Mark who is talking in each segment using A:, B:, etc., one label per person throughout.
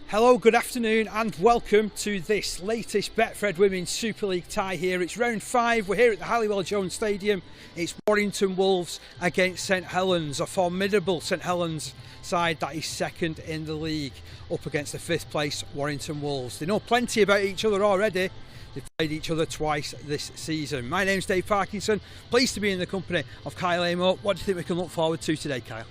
A: Hello, good afternoon and welcome to this latest Betfred Women's Super League tie here. It's round 5, we're here at the Halliwell Jones Stadium. It's Warrington Wolves against St Helens, a formidable St Helens side that is second in the league, up against the 5th place Warrington Wolves. They know plenty about each other already. They've played each other twice this season. My name's Dave Parkinson, pleased to be in the company of Kyle Amo. What do you think we can look forward to today, Kyle?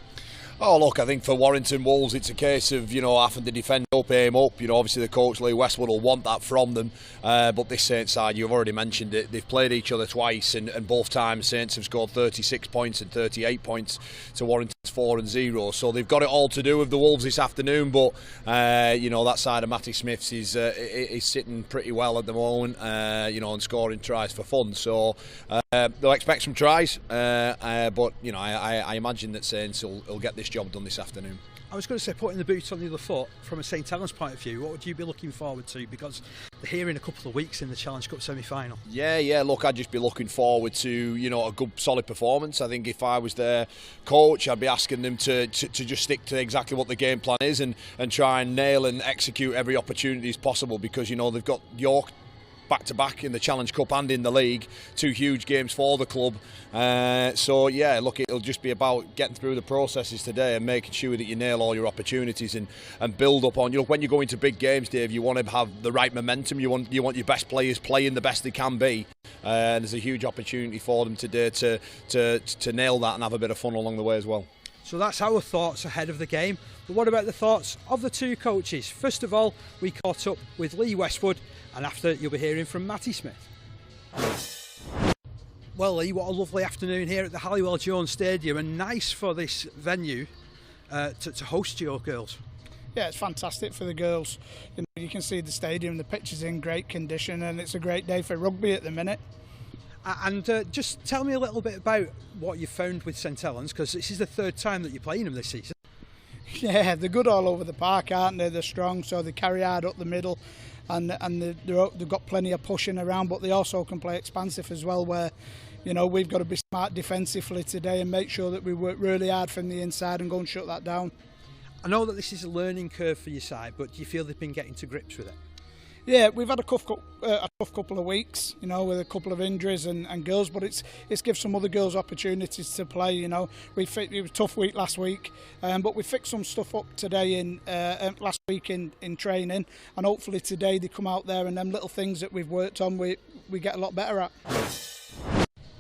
B: Oh look, I think for Warrington Wolves it's a case of, having to defend up, aim up. Obviously the coach Lee Westwood will want that from them, but this Saints side, you've already mentioned it, they've played each other twice and both times Saints have scored 36 points and 38 points to Warrington's 4-0, so they've got it all to do with the Wolves this afternoon, but that side of Matty Smith's is sitting pretty well at the moment, and scoring tries for fun, so they'll expect some tries, but I imagine that Saints will get this job done this afternoon.
A: I was going to say, putting the boot on the other foot, from a St Helens point of view, what would you be looking forward to? Because they're here in a couple of weeks in the Challenge Cup semi-final. Yeah,
B: look, I'd just be looking forward to, a good solid performance. I think if I was their coach, I'd be asking them to just stick to exactly what the game plan is and try and nail and execute every opportunity as possible, because, they've got York back-to-back in the Challenge Cup and in the league, 2 huge games for the club, look, it'll just be about getting through the processes today and making sure that you nail all your opportunities and build up on, when you go into big games, Dave, you want to have the right momentum, you want your best players playing the best they can be, and there's a huge opportunity for them today to nail that and have a bit of fun along the way as well.
A: So that's our thoughts ahead of the game. But what about the thoughts of the 2 coaches? First of all, we caught up with Lee Westwood, and after you'll be hearing from Matty Smith. Well, Lee, what a lovely afternoon here at the Halliwell Jones Stadium, and nice for this venue to host your girls.
C: Yeah, it's fantastic for the girls. You can see the stadium, the pitch is in great condition, and it's a great day for rugby at the minute.
A: And just tell me a little bit about what you found with St Helens, because this is the 3rd time that you're playing them this season.
C: Yeah, they're good all over the park, aren't they? They're strong, so they carry hard up the middle, and they've got plenty of pushing around, but they also can play expansive as well, where we've got to be smart defensively today and make sure that we work really hard from the inside and go and shut that down.
A: I know that this is a learning curve for your side, but do you feel they've been getting to grips with it?
C: Yeah, we've had a tough couple of weeks, with a couple of injuries and girls, but it's given some other girls opportunities to play. It was a tough week last week, but we fixed some stuff up today last week in training, and hopefully today they come out there and them little things that we've worked on we get a lot better at.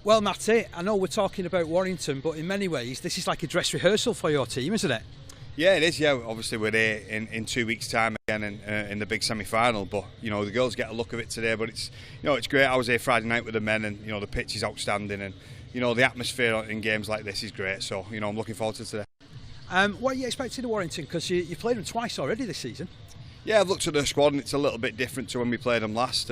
A: Well, Matty, I know we're talking about Warrington, but in many ways this is like a dress rehearsal for your team, isn't it?
D: Yeah, it is. Yeah, obviously we're here in 2 weeks' time again in the big semi-final. But the girls get a look of it today. But it's it's great. I was here Friday night with the men, and the pitch is outstanding, and the atmosphere in games like this is great. So I'm looking forward to today.
A: What are you expecting of Warrington? Because you played them twice already this season.
D: Yeah, I've looked at their squad, and it's a little bit different to when we played them last.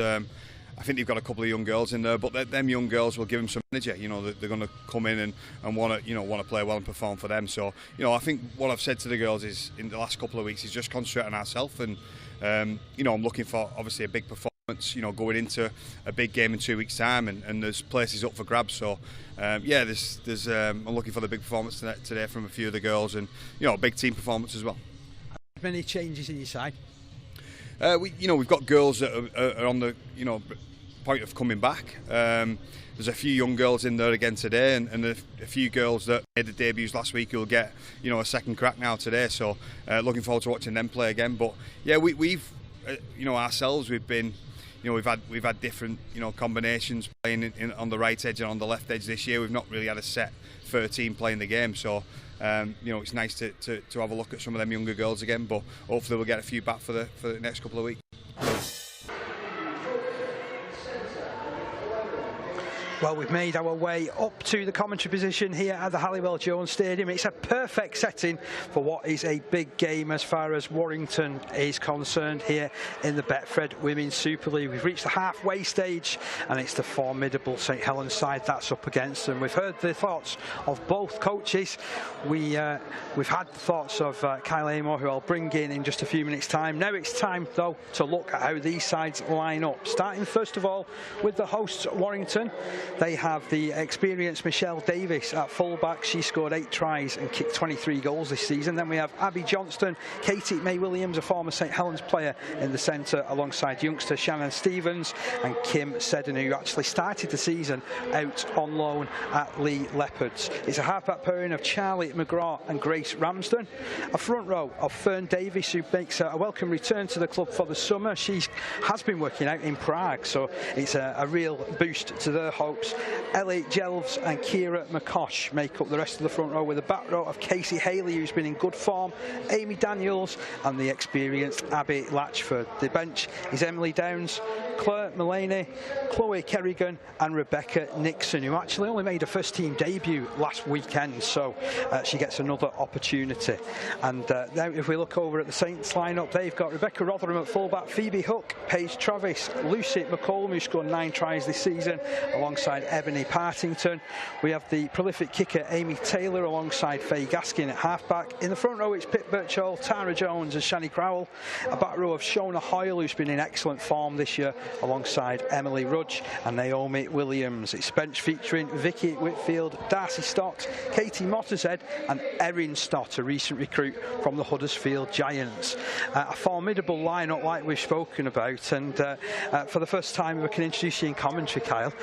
D: I think they've got a couple of young girls in there, but them young girls will give them some energy. They're going to come in and want to play well and perform for them. So I think what I've said to the girls is in the last couple of weeks is just concentrate on ourselves, and I'm looking for obviously a big performance. Going into a big game in 2 weeks' time, and there's places up for grabs. So I'm looking for the big performance today from a few of the girls, and a big team performance as well.
A: Many changes in your side?
D: We've got girls that are on the point of coming back. There's a few young girls in there again today, and a few girls that made the debuts last week who will get a second crack now today. So looking forward to watching them play again. But yeah, we've ourselves we've been. We've had different combinations playing on the right edge and on the left edge this year. We've not really had a set 13 playing the game, so it's nice to have a look at some of them younger girls again. But hopefully we'll get a few back for the next couple of weeks.
A: Well, we've made our way up to the commentary position here at the Halliwell Jones Stadium. It's a perfect setting for what is a big game as far as Warrington is concerned here in the Betfred Women's Super League. We've reached the halfway stage, and it's the formidable St Helens side that's up against them. We've heard the thoughts of both coaches. We've had the thoughts of Kyle Amo, who I'll bring in just a few minutes' time. Now it's time, though, to look at how these sides line up. Starting first of all with the hosts, Warrington. They have the experienced Michelle Davis at fullback. She scored 8 tries and kicked 23 goals this season. Then we have Abby Johnston, Katie May Williams, a former St Helens player, in the centre, alongside youngster Shannon Stevens and Kim Seddon, who actually started the season out on loan at Lee Leopards. It's a halfback pairing of Charlie McGraw and Grace Ramsden. A front row of Fern Davis, who makes a welcome return to the club for the summer. She has been working out in Prague, so it's a real boost to their hopes. Ellie Jelves and Kira McCosh make up the rest of the front row, with a back row of Casey Haley, who's been in good form, Amy Daniels and the experienced Abby Latchford. The bench is Emily Downs, Claire Mullaney, Chloe Kerrigan and Rebecca Nixon, who actually only made a first team debut last weekend, so she gets another opportunity. And now if we look over at the Saints lineup, they've got Rebecca Rotherham at fullback, Phoebe Hook, Paige Travis, Lucy McCollum, who scored 9 tries this season, alongside Ebony Partington. We have the prolific kicker Amy Taylor alongside Faye Gaskin at halfback. In the front row it's Pip Birchall, Tara Jones and Shani Crowell. A back row of Shona Hoyle, who's been in excellent form this year, alongside Emily Rudge and Naomi Williams. It's bench featuring Vicky Whitfield, Darcy Stott, Katie Mottershead and Erin Stott, a recent recruit from the Huddersfield Giants. A formidable lineup like we've spoken about, and for the first time we can introduce you in commentary, Kyle.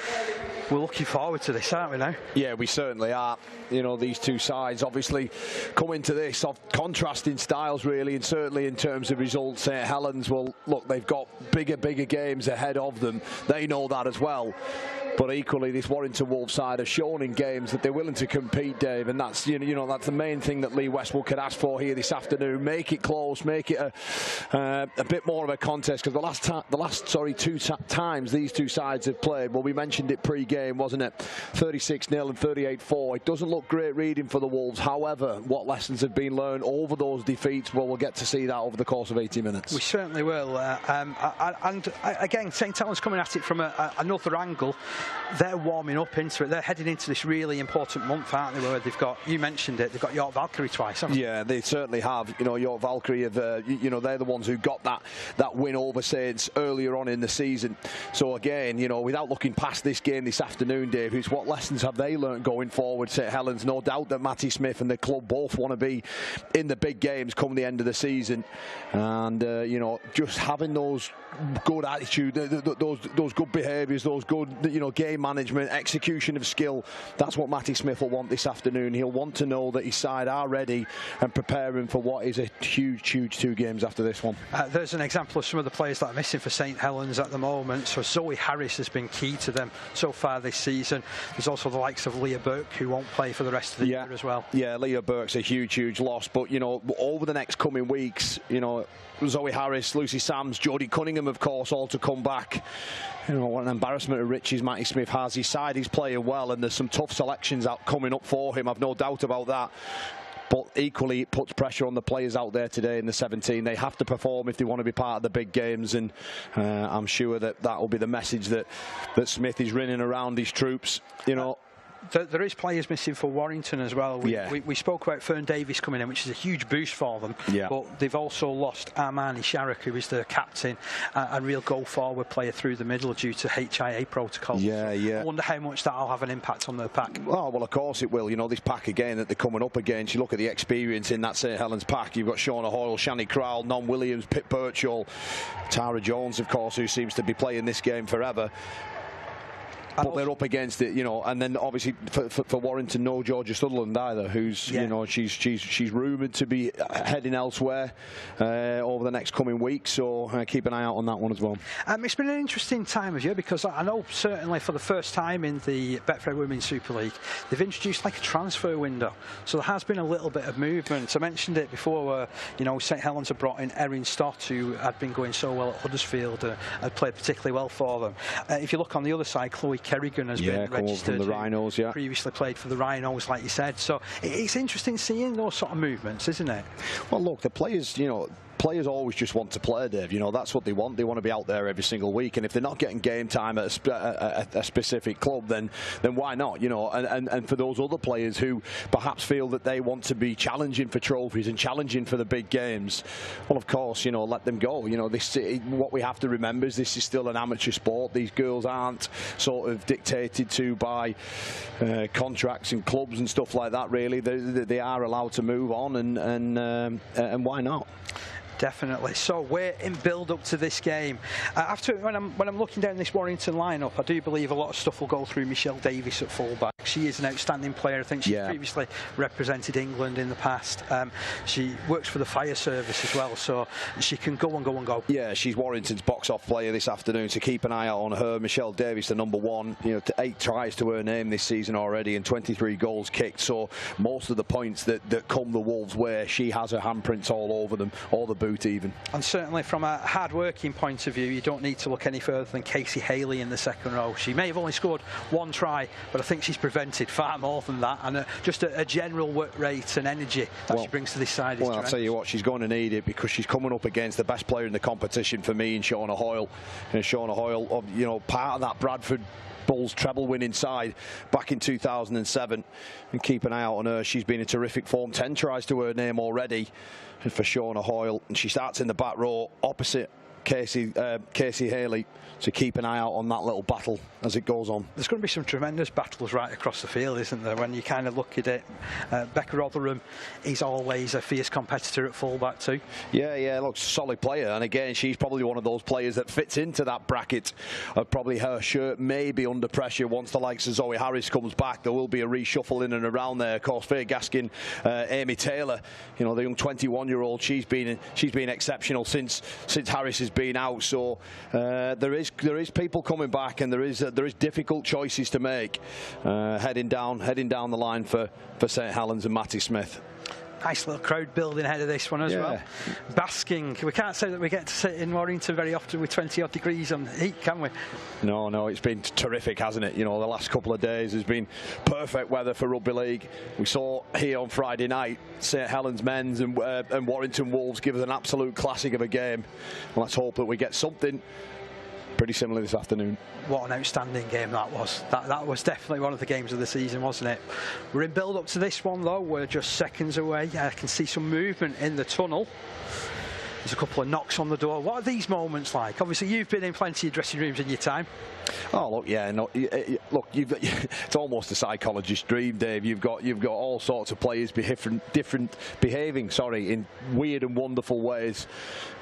A: We're looking forward to this, aren't we now?
E: Yeah, we certainly are. You know, these two sides obviously come into this of contrasting styles, really, and certainly in terms of results. St Helens, well, look, they've got bigger games ahead of them. They know that as well. But equally, this Warrington Wolves side have shown in games that they're willing to compete, Dave, and that's you know that's the main thing that Lee Westwood could ask for here this afternoon. Make it close, make it a bit more of a contest, because the last two times these two sides have played, well, we mentioned it pre-game, wasn't it? 36-0 and 38-4. It doesn't look great reading for the Wolves. However, what lessons have been learned over those defeats? Well, we'll get to see that over the course of 80 minutes.
A: We certainly will. And again, St Helens coming at it from another angle. They're warming up into it. They're heading into this really important month, aren't they, where they've got, you mentioned it, they've got York Valkyrie twice, haven't they?
E: Yeah, they certainly have. You know, York Valkyrie have, you know, they're the ones who got that win over Saints earlier on in the season. So again, you know, without looking past this game this afternoon, Dave, it's what lessons have they learned going forward? St Helens, no doubt that Matty Smith and the club both want to be in the big games come the end of the season, and you know, just having those good attitude, those good behaviours, those good, you know, game management, execution of skill. That's what Matty Smith will want this afternoon. He'll want to know that his side are ready and preparing for what is a huge 2 games after this one.
A: There's an example of some of the players that are missing for St Helens at the moment. So Zoe Harris has been key to them so far this season. There's also the likes of Leah Burke, who won't play for the rest of the year as well. Yeah,
E: Leah Burke's a huge loss, but you know, over the next coming weeks, you know, Zoe Harris, Lucy Sams, Jodie Cunningham, of course, all to come back. You know, what an embarrassment of riches Matty Smith has. His side is playing well, and there's some tough selections out coming up for him. I've no doubt about that. But equally, it puts pressure on the players out there today in the 17. They have to perform if they want to be part of the big games, and I'm sure that will be the message that Smith is ringing around his troops. You know.
A: There is players missing for Warrington as well. We spoke about Fern Davis coming in, which is a huge boost for them. Yeah. But they've also lost Armani Sharrock, who is their captain, and real go-forward player through the middle due to HIA protocols. I wonder how much that'll have an impact on their pack.
E: Oh, well, of course it will. You know, this pack again that they're coming up against, you look at the experience in that St Helens pack. You've got Shona Hoyle, Shani Crowell, Non Williams, Pip Birchall, Tara Jones, of course, who seems to be playing this game forever. But they're up against it, you know, and then obviously for Warrington, no Georgia Sutherland either, who's you know, she's rumoured to be heading elsewhere over the next coming weeks, so keep an eye out on that one as well.
A: It's been an interesting time of year, because I know certainly for the first time in the Betfred Women's Super League they've introduced like a transfer window, so there has been a little bit of movement. I mentioned it before, you know, St Helens have brought in Erin Stott, who had been going so well at Huddersfield, had played particularly well for them. If you look on the other side, Chloe Kerrigan has been registered
E: from the Rhinos,
A: previously played for the Rhinos, like you said. So it's interesting seeing those sort of movements, isn't it?
E: Well, look, the players, you know, players always just want to play, Dave. You know, that's what they want. They want to be out there every single week, and if they're not getting game time at a specific club, then why not? You know, and for those other players who perhaps feel that they want to be challenging for trophies and challenging for the big games, well, of course, you know, let them go. You know, what we have to remember is this is still an amateur sport. These girls aren't sort of dictated to by contracts and clubs and stuff like that. Really, they are allowed to move on, and why not?
A: Definitely. So we're in build-up to this game. When I'm looking down this Warrington lineup, I do believe a lot of stuff will go through Michelle Davis at fullback. She is an outstanding player. I think she's previously represented England in the past. She works for the fire service as well, so she can go and go and go. Yeah,
E: she's Warrington's box-off player this afternoon, so keep an eye out on her. Michelle Davis, the #1. You know, 8 tries to her name this season already, and 23 goals kicked. So most of the points that come the Wolves' way, she has her handprints all over them, or the boot even.
A: And certainly from a hard-working point of view, you don't need to look any further than Casey Haley in the second row. She may have only scored 1 try, but I think she's prevented far more than that, and just a general work rate and energy that she brings to this side is
E: tremendous. I'll tell you what, she's going to need it, because she's coming up against the best player in the competition for me, in Shauna Hoyle. And Shauna Hoyle, you know, part of that Bradford Bulls treble winning side back in 2007, and keep an eye out on her. She's been in terrific form, 10 tries to her name already for Shauna Hoyle, and she starts in the back row opposite Casey Haley, so keep an eye out on that little battle as it goes on.
A: There's going to be some tremendous battles right across the field, isn't there, when you kind of look at it. Becca Rotherham is always a fierce competitor at fullback too.
E: Yeah, look, solid player, and again, she's probably one of those players that fits into that bracket of probably her shirt may be under pressure once the likes of Zoe Harris comes back. There will be a reshuffle in and around there. Of course, Faye Gaskin, Amy Taylor, you know, the young 21-year-old, she's been exceptional since Harris has been out. So there is people coming back, and there is difficult choices to make heading down the line for St Helens and Matty Smith.
A: Nice little crowd building ahead of this one as well. Basking. We can't say that we get to sit in Warrington very often with 20-odd degrees on heat, can we?
E: No, it's been terrific, hasn't it? You know, the last couple of days has been perfect weather for rugby league. We saw here on Friday night St Helens men's and Warrington Wolves give us an absolute classic of a game. Well, let's hope that we get something pretty similar this afternoon.
A: What an outstanding game that was. That was definitely one of the games of the season, wasn't it? We're in build-up to this one, though. We're just seconds away. I can see some movement in the tunnel. There's a couple of knocks on the door. What are these moments like? Obviously, you've been in plenty of dressing rooms in your time.
E: Oh, look, yeah, no, look, it's almost a psychologist's dream, Dave. You've got all sorts of players behaving in weird and wonderful ways.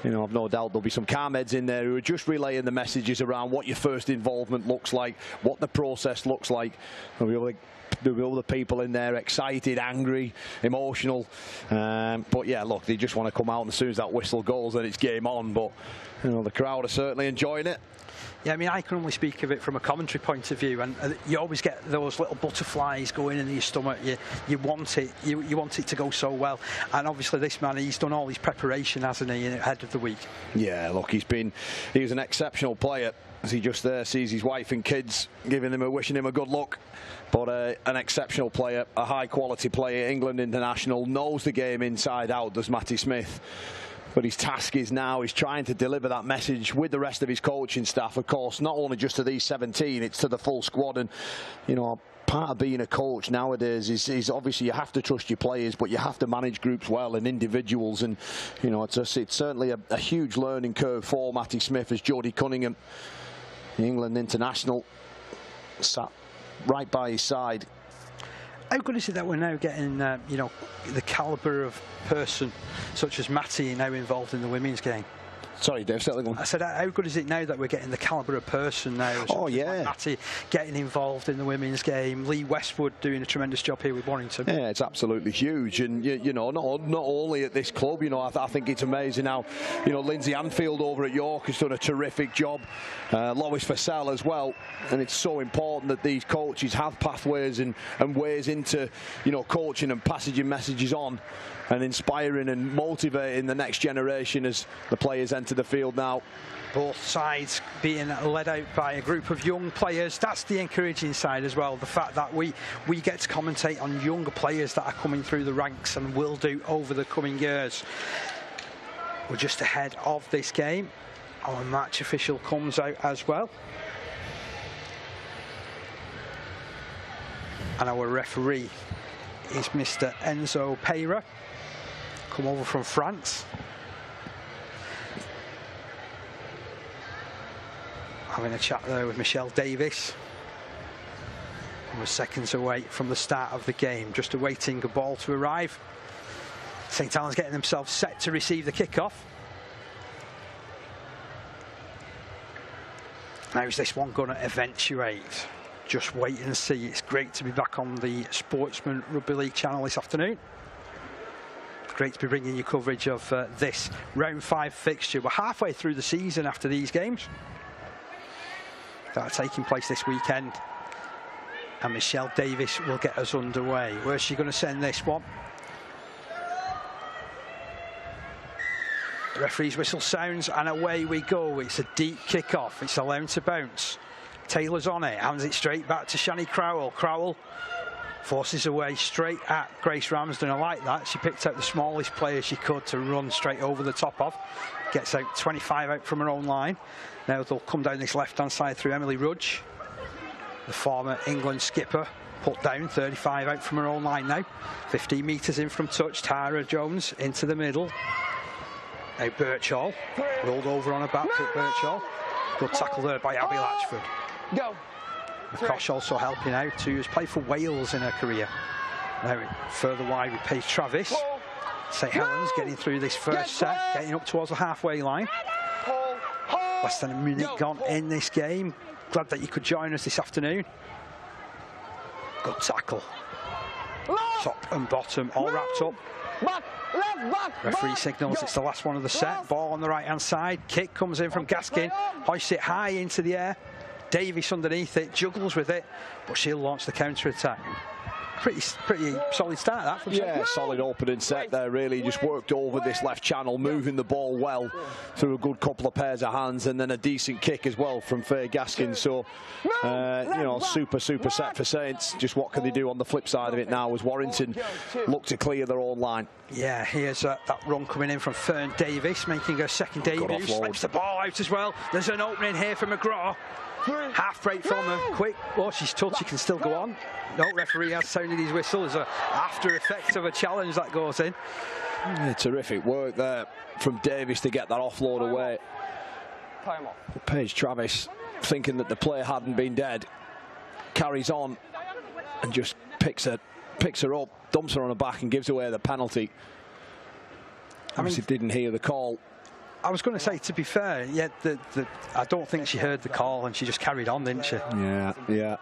E: You know, I've no doubt there'll be some calm heads in there who are just relaying the messages around what your first involvement looks like, what the process looks like. There'll be other people in there excited, angry, emotional. But yeah, look, they just want to come out, and as soon as that whistle goes, then it's game on. But you know, the crowd are certainly enjoying it.
A: Yeah, I mean, I can only speak of it from a commentary point of view, and you always get those little butterflies going in your stomach. You want it, you want it to go so well. And obviously, this man, he's done all his preparation, hasn't he, ahead of the week? Yeah, look, he was an exceptional player. As he just there sees his wife and kids wishing him a good luck. But an exceptional player, a high-quality player, England international, knows the game inside out, does Matty Smith. But his task is now, he's trying to deliver that message with the rest of his coaching staff, of course, not only just to these 17, it's to the full squad. And, you know, part of being a coach nowadays is obviously you have to trust your players, but you have to manage groups well and individuals. And, you know, it's certainly a huge learning curve for Matty Smith as Jodie Cunningham, the England international, sat right by his side. How good is it that we're now getting, you know, the calibre of person such as Matty now involved in the women's game?
E: Sorry, Dave, say that again.
A: I said, how good is it now that we're getting the calibre of person now?
E: Oh, yeah.
A: Like Matty getting involved in the women's game. Lee Westwood doing a tremendous job here with Warrington.
E: Yeah, it's absolutely huge. And, you know, not only at this club, you know, I think it's amazing how, you know, Lindsay Anfield over at York has done a terrific job. Lois Fassell as well. And it's so important that these coaches have pathways and ways into, you know, coaching and passing messages on, and inspiring and motivating the next generation as the players enter the field now.
A: Both sides being led out by a group of young players. That's the encouraging side as well. The fact that we get to commentate on younger players that are coming through the ranks and will do over the coming years. We're just ahead of this game. Our match official comes out as well. And our referee is Mr. Enzo Pereira, come over from France. Having a chat there with Michelle Davis. And we're seconds away from the start of the game, just awaiting a ball to arrive. St Helens getting themselves set to receive the kickoff. Now is this one going to eventuate? Just wait and see. It's great to be back on the Sportsman Rugby League channel this afternoon. Great to be bringing you coverage of this round 5 fixture. We're halfway through the season after these games that are taking place this weekend. And Michelle Davis will get us underway. Where's she going to send this one? The referee's whistle sounds and away we go. It's a deep kick-off. It's allowed to bounce. Taylor's on it, hands it straight back to Shani Crowell. Crowell forces away straight at Grace Ramsden. I like that. She picked out the smallest player she could to run straight over the top of. Gets out 25 out from her own line. Now they'll come down this left-hand side through Emily Rudge, the former England skipper. Put down 35 out from her own line now. 15 metres in from touch. Tara Jones into the middle. Now Birchall rolled over on a back foot. Birchall. Good tackle there by Abby Latchford.
F: Go.
A: McCosh also helping out, who has played for Wales in her career. Now further wide with Paige Travis. St Helens getting through this first set, getting up towards the halfway line. Less than a minute gone in this game. Glad that you could join us this afternoon. Good tackle. Top and bottom all wrapped up. Referee signals it's the last one of the set. Ball on the right hand side. Kick comes in from Gaskin. Hoists it high into the air. Davis underneath it, juggles with it, but she'll launch the counter attack. Pretty solid start that from
E: Yeah, solid opening set there, really. Just worked over this left channel, moving the ball well through a good couple of pairs of hands, and then a decent kick as well from Faye Gaskin. So, you know, super set for Saints. Just what can they do on the flip side of it now as Warrington look to clear their own line?
A: Yeah, here's that run coming in from Fern Davis, making her second debut. Slips the ball out as well. There's an opening here for McGraw. Half break from her, quick. Oh, she's touched, she can still go on. No, referee has sounded his whistle. There's an after effect of a challenge that goes in.
E: Yeah, terrific work there from Davis to get that offload away. Paige Travis, thinking that the play hadn't been dead, carries on and just picks her up, dumps her on her back and gives away the penalty. Obviously didn't hear the call.
A: I was going to say, to be fair, yeah, I don't think she heard the call and she just carried on, didn't she?
E: Yeah.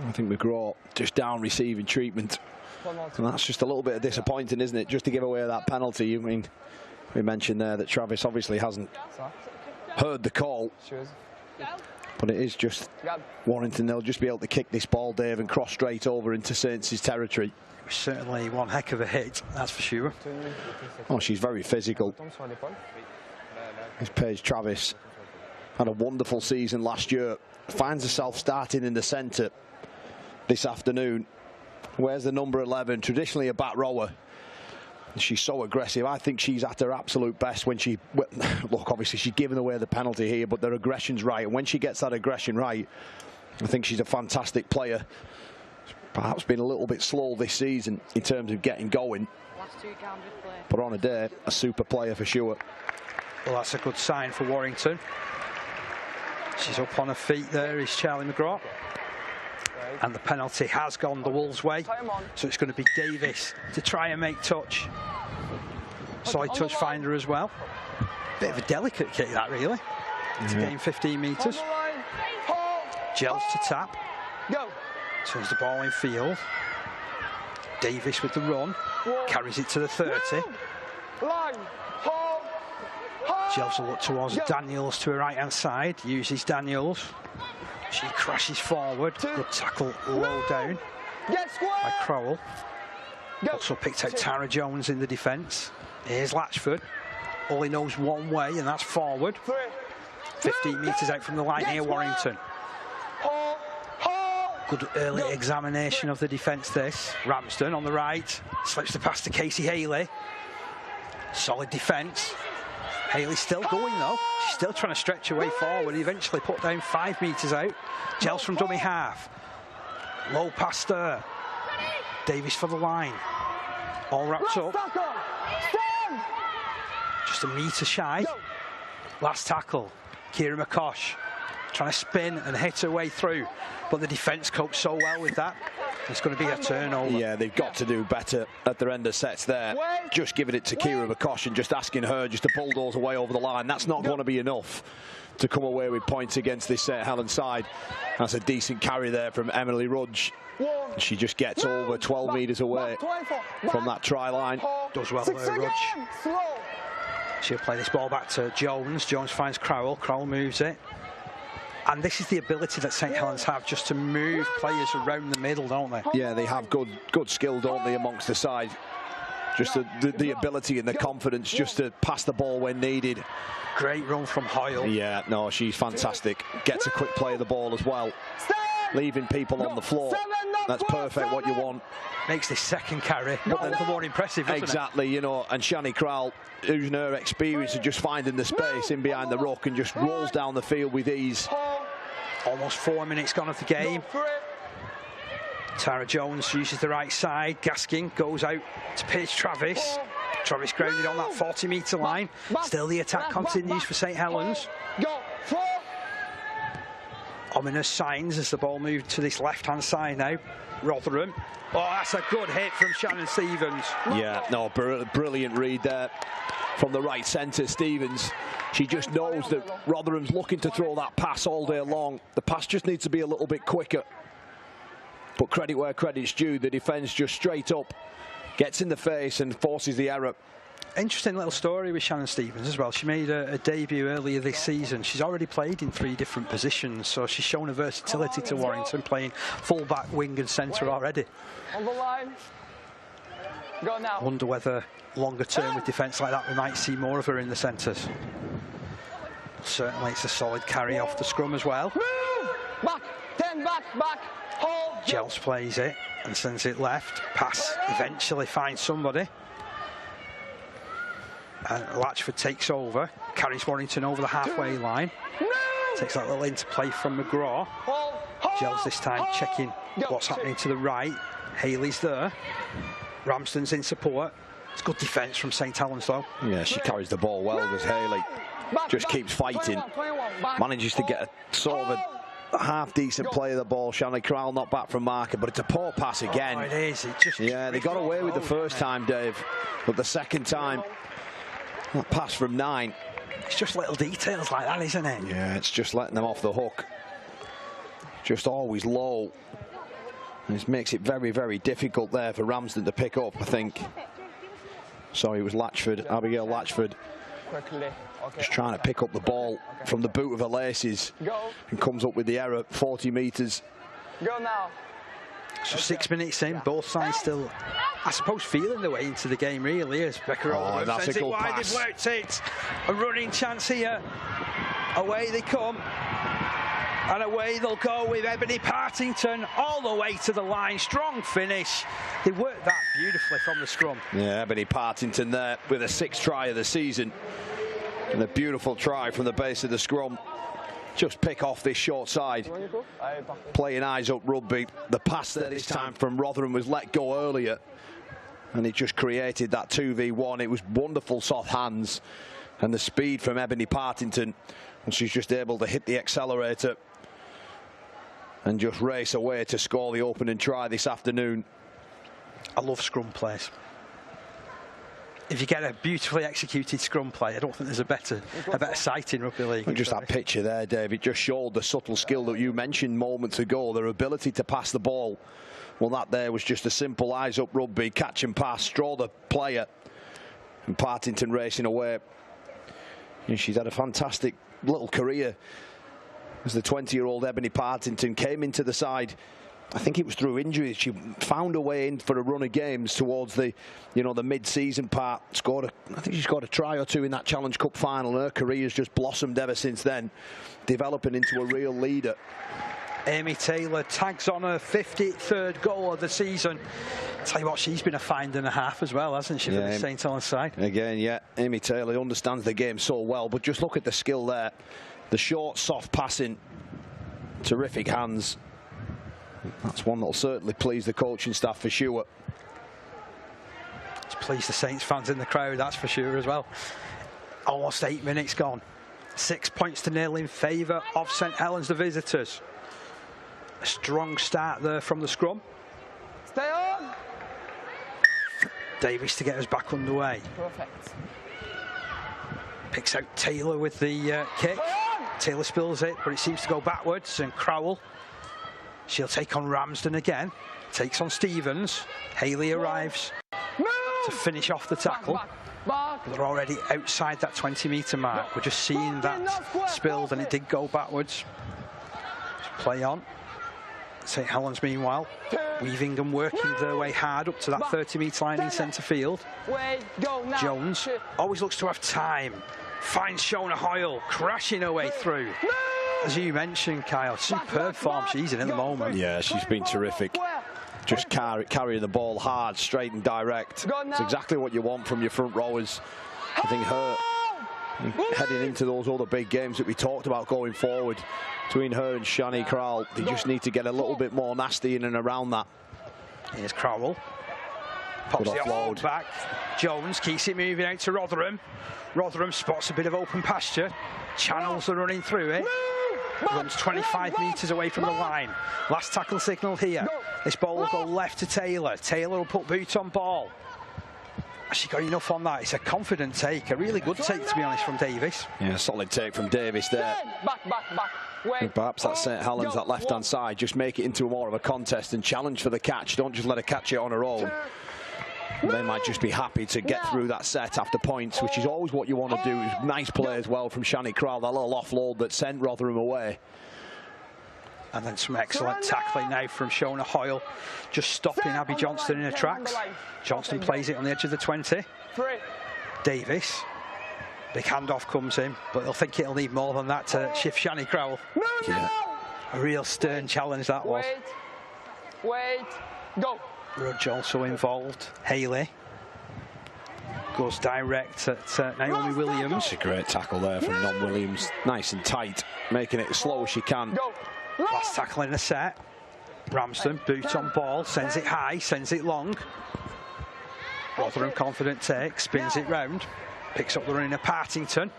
E: I think McGraw just down receiving treatment. And that's just a little bit disappointing, isn't it? Just to give away that penalty. I mean, we mentioned there that Travis obviously hasn't heard the call. But it is just Warrington. They'll just be able to kick this ball, Dave, and cross straight over into Saints' territory.
A: Certainly one heck of a hit, that's for sure.
E: Oh, she's very physical. This Paige Travis had a wonderful season last year. Finds herself starting in the centre this afternoon. Wears the number 11, traditionally a back rower. She's so aggressive. I think she's at her absolute best when she... Look, obviously she's given away the penalty here, but their aggression's right. And when she gets that aggression right, I think she's a fantastic player. Perhaps been a little bit slow this season in terms of getting going. But on a day, a super player for sure.
A: Well, that's a good sign for Warrington. She's up on her feet there, is Charlie McGraw. And the penalty has gone the Wolves' way. So it's going to be Davis to try and make touch. Solid touch finder as well. Bit of a delicate kick that, really. To gain 15 metres. Gels to tap. Turns the ball in field. Davis with the run. Carries it to the 30. Gels will look towards Daniels to her right-hand side. Uses Daniels. She crashes forward. Good tackle low down by Crowell. Also picked out Tara Jones in the defence. Here's Latchford. All he knows one way, and that's forward. 15 metres out from the line here, Warrington. Good early examination of the defence this. Ramsden on the right. Slips the pass to Casey Haley. Solid defence. Haley's still going though. She's still trying to stretch her way forward. He eventually put down 5 metres out. Gels from dummy half. Low past her. Davies for the line. All wrapped up. Just a metre shy. Last tackle. Kira McCosh trying to spin and hit her way through. But the defence coped so well with that. It's going to be a turnover.
E: Yeah, they've got to do better at their end of sets there. Just giving it to Kira McCosh and just asking her just to bulldoze away over the line. That's not going to be enough to come away with points against this St Helens side. That's a decent carry there from Emily Rudge. She just gets over 12 metres away from that try line.
A: Does well there, Rudge. She'll play this ball back to Jones. Jones finds Crowell. Crowell moves it. And this is the ability that St Helens have, just to move players around the middle, don't they?
E: Yeah, they have good skill, don't they, amongst the side. Just the ability and the confidence just to pass the ball when needed.
A: Great run from Hoyle.
E: Yeah, no, she's fantastic. Gets a quick play of the ball as well. Leaving people on the floor. That's perfect, what you want.
A: Makes this second carry look more impressive, doesn't
E: exactly, you know, and Shani Crowell, using her experience of just finding the space in behind the ruck and just rolls down the field with ease.
A: Almost 4 minutes gone of the game. Tara Jones uses the right side. Gaskin goes out to Paige Travis. Travis grounded on that 40-metre line. Still the attack continues for St Helens. Ominous signs as the ball moved to this left-hand side now. Rotherham. Oh, that's a good hit from Shannon Stevens.
E: Yeah, no, brilliant read there from the right centre, Stevens. She just knows that Rotherham's looking to throw that pass all day long. The pass just needs to be a little bit quicker. But credit where credit's due, the defence just straight up gets in the face and forces the error.
A: Interesting little story with Shannon Stevens as well. She made a debut earlier this season. She's already played in 3 different positions, so she's shown a versatility to Warrington, playing full-back, wing and centre already.
F: On the line. Go now.
A: Wonder whether longer term with defence like that we might see more of her in the centres. Certainly it's a solid carry off the scrum as well.
F: Back, 10 back, hold.
A: Gels plays it and sends it left. Pass eventually finds somebody. And Latchford takes over, carries Warrington over the halfway line. Takes that little interplay from McGraw. Gels this time checking what's happening to the right. Haley's there. Ramsden's in support. It's good defence from St Helens though.
E: Yeah, she carries the ball well, does Haley. Just keeps fighting. Manages to get a sort of a half-decent play of the ball. Shanley Crowell not back from marker, but it's a poor pass again.
A: Oh, it is. It just
E: they got away with the first time, Dave. But the second time, that pass from 9.
A: It's just little details like that, isn't it?
E: Yeah, it's just letting them off the hook. Just always low. And this makes it very, very difficult there for Ramsden to pick up, I think. Sorry, it was Latchford, Abigail Latchford. Just trying to pick up the ball from the boot of her laces. And comes up with the error, 40 metres.
F: Go now.
A: So 6 minutes in, both sides still, I suppose, feeling their way into the game, really, as Becker
E: that's a good pass.
A: They've worked it. A running chance here. Away they come. And away they'll go with Ebony Partington all the way to the line. Strong finish. They worked that beautifully from the scrum.
E: Yeah, Ebony Partington there with a 6th try of the season. And a beautiful try from the base of the scrum. Just pick off this short side. Playing eyes up rugby. The pass there this time from Rotherham was let go earlier. And it just created that 2v1. It was wonderful soft hands. And the speed from Ebony Partington. And she's just able to hit the accelerator. And just race away to score the opening try this afternoon.
A: I love scrum plays. If you get a beautifully executed scrum play, I don't think there's a better sight in rugby league.
E: And just that picture there, Dave, it just showed the subtle skill that you mentioned moments ago, their ability to pass the ball. Well, that there was just a simple eyes up rugby, catch and pass, draw the player, and Partington racing away. And she's had a fantastic little career as the 20-year-old Ebony Partington came into the side. I think it was through injuries. She found her way in for a run of games towards the, the mid-season part. I think she scored a try or 2 in that Challenge Cup final. Her career has just blossomed ever since then, developing into a real leader.
A: Amy Taylor tags on her 53rd goal of the season Tell you what, she's been a find and a half as well, hasn't she, for the St Helens side?
E: Again, yeah, Amy Taylor understands the game so well, but just look at the skill there. The short, soft passing, terrific hands. That's one that'll certainly please the coaching staff for sure.
A: It's pleased the Saints fans in the crowd, that's for sure as well. Almost 8 minutes gone. 6 points to 0 in favour of St Helens, the visitors. A strong start there from the scrum.
F: Stay on.
A: Davies to get us back underway.
F: Perfect.
A: Picks out Taylor with the kick. Taylor spills it, but it seems to go backwards, and Crowell, she'll take on Ramsden again. Takes on Stevens. Haley arrives to finish off the tackle. They're already outside that 20-metre mark. We're just seeing that spilled, and it did go backwards. Just play on. St Helens, meanwhile, weaving and working their way hard up to that 30-metre line in centre field. Jones always looks to have time. Finds Shona Hoyle crashing her way through. As you mentioned, Kyle, superb form she's in at the moment.
E: Yeah, she's been terrific. Just carrying the ball hard, straight and direct. It's exactly what you want from your front rowers. I think her heading into those other big games that we talked about going forward, between her and Shani Crowell, they just need to get a little bit more nasty in and around that.
A: Here's Crowell. Pops the offload back. Jones keeps it moving out to Rotherham. Rotherham spots a bit of open pasture. Channels are running through it. Runs 25 metres away from the line. Last tackle signal here. This ball will go left to Taylor. Taylor will put boot on ball. Has she got enough on that? It's a confident take, a really good take, to be honest, from Davis.
E: Yeah, solid take from Davis there. And perhaps that's St Helens, that left-hand side. Just make it into more of a contest and challenge for the catch. Don't just let her catch it on her own. They might just be happy to get through that set after points, which is always what you want to do. Nice play as well from Shani Crowell, that little offload that sent Rotherham away.
A: And then some excellent tackling now from Shona Hoyle, just stopping Abby Johnston in her tracks. Johnston plays it on the edge of the 20. Davis, big handoff comes in, but they'll think it'll need more than that to shift Shani Crowell.
E: Yeah.
A: A real stern challenge that was.
F: Wait, go.
A: Rudge also involved. Haley goes direct at Naomi Williams.
E: It's a great tackle there from Non Williams. Nice and tight, making it as slow as she can.
A: Last tackle in the set. Ramsden, boot on ball, sends it high, sends it long. Rotherham confident take, spins it round. Picks up the run in a Partington.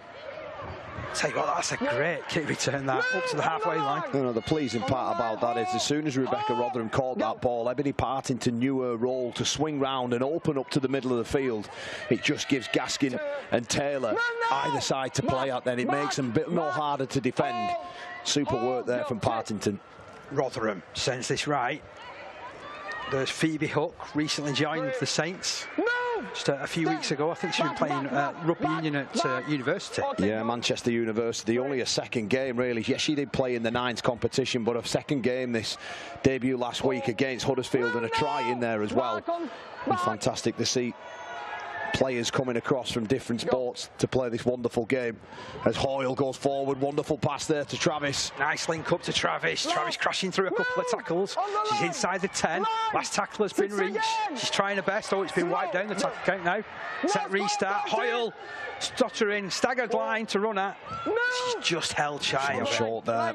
A: Tell you what, that's a great kick return, that, up to the halfway line.
E: You know, the pleasing part about that is as soon as Rebecca Rotherham caught that ball, Ebony Partington knew her role to swing round and open up to the middle of the field. It just gives Gaskin and Taylor either side to play at, then it makes them a bit more harder to defend. Super work there from Partington.
A: Rotherham sends this right. There's Phoebe Hook, recently joined the Saints. Just a few weeks ago, I think she's been playing rugby union at university.
E: Yeah, Manchester University. Only a second game, really. Yes, she did play in the Nines competition, but a second game this debut last week against Huddersfield and a try in there as well. And fantastic to see players coming across from different sports to play this wonderful game. As Hoyle goes forward, wonderful pass there to Travis.
A: Nice link up to Travis. Travis crashing through a couple of tackles. She's inside the 10. Last tackle has been reached. She's trying her best. Oh, it's been wiped down the tackle count now. Set restart. Hoyle stuttering, staggered line to run at. She's just held shy of it.
E: Short there.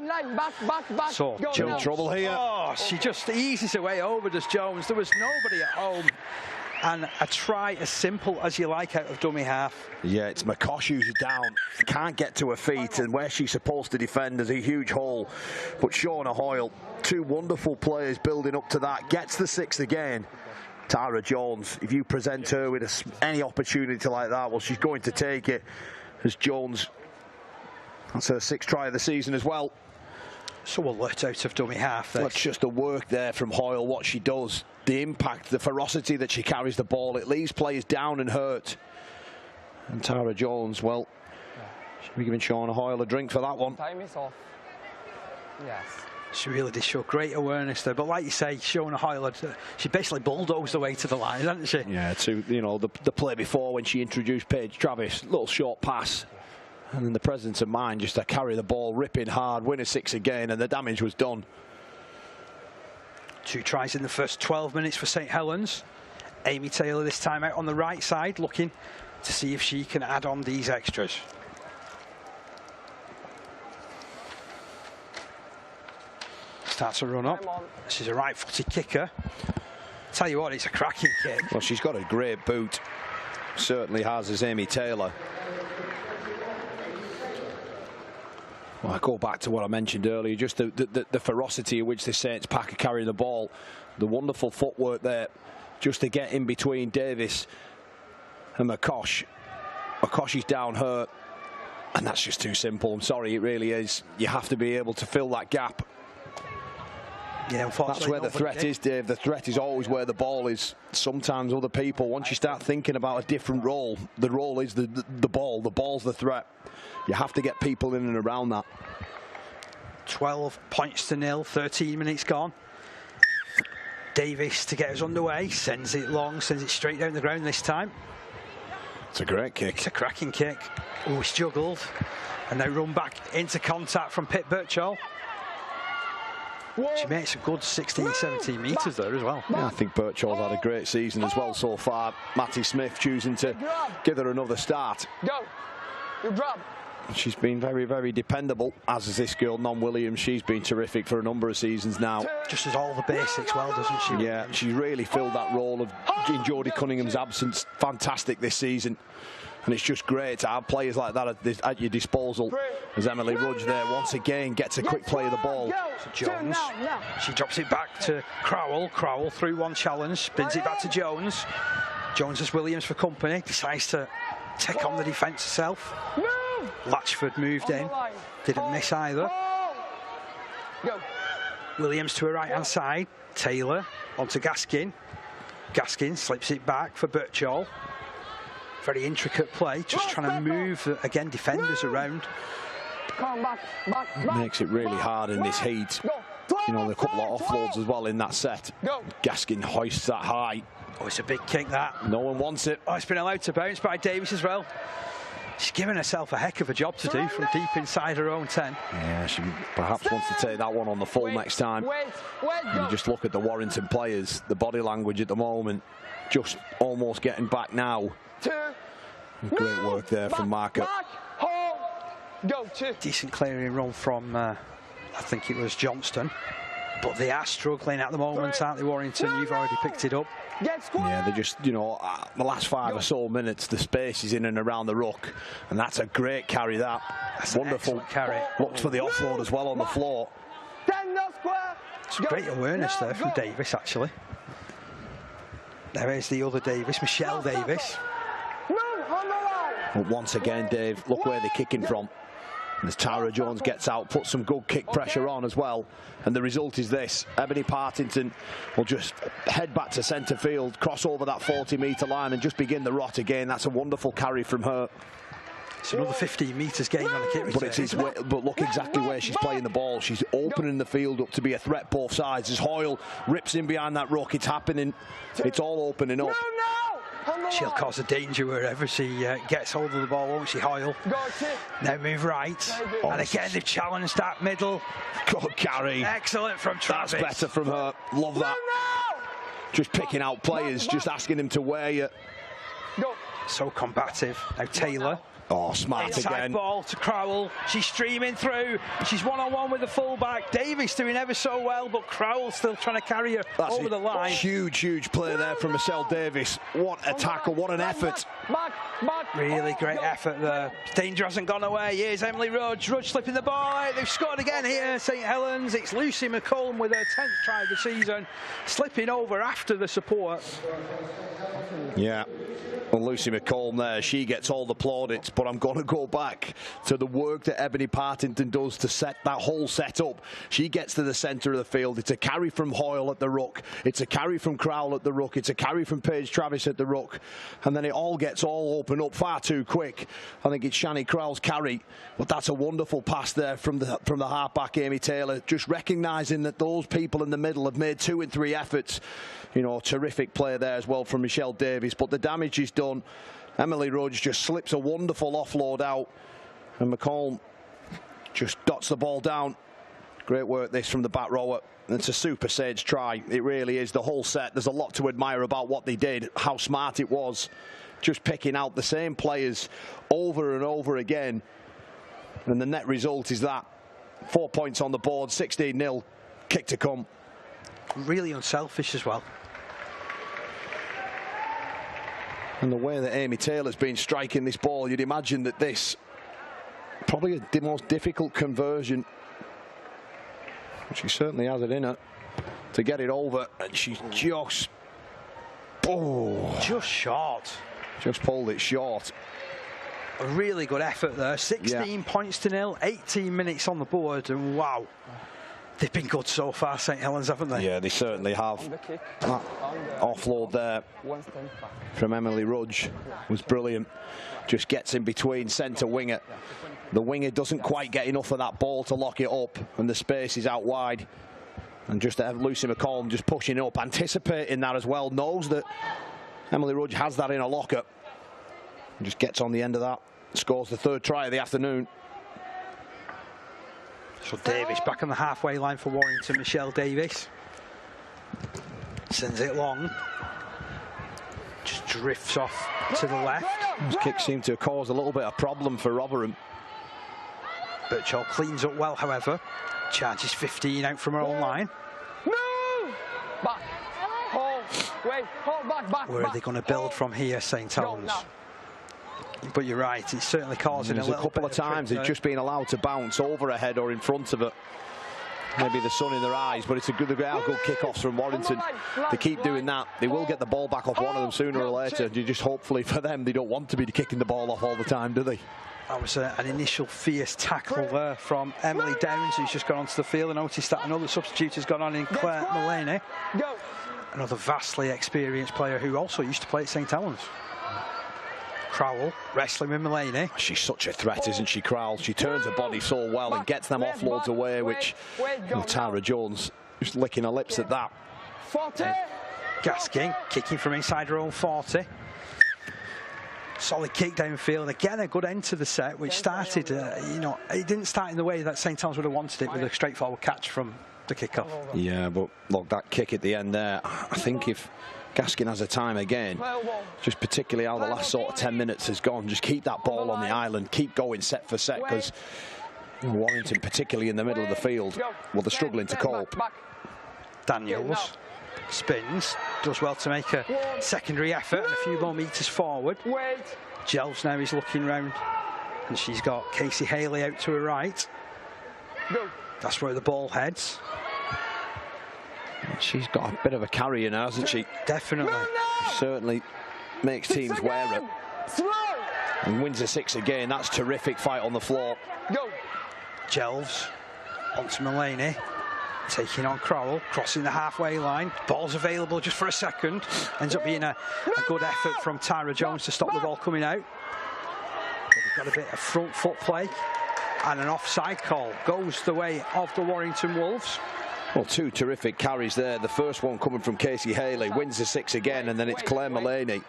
A: So Jones,
E: trouble here.
A: Oh, she just eases her way over, does Jones. There was nobody at home. And a try as simple as you like out of dummy half.
E: Yeah, it's McCosh who's down. Can't get to her feet, and where she's supposed to defend is a huge hole. But Shona Hoyle, two wonderful players building up to that. Gets the 6th again. Tara Jones, if you present her with any opportunity like that, well, she's going to take it. As Jones, that's her 6th try of the season as well.
A: So alert out of dummy half.
E: That's just the work there from Hoyle, what she does. The impact, the ferocity that she carries the ball, it leaves players down and hurt. And Tara Jones, well, should be giving Shona Hoyle a drink for that one.
F: Time is off. Yes.
A: She really did show great awareness there. But like you say, Shona Hoyle, she basically bulldozed the way to the line, hasn't she?
E: Yeah, you know, the play before when she introduced Paige Travis, little short pass. And then the presence of mind just to carry the ball, ripping hard, win a 6 again, and the damage was done.
A: 2 tries in the first 12 minutes for St Helens. Amy Taylor this time out on the right side, looking to see if she can add on these extras. Starts to run up. She's a right-footed kicker. Tell you what, it's a cracking kick.
E: Well, she's got a great boot. Certainly has, as Amy Taylor. Well, I go back to what I mentioned earlier, just the ferocity in which the Saints pack are carrying the ball. The wonderful footwork there, just to get in between Davis and McCosh. McCosh is down hurt, and that's just too simple. I'm sorry, it really is. You have to be able to fill that gap.
A: Yeah, unfortunately,
E: that's where the threat is, Dave. The threat is always where the ball is. Sometimes other people, once you start thinking about a different role, the role is the ball. The ball's the threat. You have to get people in and around that.
A: 12 points to nil, 13 minutes gone. Davis to get us underway, sends it long, sends it straight down the ground this time.
E: It's a great kick.
A: It's a cracking kick. Oh, he struggled. And they run back into contact from Pip Birchall. She makes a good 16, 17 metres there as well.
E: Yeah, I think Birchall's had a great season as well so far. Matty Smith choosing to give her another start.
F: Go. You drop.
E: She's been very, very dependable, as is this girl, Non Williams. She's been terrific for a number of seasons now.
A: Just does all the basics well, doesn't she?
E: Yeah, she's really filled that role of in Jodie Cunningham's absence. Fantastic this season. And it's just great to have players like that at your disposal. As Emily Rudge there once again gets a quick play of the ball.
A: Jones, she drops it back to Crowell. Crowell through one challenge, spins it back to Jones. Jones has Williams for company, decides to take on the defence herself. Latchford moved in, didn't miss either. Williams to her right hand side, Taylor onto Gaskin. Gaskin slips it back for Birchall. Very intricate play, just trying to move, again, defenders around.
E: Makes it really hard in this heat. You know, a couple of offloads as well in that set. Gaskin hoists that high.
A: Oh, it's a big kick, that.
E: No one wants it.
A: Oh, it's been allowed to bounce by Davis as well. She's given herself a heck of a job to do from deep inside her own 10.
E: Yeah, she perhaps wants to take that one on the full next time. And you just look at the Warrington players, the body language at the moment, just almost getting back now. Great work there from Marker.
A: Decent clearing run from, I think it was Johnston. But they are struggling at the moment, aren't they, Warrington? You've already picked it up.
E: Yeah, they just, you know, the last 5 or so minutes, the space is in and around the ruck. And that's a great carry, that.
A: That's
E: wonderful
A: carry.
E: Looks for the offload as well on the floor.
A: It's great awareness there from Davis, actually. There is the other Davis, Michelle Davis.
E: But once again, Dave, look where they're kicking from. And as Tara Jones gets out, puts some good kick pressure on as well. And the result is this. Ebony Partington will just head back to centre field, cross over that 40-metre line and just begin the rot again. That's a wonderful carry from her.
A: It's another 15 metres gain on the kick return.
E: But look exactly where she's playing the ball. She's opening the field up to be a threat both sides. As Hoyle rips in behind that ruck, it's happening. It's all opening up.
A: She'll cause a danger wherever she gets hold of the ball, won't she, Hoyle? Now move right. And again, they've challenged that middle.
E: Good carry.
A: Excellent from Travis.
E: That's better from her. Love that. Just picking out players, just asking them to wear you.
A: So combative. Now Taylor.
E: Oh, smart
A: Inside
E: again.
A: Ball to Crowell. She's streaming through. She's one-on-one with the fullback. Davis doing ever so well, but Crowell still trying to carry her over the line.
E: Huge, huge play there from Michelle Davis. What a tackle, what an effort.
A: Really great effort there. Danger hasn't gone away. Here's Emily Rudge. Rudge slipping the ball out. They've scored again here, St Helens. It's Lucy McCollum with her 10th try of the season. Slipping over after the support.
E: Yeah. Well, Lucy McCollum there, she gets all the plaudits, but I'm going to go back to the work that Ebony Partington does to set that whole set up. She gets to the centre of the field. It's a carry from Hoyle at the ruck. It's a carry from Crowell at the ruck. It's a carry from Paige Travis at the ruck. And then it all gets all open up far too quick. I think it's Shani Crowell's carry, but that's a wonderful pass there from the halfback, Amy Taylor, just recognising that those people in the middle have made 2 and 3 efforts. You know, terrific play there as well from Michelle Davis, but the damage is done. Emily Rudge just slips a wonderful offload out, and McCollum just dots the ball down. Great work this from the back rower. It's a super sage try. It really is. The whole set, there's a lot to admire about what they did, how smart it was. Just picking out the same players over and over again. And the net result is that. 4 points on the board, 16-0, kick to come.
A: Really unselfish as well.
E: And the way that Amy Taylor's been striking this ball, you'd imagine that this probably the most difficult conversion. She certainly has it in her to get it over, and she's just
A: short.
E: Just pulled it short.
A: A really good effort there. 16 points to 0, 18 minutes on the board, and wow, they've been good so far, St Helens, haven't they?
E: Yeah, they certainly have. That offload there from Emily Rudge was brilliant. Just gets in between centre winger. The winger doesn't quite get enough of that ball to lock it up, and the space is out wide. And just Lucy McCall just pushing up, anticipating that as well, knows that Emily Rudge has that in a locker. And just gets on the end of that, scores the third try of the afternoon.
A: So Davis back on the halfway line for Warrington. Michelle Davis sends it long, just drifts off to the left.
E: Those kicks seem to cause a little bit of problem for Rotherham.
A: Birchall cleans up well, however. Charges 15 out from her own line.
F: No! Back. Hold. Wait. Hold back.
A: Where are they going to build from here, St Helens? But you're right, it's certainly causing a
E: couple of times they've just been allowed to bounce over her head or in front of it. Maybe the sun in their eyes, but it's they are good kickoffs from Warrington. They keep doing that. They will get the ball back off one of them sooner or later. You just hopefully for them, they don't want to be kicking the ball off all the time, do they?
A: That was an initial fierce tackle there from Emily Downs, who's just gone onto the field. I noticed that another substitute has gone on in Claire Mullaney. Another vastly experienced player who also used to play at St Helens. Crowell wrestling with Mullaney.
E: She's such a threat, isn't she, Crowell? She turns her body so well and gets them offloads away, which Tara Jones just licking her lips at that.
A: Gaskin kicking from inside her own 40. Solid kick downfield. Again, a good end to the set, which started, it didn't start in the way that St Helens would have wanted it, with a straightforward catch from the kickoff.
E: Yeah, but look, that kick at the end there, I think if Gaskin has a time again, just particularly how the last sort of 10 minutes has gone, just keep that ball on the island, keep going set for set, because Warrington, particularly in the middle of the field, well, they're struggling to cope.
A: Daniels spins, does well to make a secondary effort and a few more metres forward. Jelves now is looking round, and she's got Casey Haley out to her right. That's where the ball heads.
E: She's got a bit of a carry in her, hasn't she?
A: Definitely.
E: Certainly makes teams wear it. And wins a 6 again. That's terrific fight on the floor.
A: Jelves onto Mullaney, taking on Crowell, crossing the halfway line. Ball's available just for a second. Ends up being a good effort from Tara Jones to stop the ball coming out. But they've got a bit of front foot play, and an offside call goes the way of the Warrington Wolves.
E: Well, two terrific carries there. The first one coming from Casey Haley, wins the 6 again, and then it's Claire Mullaney,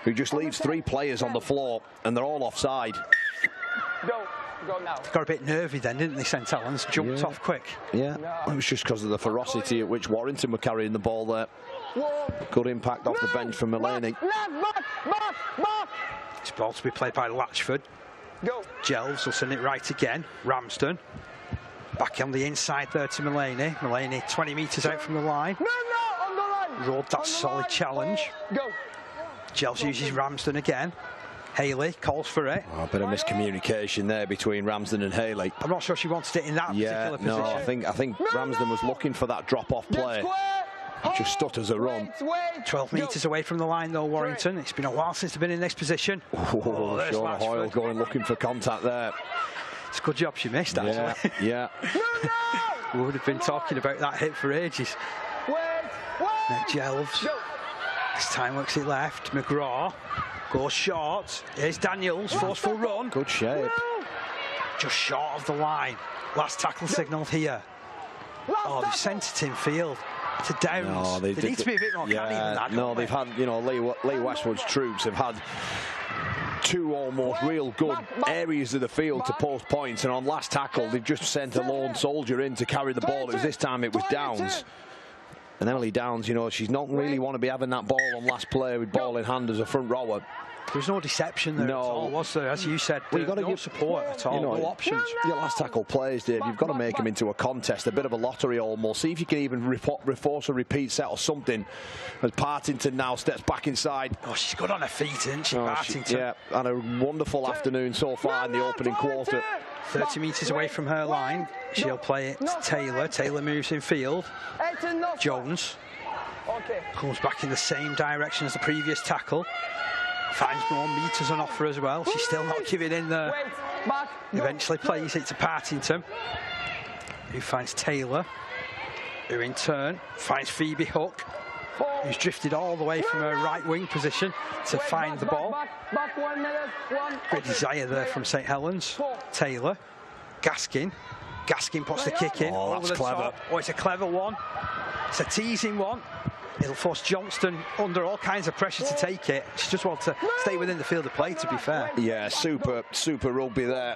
E: who just leaves 3 players on the floor, and they're all offside.
A: Got a bit nervy then, didn't they, St Helens? Jumped off quick.
E: Yeah, it was just because of the ferocity at which Warrington were carrying the ball there. Good impact off the bench from Mullaney.
A: This ball to be played by Latchford. Jelves will send it right again. Ramsden. Back on the inside there to Mullaney. Mullaney 20 metres out from the line. Rode that solid challenge. Jelves uses Ramsden again. Haley calls for it.
E: Oh, a bit of miscommunication there between Ramsden and Haley.
A: I'm not sure she wanted it in that particular position.
E: No, I think Ramsden was looking for that drop-off play. Just stutters a run.
A: 12 metres away from the line though, Warrington. It's been a while since they've been in this position.
E: Shauna Hoyle going looking for contact there.
A: It's a good job she missed, actually.
E: Yeah.
A: We would have been talking about that hit for ages. Now Jelves. This time works it left. McGraw goes short. Here's Daniels, forceful run.
E: Good shape.
A: Just short of the line. Last tackle signalled here. Oh, they've sent it in field to Downs. No, they need to be a bit more canny than that.
E: No, they've had, Lee Westwood's troops have had two almost real good areas of the field to post points, and on last tackle they've just sent a lone soldier in to carry the ball. It was this time it was Downs, and Emily Downs, you know, she's not really want to be having that ball on last play with ball in hand as a front rower.
A: There was no deception there at all, was there? As you said, well, you've got to give support at all, no options.
E: Your last tackle plays, Dave, you've got to make them into a contest, a bit of a lottery almost. See if you can even force a repeat set or something. As Partington now steps back inside.
A: Oh, she's good on her feet, isn't she, Partington?
E: Yeah, and a wonderful afternoon so far in the opening quarter.
A: 30 metres away from her line. She'll play it to Taylor. Taylor moves in field. Jones comes back in the same direction as the previous tackle. Finds more metres on offer as well. She's still not giving in there. Eventually plays it to Partington, who finds Taylor, who in turn finds Phoebe Hook, who's drifted all the way from her right wing position to find the ball. Great desire there from St Helens. Taylor, Gaskin. Gaskin puts the kick in.
E: Oh, that's clever.
A: Top. Oh, it's a clever one. It's a teasing one. It'll force Johnston under all kinds of pressure to take it. She just wants to stay within the field of play, to be fair.
E: Yeah, super rugby there.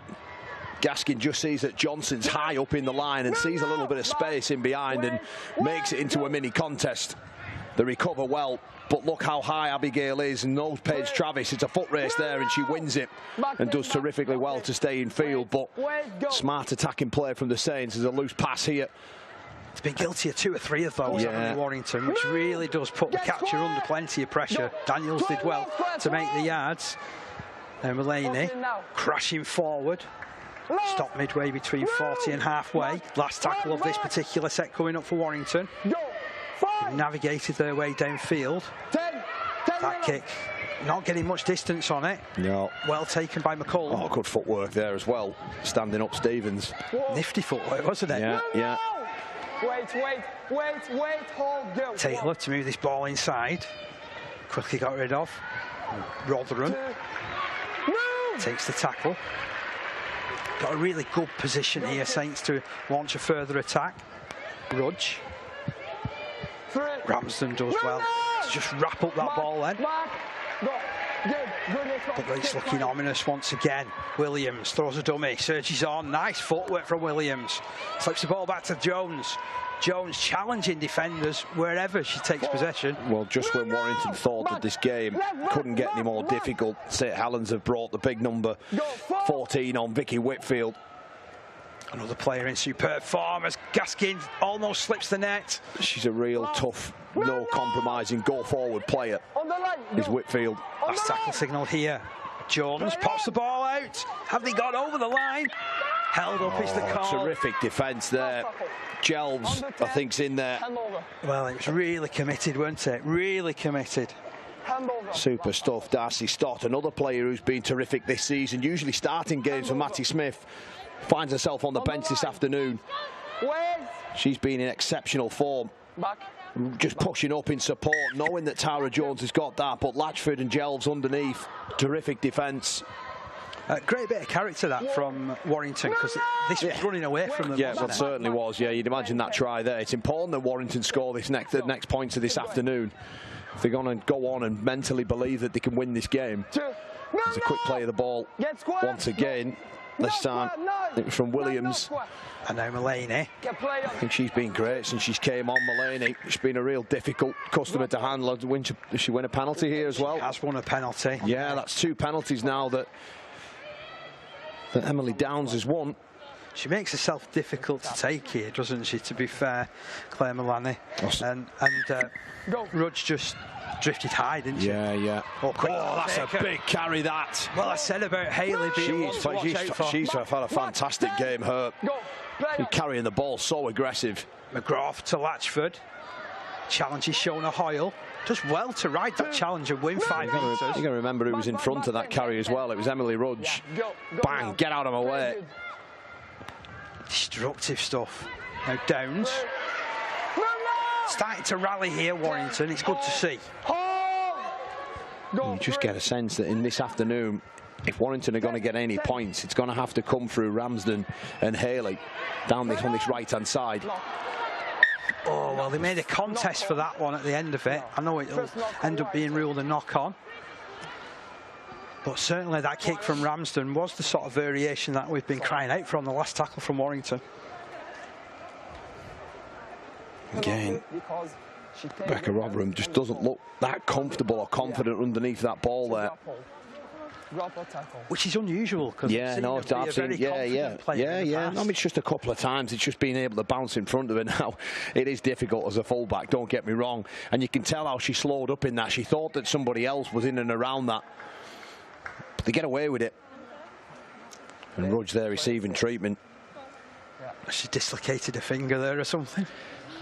E: Gaskin just sees that Johnson's high up in the line and sees a little bit of space in behind and makes it into a mini contest. They recover well, but look how high Abigail is and knows Paige Travis. It's a foot race there and she wins it and does terrifically well to stay in field, but smart attacking play from the Saints. There's a loose pass here.
A: It's been guilty of 2 or 3 of those, haven't Warrington, which really does put the catcher under plenty of pressure. Daniels did well to make the yards. Now Mulaney crashing forward. Stop midway between 40 and halfway. Last tackle of this particular set coming up for Warrington. They've navigated their way downfield. That kick, not getting much distance on it.
E: No.
A: Well taken by McCull.
E: Oh, good footwork there as well. Standing up Stevens.
A: Nifty footwork, wasn't it?
E: Yeah.
F: Wait, hold, go.
A: Taylor to move this ball inside. Quickly got rid of. Rotherham takes the tackle. Got a really good position here, Saints, to launch a further attack. Rudge. Ramsden does well to just wrap up that ball then. But it's looking ominous once again. Williams throws a dummy, surges on. Nice footwork from Williams. Slips the ball back to Jones. Jones challenging defenders wherever she takes possession.
E: Well, just when Warrington thought that this game couldn't get any more difficult, St Helens have brought the big number 14 on Vicky Whitfield.
A: Another player in superb form as Gaskin almost slips the net.
E: She's a real tough, no compromising, go forward player, is Whitfield.
A: Last tackle signal here. Jones pops the ball out. Have they got over the line? Held up is the call.
E: Terrific defence there. Jelves, I think's in there.
A: Well, it was really committed, weren't it? Really committed.
E: Super stuff. Darcy Stott, another player who's been terrific this season, usually starting games for Matty Smith, finds herself on the bench this afternoon. She's been in exceptional form. Just pushing up in support, knowing that Tara Jones has got that, but Latchford and Jelves underneath. Terrific defence.
A: Great bit of character that from Warrington, because this was running away from them.
E: Yeah, it certainly was. Yeah, you'd imagine that try there. It's important that Warrington score the next points of this afternoon. If they're going to go on and mentally believe that they can win this game. There's a quick play of the ball once again. This time it was from Williams.
A: And now Mulaney.
E: I think she's been great since she came on. Mulaney, she's been a real difficult customer to handle. Does she win a penalty here as well?
A: She has won a penalty.
E: Yeah, that's 2 penalties now that Emily Downs has won.
A: She makes herself difficult to take here, doesn't she, to be fair, Claire Mulaney. And Rudge just drifted high, didn't she?
E: Yeah.
A: Oh,
E: that's a big carry, that.
A: Well, I said about Haley being one to watch out for.
E: She's had a fantastic game, her. She's carrying the ball so aggressive.
A: McGrath to Latchford. Challenge is shown a Hoyle. Does well to ride that challenge and win 5 metres.
E: You're going to remember who was in front of that carry as well. It was Emily Rudge. Bang, get out of my way.
A: Destructive stuff. Now Downs. Starting to rally here, Warrington. It's good to see.
E: You just get a sense that in this afternoon, if Warrington are going to get any points, it's going to have to come through Ramsden and Haley down this on this right-hand side.
A: Oh, well, they made a contest for that one at the end of it. I know it'll end up being ruled a knock-on. But certainly that kick from Ramsden was the sort of variation that we've been crying out for on the last tackle from Warrington.
E: Again, Becca Rotherham just doesn't look that comfortable or confident underneath that ball there.
A: Which is unusual, because
E: yeah, no, I've seen, yeah. I mean, it's just a couple of times. It's just being able to bounce in front of her now. It is difficult as a fullback, don't get me wrong. And you can tell how she slowed up in that. She thought that somebody else was in and around that. But they get away with it. And Rudge there receiving treatment.
A: She dislocated a finger there or something.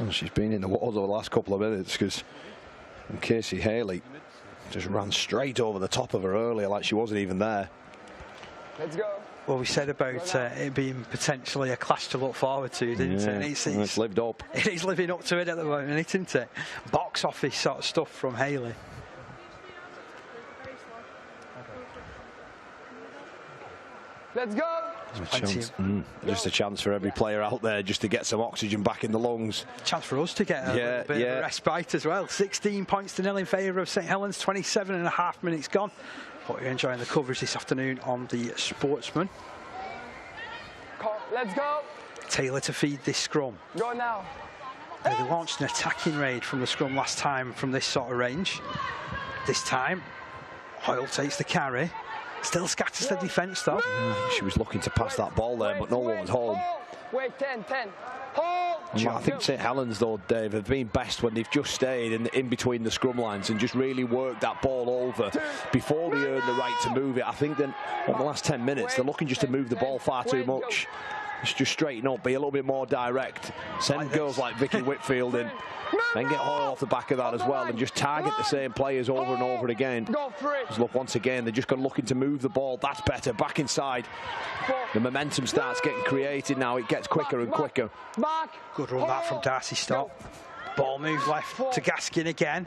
E: Well, she's been in the water the last couple of minutes, because Casey Haley just ran straight over the top of her earlier like she wasn't even there.
F: Let's go.
A: Well, we said about it being potentially a clash to look forward to, didn't it? And
E: it's lived up.
A: It is living up to it at the moment, isn't it? Box office sort of stuff from Haley.
F: Let's go.
E: Just a chance for every player out there just to get some oxygen back in the lungs.
A: Chance for us to get a little bit of a respite as well. 16 points to 0 in favour of St Helens, 27.5 minutes gone. Hope you're enjoying the coverage this afternoon on the Sportsman.
F: Let's go.
A: Taylor to feed this scrum.
F: Go now.
A: They launched an attacking raid from the scrum last time from this sort of range. This time, Hoyle takes the carry. Still scatters the defence though.
E: She was looking to pass that ball there, but no one was home.
F: Wait, 10. Hold.
E: I think St Helens, though, Dave, have been best when they've just stayed in between the scrum lines and just really worked that ball over before they earn the right to move it. I think that in the last 10 minutes, they're looking just to move the ball far too much. Just straighten up, be a little bit more direct. Send girls like Vicky Whitfield in. Then get Hoyle off the back of that as well and just target the same players over and over again. Because look, once again, they're just looking to move the ball. That's better. Back inside. The momentum starts getting created now. It gets quicker and quicker.
A: Good run that from Darcy Stott. Ball moves left to Gaskin again.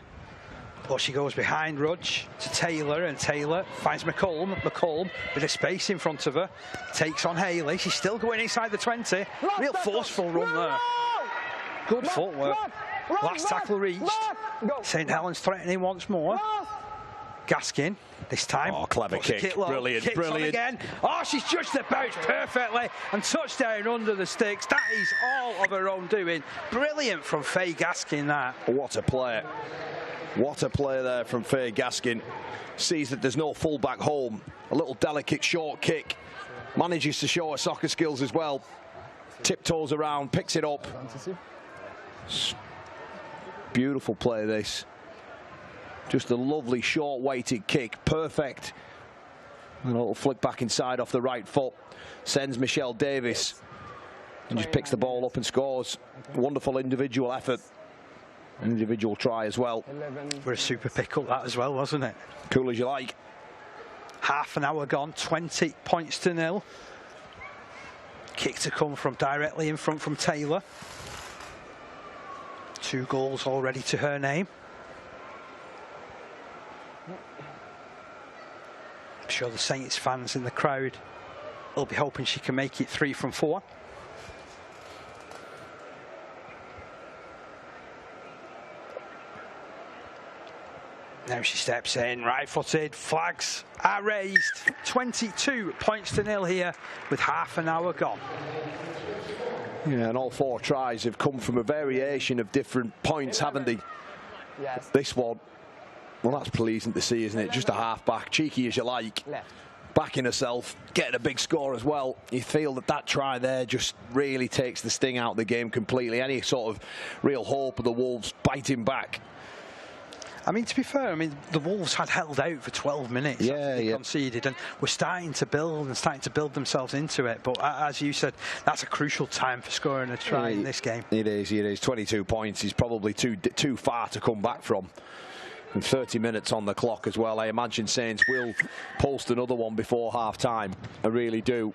A: But she goes behind Rudge to Taylor, and Taylor finds McCulm. McCulm with a space in front of her. Takes on Haley. She's still going inside the 20. Real forceful run there. Good footwork. Last tackle reached. St Helens threatening once more. Gaskin, this time.
E: Oh, clever kick. Brilliant, brilliant.
A: Again. Oh, she's judged the bounce perfectly and touchdown under the sticks. That is all of her own doing. Brilliant from Faye Gaskin, that.
E: What a play. What a play there from Faye Gaskin. Sees that there's no fullback home. A little delicate short kick. Manages to show her soccer skills as well. Tiptoes around, picks it up. Beautiful play, this. Just a lovely short weighted kick. Perfect. And a little flick back inside off the right foot. Sends Michelle Davis. And just picks the ball up and scores. Wonderful individual effort. Individual try as well.
A: For a super pick up that as well, wasn't it?
E: Cool as you like.
A: Half an hour gone, 20 points to 0. Kick to come from directly in front from Taylor. 2 goals already to her name. I'm sure the Saints fans in the crowd will be hoping she can make it 3 from 4. Now she steps in, right-footed, flags are raised. 22 points to 0 here with half an hour gone.
E: Yeah, and all 4 tries have come from a variation of different points, haven't they?
F: Yes.
E: This one, well, that's pleasing to see, isn't it? Just a half-back, cheeky as you like. Backing herself, getting a big score as well. You feel that that try there just really takes the sting out of the game completely. Any sort of real hope of the Wolves biting back.
A: I mean, to be fair, I mean, the Wolves had held out for 12 minutes.
E: Yeah,
A: they conceded, and were starting to build themselves into it. But as you said, that's a crucial time for scoring a try in this game.
E: It is. 22 points is probably too far to come back from. And 30 minutes on the clock as well. I imagine Saints will post another one before half-time. I really do.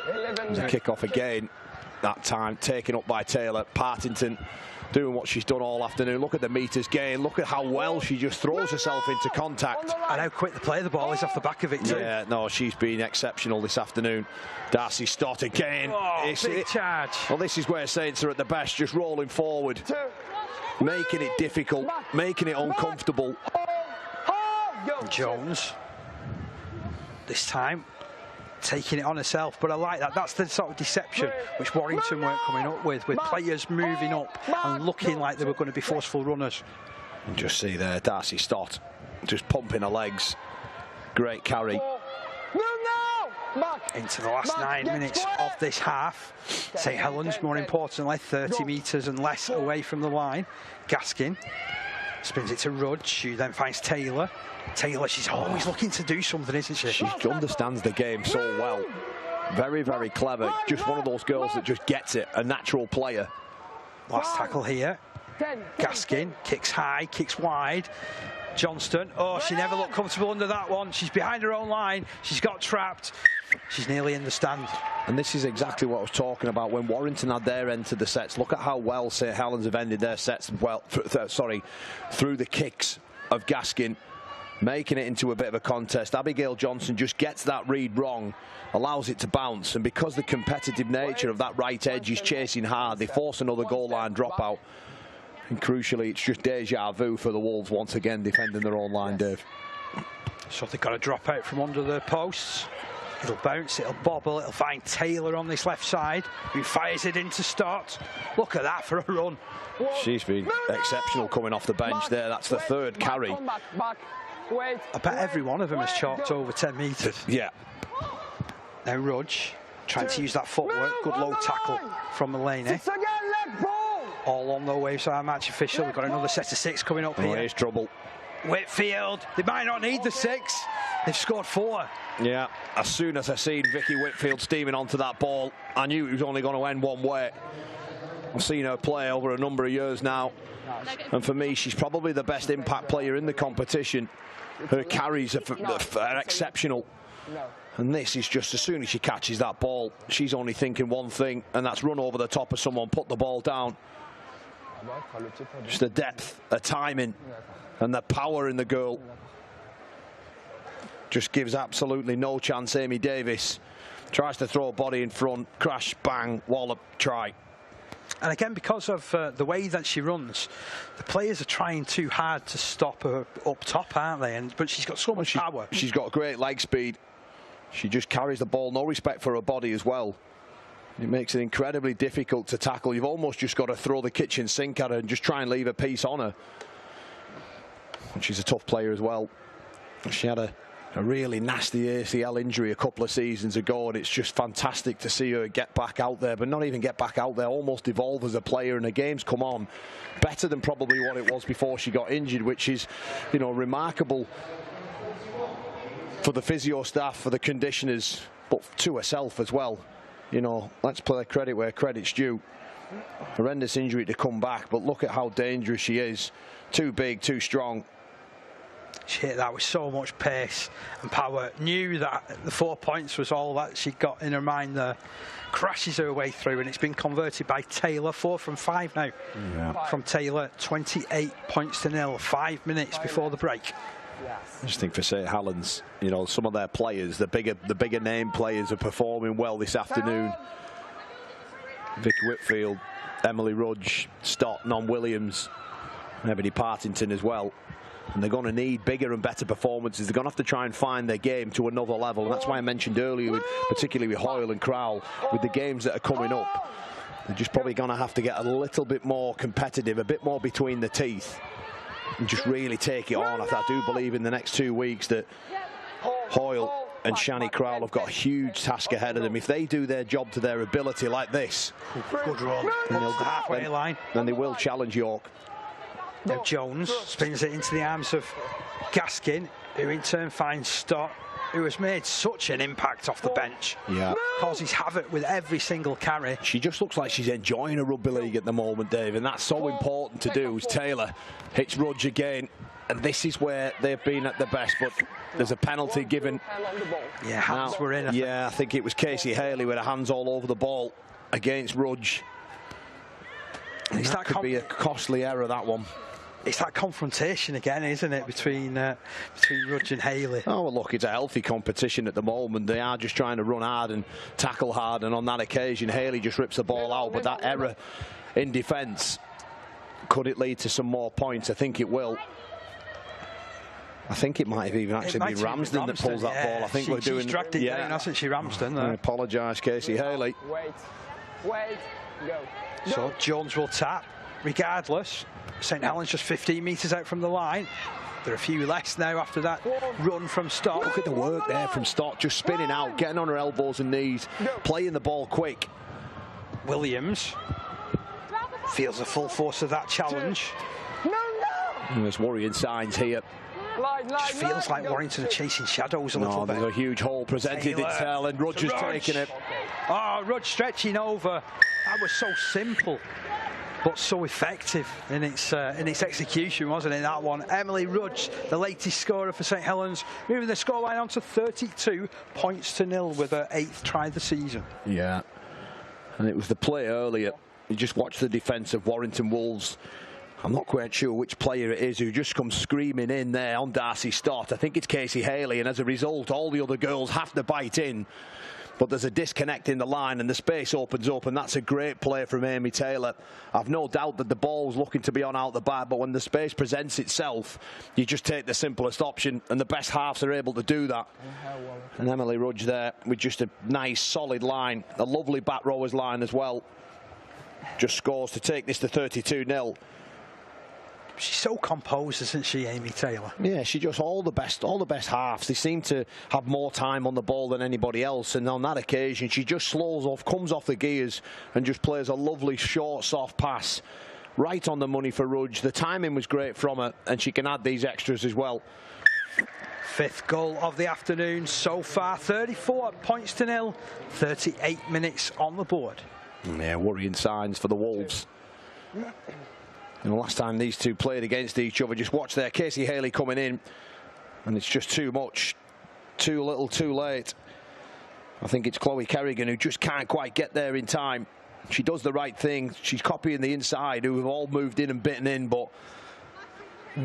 E: There's a kick-off again. That time taken up by Taylor. Partington doing what she's done all afternoon. Look at the meters gain. Look at how well she just throws herself into contact.
A: And how quick the play of the ball is off the back of it too.
E: Yeah, no, she's been exceptional this afternoon. Darcy Stott again.
A: Oh, big charge.
E: Well, this is where Saints are at the best, just rolling forward. Making it difficult, making it uncomfortable.
A: Jones. this time taking it on herself, but I like that. That's the sort of deception which Warrington weren't coming up with players moving up and looking like they were going to be forceful runners.
E: And just see there, Darcy Stott just pumping her legs. Great carry.
A: Into the last 9 minutes of this half. St Helens, more importantly, 30 metres and less away from the line. Gaskin spins it to Rudge, who then finds Taylor. Taylor, she's always looking to do something, isn't she?
E: She understands the game so well. Very, very clever. Just one of those girls that just gets it, a natural player.
A: Last tackle here. Gaskin kicks high, kicks wide. Johnston, oh, she never looked comfortable under that one. She's behind her own line. She's got trapped. She's nearly in the stand.
E: And this is exactly what I was talking about when Warrington had their end to the sets. Look at how well St Helens have ended their sets. Well, through the kicks of Gaskin, making it into a bit of a contest. Abigail Johnson just gets that read wrong, allows it to bounce, and because the competitive nature of that right edge is chasing hard, they force another goal line dropout. And crucially, it's just deja vu for the Wolves once again defending their own line, Dave.
A: So they've got to drop out from under the posts. It'll bounce, it'll bobble, it'll find Taylor on this left side, who fires it into Stott. Look at that for a run.
E: She's been exceptional coming off the bench there. That's the third carry.
A: I bet every one of them has chalked over 10 metres.
E: Yeah.
A: Now Rudge, trying to use that footwork. Good low tackle from Mulaney. All on the wave, so our match official. We've got another set of 6 coming up here.
E: Here's trouble.
A: Whitfield, they might not need the 6. They've scored 4.
E: Yeah, as soon as I seen Vicky Whitfield steaming onto that ball, I knew it was only going to end one way. I've seen her play over a number of years now, and for me, she's probably the best impact player in the competition. Her carries are exceptional. And this is just, as soon as she catches that ball, she's only thinking one thing, and that's run over the top of someone, put the ball down. Just the depth, the timing, and the power in the girl. Just gives absolutely no chance. Amy Davis tries to throw a body in front, crash, bang, wallop, try.
A: And again, because of the way that she runs, the players are trying too hard to stop her up top, aren't they? But she's got so much power.
E: She's got great leg speed. She just carries the ball, no respect for her body as well. It makes it incredibly difficult to tackle. You've almost just got to throw the kitchen sink at her and just try and leave a piece on her. And she's a tough player as well. She had a really nasty ACL injury a couple of seasons ago, and it's just fantastic to see her get back out there, but not even get back out there, almost evolve as a player, and the game's come on better than probably what it was before she got injured, which is, you know, remarkable for the physio staff, for the conditioners, but to herself as well. You know, let's play credit where credit's due. Horrendous injury to come back, but look at how dangerous she is. Too big, too strong.
A: She hit that with so much pace and power. Knew that the 4 points was all that she got in her mind there. Crashes her way through, and it's been converted by Taylor. 4 from 5 now. Yeah. From Taylor, 28 points to 0. 5 minutes before the break.
E: I just think for St Helens, you know, some of their players, the bigger name players, are performing well this afternoon. Vicky Whitfield, Emily Rudge, Stott, Non Williams, Ebony Partington as well. And they're going to need bigger and better performances. They're going to have to try and find their game to another level. And that's why I mentioned earlier, particularly with Hoyle and Crowell, with the games that are coming up, they're just probably going to have to get a little bit more competitive, a bit more between the teeth, and just really take it on. I do believe in the next 2 weeks that Hoyle and Shani Crowell have got a huge task ahead of them. If they do their job to their ability like this,
A: good run, halfway line,
E: then they will challenge York.
A: Now Jones spins it into the arms of Gaskin, who in turn finds Stott, who has made such an impact off the bench.
E: Yeah.
A: Causes havoc with every single carry.
E: She just looks like she's enjoying a rugby league at the moment, Dave, and that's so important to do. As Taylor hits Rudge again, and this is where they've been at their best, but there's a penalty given.
A: Yeah, hands were in.
E: I think it was Casey Haley with her hands all over the ball against Rudge. That could be a costly error, that one.
A: It's that confrontation again, isn't it, between Rudge and Haley?
E: Oh, well, look, it's a healthy competition at the moment. They are just trying to run hard and tackle hard, and on that occasion, Haley just rips the ball out. But that error in defence, could it lead to some more points? I think it will. I think it might have even actually been Ramsden that pulls that ball. I think we're doing.
A: She's dragged it down, hasn't she, Ramsden?
E: I apologise, Casey Haley.
F: Wait, go.
A: So Jones will tap, regardless. St Helens just 15 metres out from the line. There are a few less now after that run from Stott.
E: Look at the work there from Stott, just spinning out, getting on her elbows and knees, playing the ball quick.
A: Williams feels the full force of that challenge.
E: There's worrying signs here.
A: Just feels like Warrington are chasing shadows a little bit.
E: There's a huge hole presented itself, and Rudge has taken it.
A: Oh, Rudge stretching over. That was so simple, but so effective in its execution, wasn't it, that one? Emily Rudge, the latest scorer for St Helens, moving the scoreline on to 32 points to nil with her 8th try of the season.
E: Yeah, and it was the play earlier. You just watch the defence of Warrington Wolves. I'm not quite sure which player it is who just comes screaming in there on Darcy Stott. I think it's Casey Haley, and as a result, all the other girls have to bite in. But there's a disconnect in the line, and the space opens up, and that's a great play from Amy Taylor. I've no doubt that the ball's looking to be on out the back, but when the space presents itself, you just take the simplest option, and the best halves are able to do that. And Emily Rudge there with just a nice, solid line, a lovely back rowers line as well. Just scores to take this to 32-0.
A: She's so composed, isn't she, Amy Taylor?
E: Yeah, she just all the best halves. They seem to have more time on the ball than anybody else, and on that occasion she just slows off, comes off the gears, and just plays a lovely short, soft pass right on the money for Rudge. The timing was great from her, and she can add these extras as well.
A: 5th goal of the afternoon so far, 34 points to nil, 38 minutes on the board.
E: Yeah, worrying signs for the Wolves. And the last time these two played against each other, just watch there, Casey Haley coming in, and it's just too much, too little, too late. I think it's Chloe Kerrigan who just can't quite get there in time. She does the right thing. She's copying the inside, who have all moved in and bitten in, but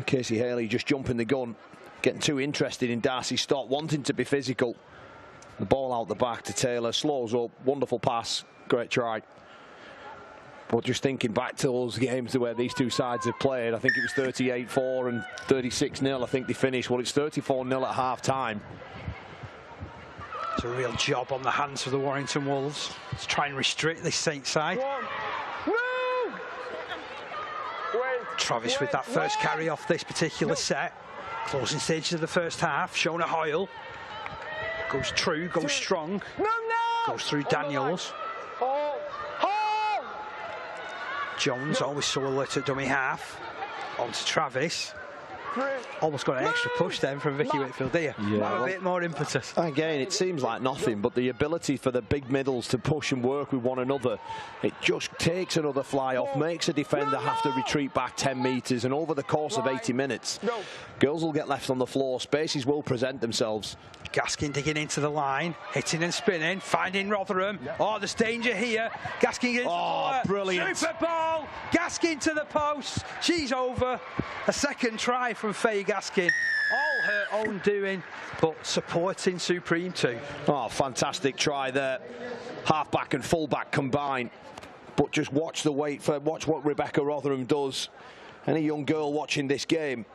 E: Casey Haley just jumping the gun, getting too interested in Darcy Stott, wanting to be physical. The ball out the back to Taylor, slows up, wonderful pass, great try. But just thinking back to those games where these two sides have played, I think it was 38-4 and 36-0. I think they finished. Well, it's 34-0 at half-time.
A: It's a real job on the hands of the Warrington Wolves. Let's try and restrict this Saint side. Travis with that first carry off this particular set. Closing stages of the first half. Shona Hoyle goes true, goes strong. Goes through Daniels. Jones always so alert at dummy half. On to Travis. Almost got an extra push then from Vicky Whitfield there. Yeah, a bit more impetus.
E: Again, it seems like nothing, but the ability for the big middles to push and work with one another, it just takes another fly off, makes a defender have to retreat back 10 metres, and over the course of 80 minutes, girls will get left on the floor, spaces will present themselves.
A: Gaskin digging into the line, hitting and spinning, finding Rotherham. Oh, there's danger here. Gaskin gets
E: brilliant.
A: Super ball. Gaskin to the post. She's over. A second try from Faye Gaskin. All her own doing, but supporting Supreme too.
E: Oh, fantastic try there. Half-back and full-back combined. But just watch the wait for, watch what Rebecca Rotherham does. Any young girl watching this game,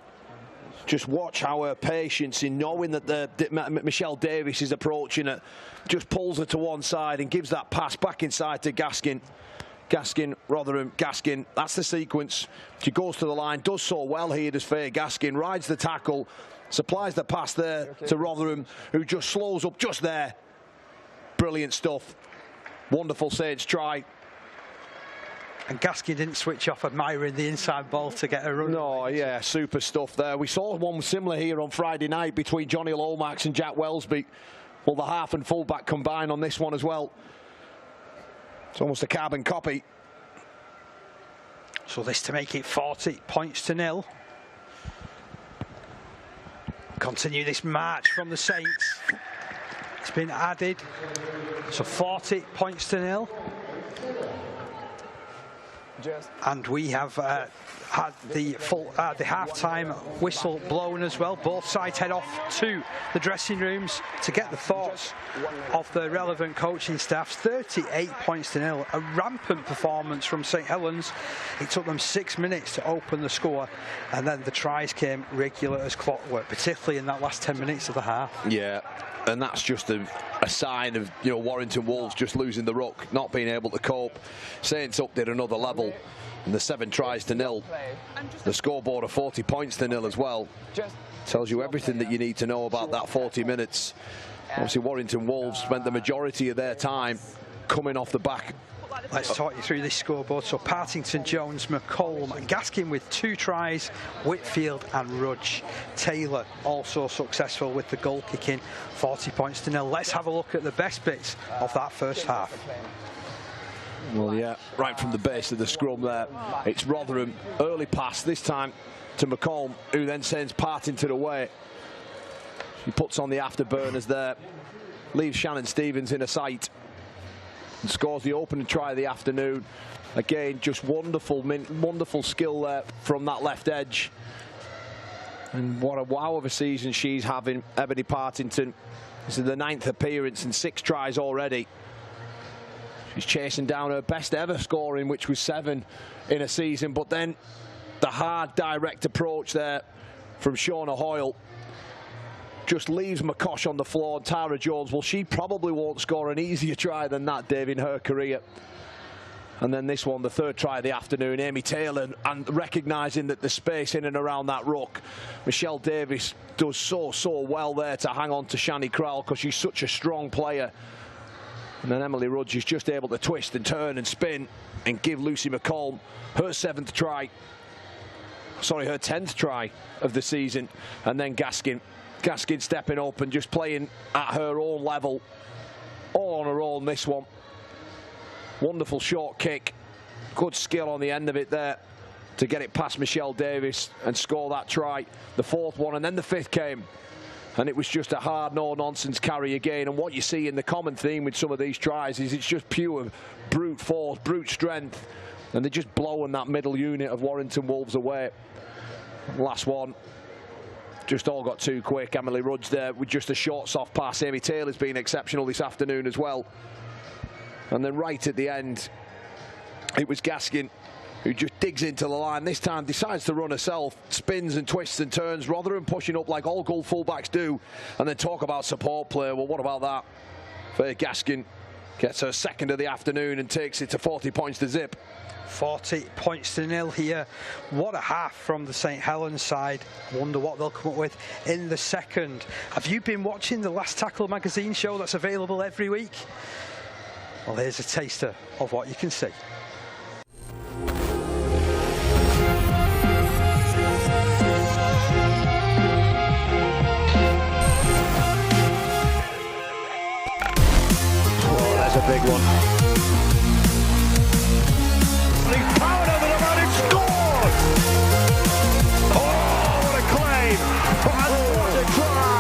E: just watch how her patience in knowing that Michelle Davis is approaching it, just pulls her to one side and gives that pass back inside to Gaskin. Gaskin, Rotherham, Gaskin, that's the sequence. She goes to the line, does so well here, does Faye Gaskin, rides the tackle, supplies the pass there to Rotherham, who just slows up just there. Brilliant stuff. Wonderful Saints try.
A: And Gaskin didn't switch off admiring the inside ball to get a run.
E: No, yeah, super stuff there. We saw one similar here on Friday night between Johnny Lomax and Jack Wellsby. Well, the half and full back combine on this one as well. It's almost a carbon copy.
A: So this to make it 40 points to nil. Continue this march from the Saints. It's been added. So 40 points to nil. And we have had the half-time whistle blown as well. Both sides head off to the dressing rooms to get the thoughts of the relevant coaching staffs. 38 points to nil, a rampant performance from St Helens. It took them 6 minutes to open the score, and then the tries came regular as clockwork, particularly in that last 10 minutes of the half.
E: Yeah, and that's just a sign of, you know, Warrington Wolves just losing the ruck, not being able to cope. Saints upped it another level, and the 7 tries to nil. The scoreboard of 40 points to nil as well. Tells you everything that you need to know about that 40 minutes. Obviously, Warrington Wolves spent the majority of their time coming off the back.
A: Let's talk you through this scoreboard. So Partington, Jones, McCollum, Gaskin with 2 tries, Whitfield and Rudge. Taylor also successful with the goal kicking, 40 points to nil. Let's have a look at the best bits of that first half.
E: Well, yeah, right from the base of the scrum there. It's Rotherham, early pass, this time to McCollum, who then sends Partington away. He puts on the afterburners there, leaves Shannon Stevens in a sight, and scores the opening try of the afternoon. Again, just wonderful skill there from that left edge. And what a wow of a season she's having, Ebony Partington. This is the 9th appearance and 6 tries already. She's chasing down her best ever scoring, which was 7 in a season. But then the hard, direct approach there from Shauna Hoyle just leaves McCosh on the floor. And Tara Jones, well, she probably won't score an easier try than that, Dave, in her career. And then this one, the 3rd try of the afternoon, Amy Taylor, and recognising that the space in and around that ruck, Michelle Davis does so well there to hang on to Shani Crowell, because she's such a strong player. And then Emily Rudge is just able to twist and turn and spin and give Lucy McCollum her 7th try. Sorry, her 10th try of the season. And then Gaskin stepping up and just playing at her own level. All on her own, this one. Wonderful short kick. Good skill on the end of it there to get it past Michelle Davis and score that try. The 4th one, and then the 5th came. And it was just a hard, no-nonsense carry again. And what you see in the common theme with some of these tries is it's just pure brute force, brute strength. And they're just blowing that middle unit of Warrington Wolves away. Last one, just all got too quick. Emily Rudge there with just a short, soft pass. Amy Taylor's been exceptional this afternoon as well. And then right at the end, it was Gaskin who just digs into the line. This time decides to run herself, spins and twists and turns. Rotherham pushing up like all goal fullbacks do. And then talk about support play. Well, what about that? Faye Gaskin gets her 2nd of the afternoon and takes it to 40 points to zip.
A: 40 points to nil here. What a half from the St Helens side. I wonder what they'll come up with in the second. Have you been watching the Last Tackle magazine show that's available every week? Well, here's a taster of what you can see.
E: Oh, that's a big one.
G: He's powered over the man and scored! Oh, what a claim! And what a try!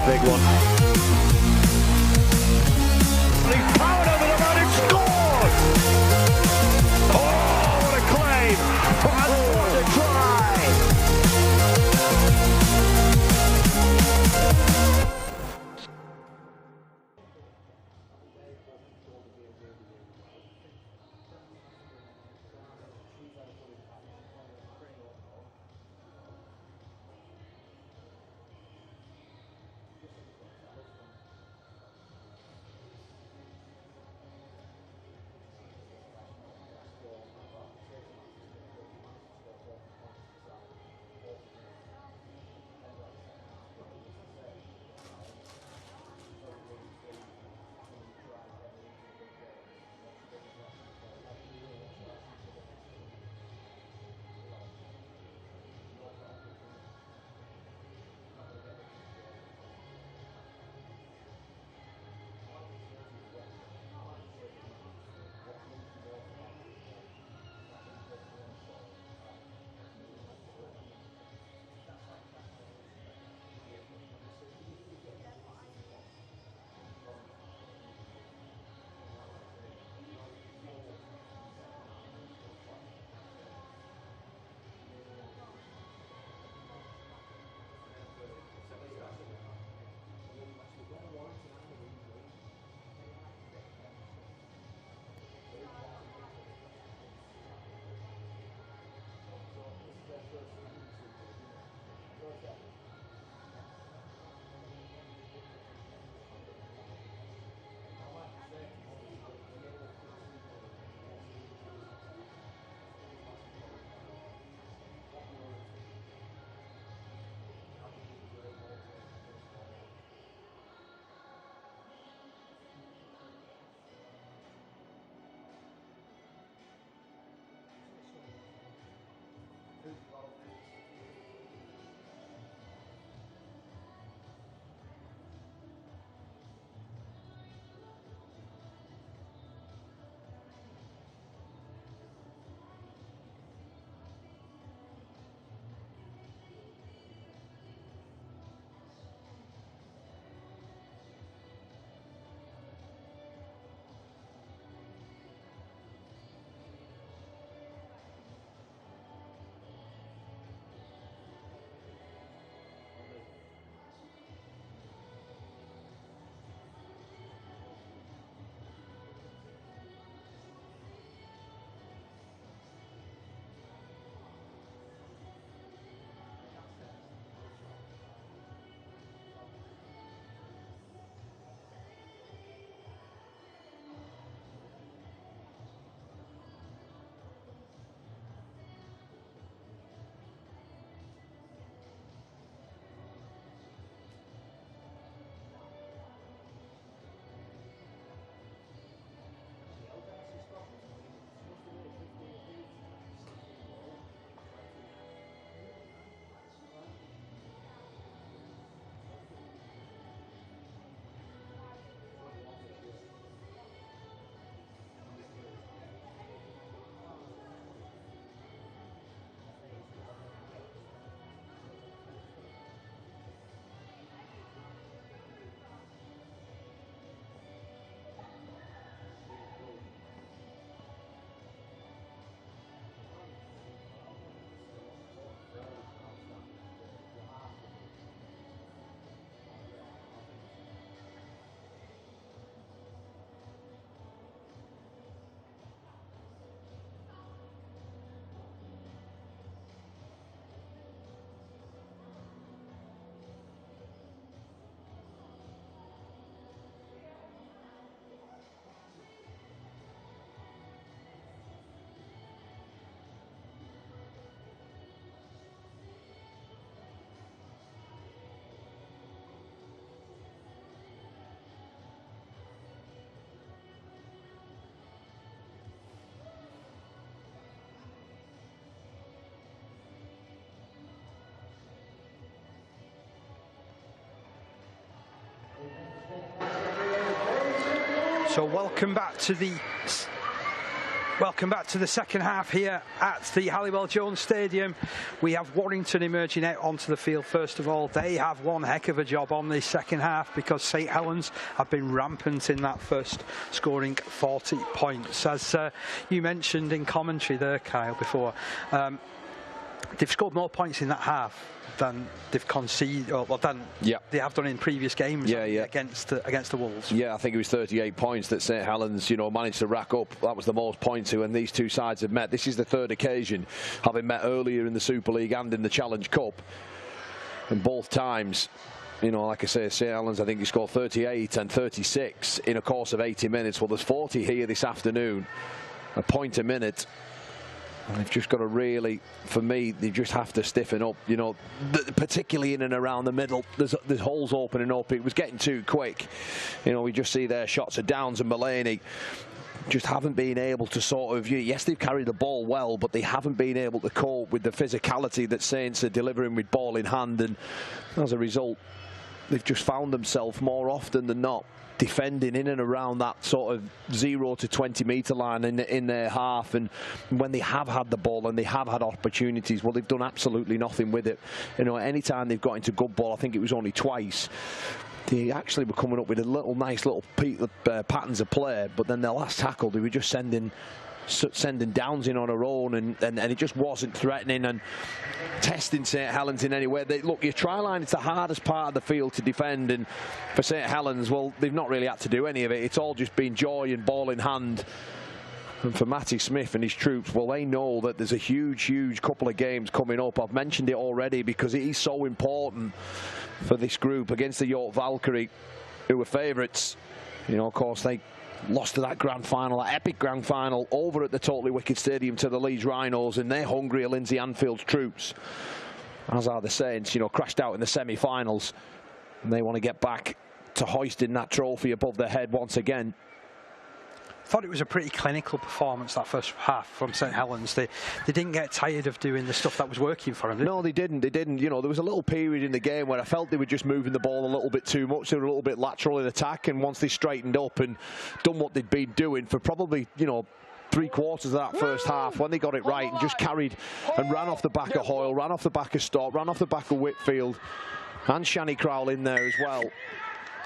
E: Big one.
A: So welcome back to the second half here at the Halliwell Jones Stadium. We have Warrington emerging out onto the field. First of all, they have one heck of a job on this second half because St Helens have been rampant in that first, scoring 40 points. As you mentioned in commentary there, Kyle, before, they've scored more points in that half than they've conceded, or than they have done in previous games against the Wolves.
E: Yeah, I think it was 38 points that St Helens, managed to rack up. That was the most points when these two sides have met. This is the third occasion, having met earlier in the Super League and in the Challenge Cup. And both times, like I say, St Helens, I think he scored 38 and 36 in a course of 80 minutes. Well, there's 40 here this afternoon, a point a minute. And they've just got to really, for me, they just have to stiffen up, particularly in and around the middle. There's holes opening up. It was getting too quick. We just see their shots of Downs and Mulaney just haven't been able to sort of, yes, they've carried the ball well, but they haven't been able to cope with the physicality that Saints are delivering with ball in hand. And as a result, they've just found themselves more often than not defending in and around that sort of 0 to 20 metre line in their half. And when they have had the ball and they have had opportunities, well, they've done absolutely nothing with it. Any time they've got into good ball, I think it was only twice, they actually were coming up with nice little patterns of play, but then their last tackle, they were just sending Downs in on her own, and it just wasn't threatening and testing St Helens in any way. Look, your try line is the hardest part of the field to defend, and for St Helens, well, they've not really had to do any of it. It's all just been joy and ball in hand. And for Matty Smith and his troops, well, they know that there's a huge couple of games coming up. I've mentioned it already because it is so important for this group against the York Valkyrie, who were favourites. Of course, they lost to that grand final, that epic grand final, over at the Totally Wicked Stadium to the Leeds Rhinos, and they're hungry of Lindsay Anfield's troops, as are the Saints. Crashed out in the semi-finals, and they want to get back to hoisting that trophy above their head once again.
A: Thought it was a pretty clinical performance, that first half from St Helens. They didn't get tired of doing the stuff that was working for them.
E: No, they didn't. There was a little period in the game where I felt they were just moving the ball a little bit too much. They were a little bit lateral in attack, and once they straightened up and done what they'd been doing for probably, 3/4 of that first half, when they got it right and just carried and ran off the back of Hoyle, ran off the back of Stott, ran off the back of Whitfield, and Shani Crowell in there as well.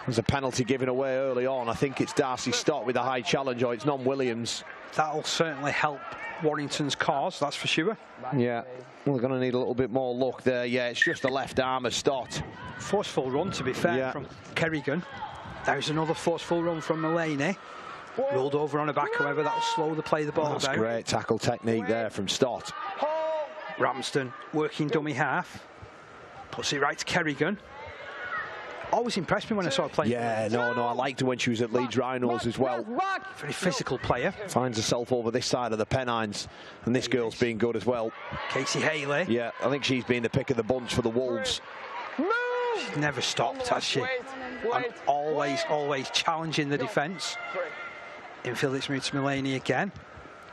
E: There's a penalty given away early on. I think it's Darcy Stott with a high challenge, or it's non-Williams.
A: That'll certainly help Warrington's cause, that's for sure.
E: Yeah, we're going to need a little bit more luck there. Yeah, it's just the left arm of Stott.
A: Forceful run, to be fair, from Kerrigan. There's another forceful run from Mulaney. Rolled over on her back, however, that'll slow the ball down.
E: That's great tackle technique there from Stott.
A: Ramsden working dummy half. Puts it right to Kerrigan. Always impressed me when I saw her play.
E: Yeah, no, I liked her when she was at Leeds Rhinos as well.
A: Very physical player.
E: Finds herself over this side of the Pennines, and this girl's been good as well.
A: Casey Haley.
E: Yeah, I think she's been the pick of the bunch for the Wolves.
A: She's never stopped, has she? And always challenging the defence. Infield, it's moved to Mulaney again.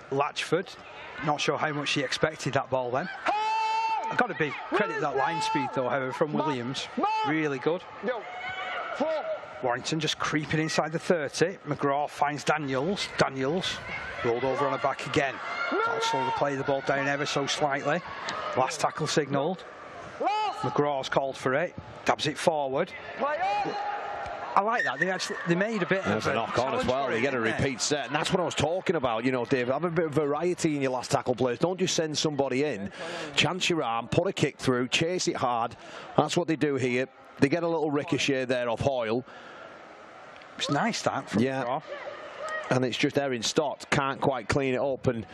A: Latchford, not sure how much she expected that ball then. I've got to credit that line speed though, however, from Williams. Really good. Warrington just creeping inside the 30. McGraw finds Daniels. Daniels rolled over on her back again. That'll slow the ball down ever so slightly. Last tackle signalled. McGraw's called for it. Dabs it forward. I like that. They made a bit of a
E: knock on as well. They get a repeat set, and that's what I was talking about. Dave, have a bit of variety in your last tackle plays. Don't just send somebody in, chance your arm, put a kick through, chase it hard. That's what they do here. They get a little ricochet there off Hoyle.
A: It's nice that from McGraw.
E: And it's just Erin Stott can't quite clean it up, and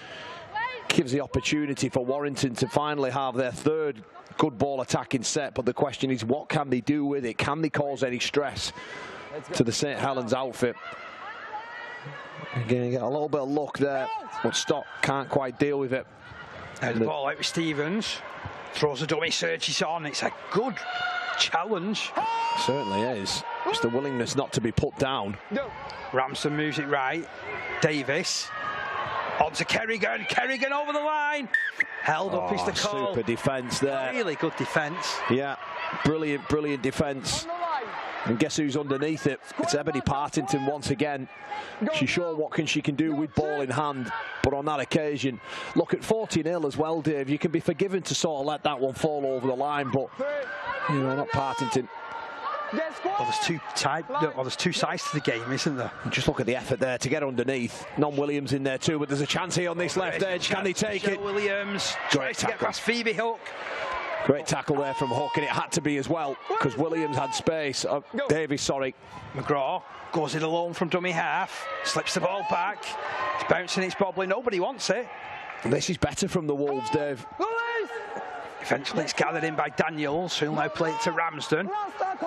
E: gives the opportunity for Warrington to finally have their third good ball attacking set. But the question is, what can they do with it? Can they cause any stress to the St Helens outfit? Again, get a little bit of luck there, but Stott can't quite deal with it.
A: The ball out with Stevens. Throws a dummy, searches on. It's a good challenge.
E: It certainly is. Just the willingness not to be put down.
A: Ramsden moves it right. Davis. On to Kerrigan. Kerrigan over the line. Held up is the call.
E: Super defence there.
A: Really good defence.
E: Yeah, brilliant defence. And guess who's underneath it? It's Ebony Partington once again. She's shown what she can do with ball in hand, but on that occasion, look at 40-0 as well, Dave. You can be forgiven to sort of let that one fall over the line, but you know, not Partington.
A: Well, there's two sides to the game, isn't there?
E: Just look at the effort there to get underneath. Non-Williams in there too, but there's a chance here on this left edge. Can they take it?
A: Williams tries to get past Phoebe Hook.
E: Great tackle there from Hook, and it had to be as well, because Williams had space. Davies, sorry.
A: McGraw goes it alone from dummy half, slips the ball back. It's bouncing, it's bobbling, nobody wants it.
E: This is better from the Wolves, Dave.
A: Eventually it's gathered in by Daniels, who'll now play it to Ramsden.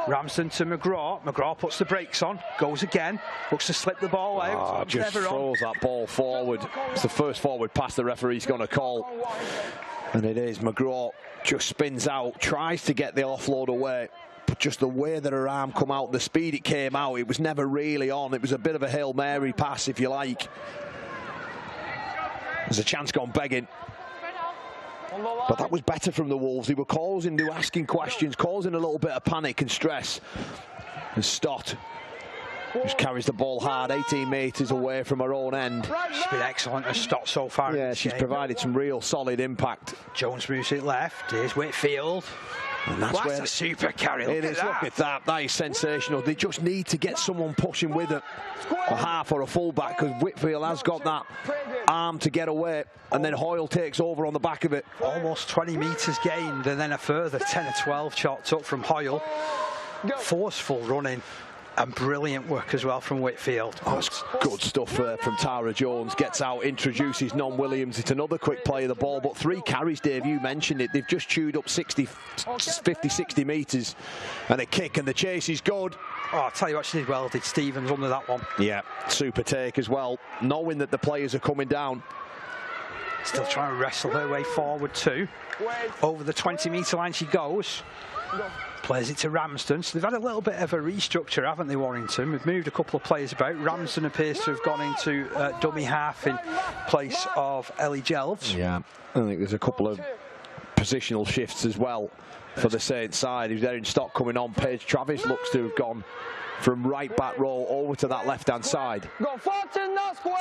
A: Ramsden to McGraw. McGraw puts the brakes on, goes again, looks to slip the ball out.
E: Just throws that ball forward. It's the first forward pass the referee's going to call. And it is. McGraw just spins out, tries to get the offload away. But just the way that her arm come out, the speed it came out, it was never really on. It was a bit of a Hail Mary pass, if you like. There's a chance gone begging. But that was better from the Wolves. They were asking questions, causing a little bit of panic and stress. And Stott just carries the ball hard, 18 metres away from her own end.
A: She's been excellent as Stott so far.
E: Yeah, she's provided some real solid impact.
A: Jones moves it left. Here's Whitfield.
E: And that's
A: a super carry.
E: Look at that. That is sensational. They just need to get someone pushing with it, a half or a fullback, because Whitfield has got that arm to get away, and then Hoyle takes over on the back of it.
A: Almost 20 metres gained, and then a further 10 or 12 chopped up from Hoyle. Forceful running. And brilliant work as well from Whitfield.
E: Oh, that's good stuff from Tara Jones. Gets out, introduces Non-Williams. It's another quick play of the ball, but 3 carries, Dave, you mentioned it. They've just chewed up 50, 60 metres. And a kick, and the chase is good.
A: Oh, I'll tell you what she did well, did Stevens under that one.
E: Yeah, super take as well, knowing that the players are coming down.
A: Still trying to wrestle her way forward too. Over the 20-metre line she goes. Plays it to Ramsden. So they've had a little bit of a restructure, haven't they, Warrington? We've moved a couple of players about. Ramsden appears to have gone into dummy half in place of Ellie Jelves.
E: Yeah, I think there's a couple of positional shifts as well for the Saints side. Who's there in stock coming on. Paige Travis looks to have gone from right back row over to that left-hand side.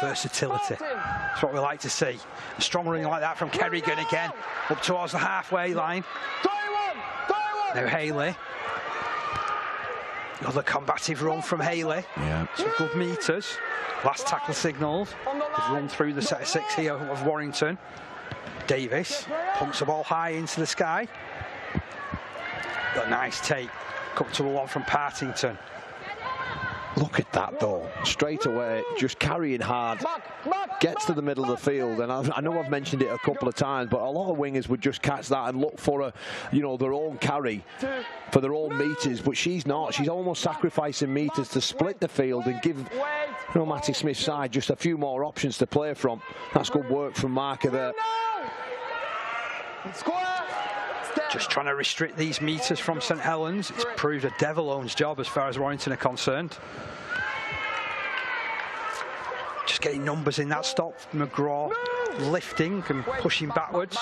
A: Versatility. That's what we like to see. A strong running like that from Kerrigan again, up towards the halfway line. Now Haley. Another combative run from Haley.
E: Yeah.
A: Some good metres. Last tackle signalled. They've run through the set of 6 here of Warrington. Davis pumps the ball high into the sky. Got a nice take. Comfortable one from Partington.
E: Look at that though, straight away, just carrying hard, gets to the middle of the field, and I know I've mentioned it a couple of times, but a lot of wingers would just catch that and look for their own carry, for their own metres, but she's not. She's almost sacrificing metres to split the field and give Matty Smith's side just a few more options to play from. That's good work from Marker there.
A: Just trying to restrict these metres from St Helens. It's proved a devil-owns job as far as Warrington are concerned. Just getting numbers in that stop. McGraw lifting and pushing backwards.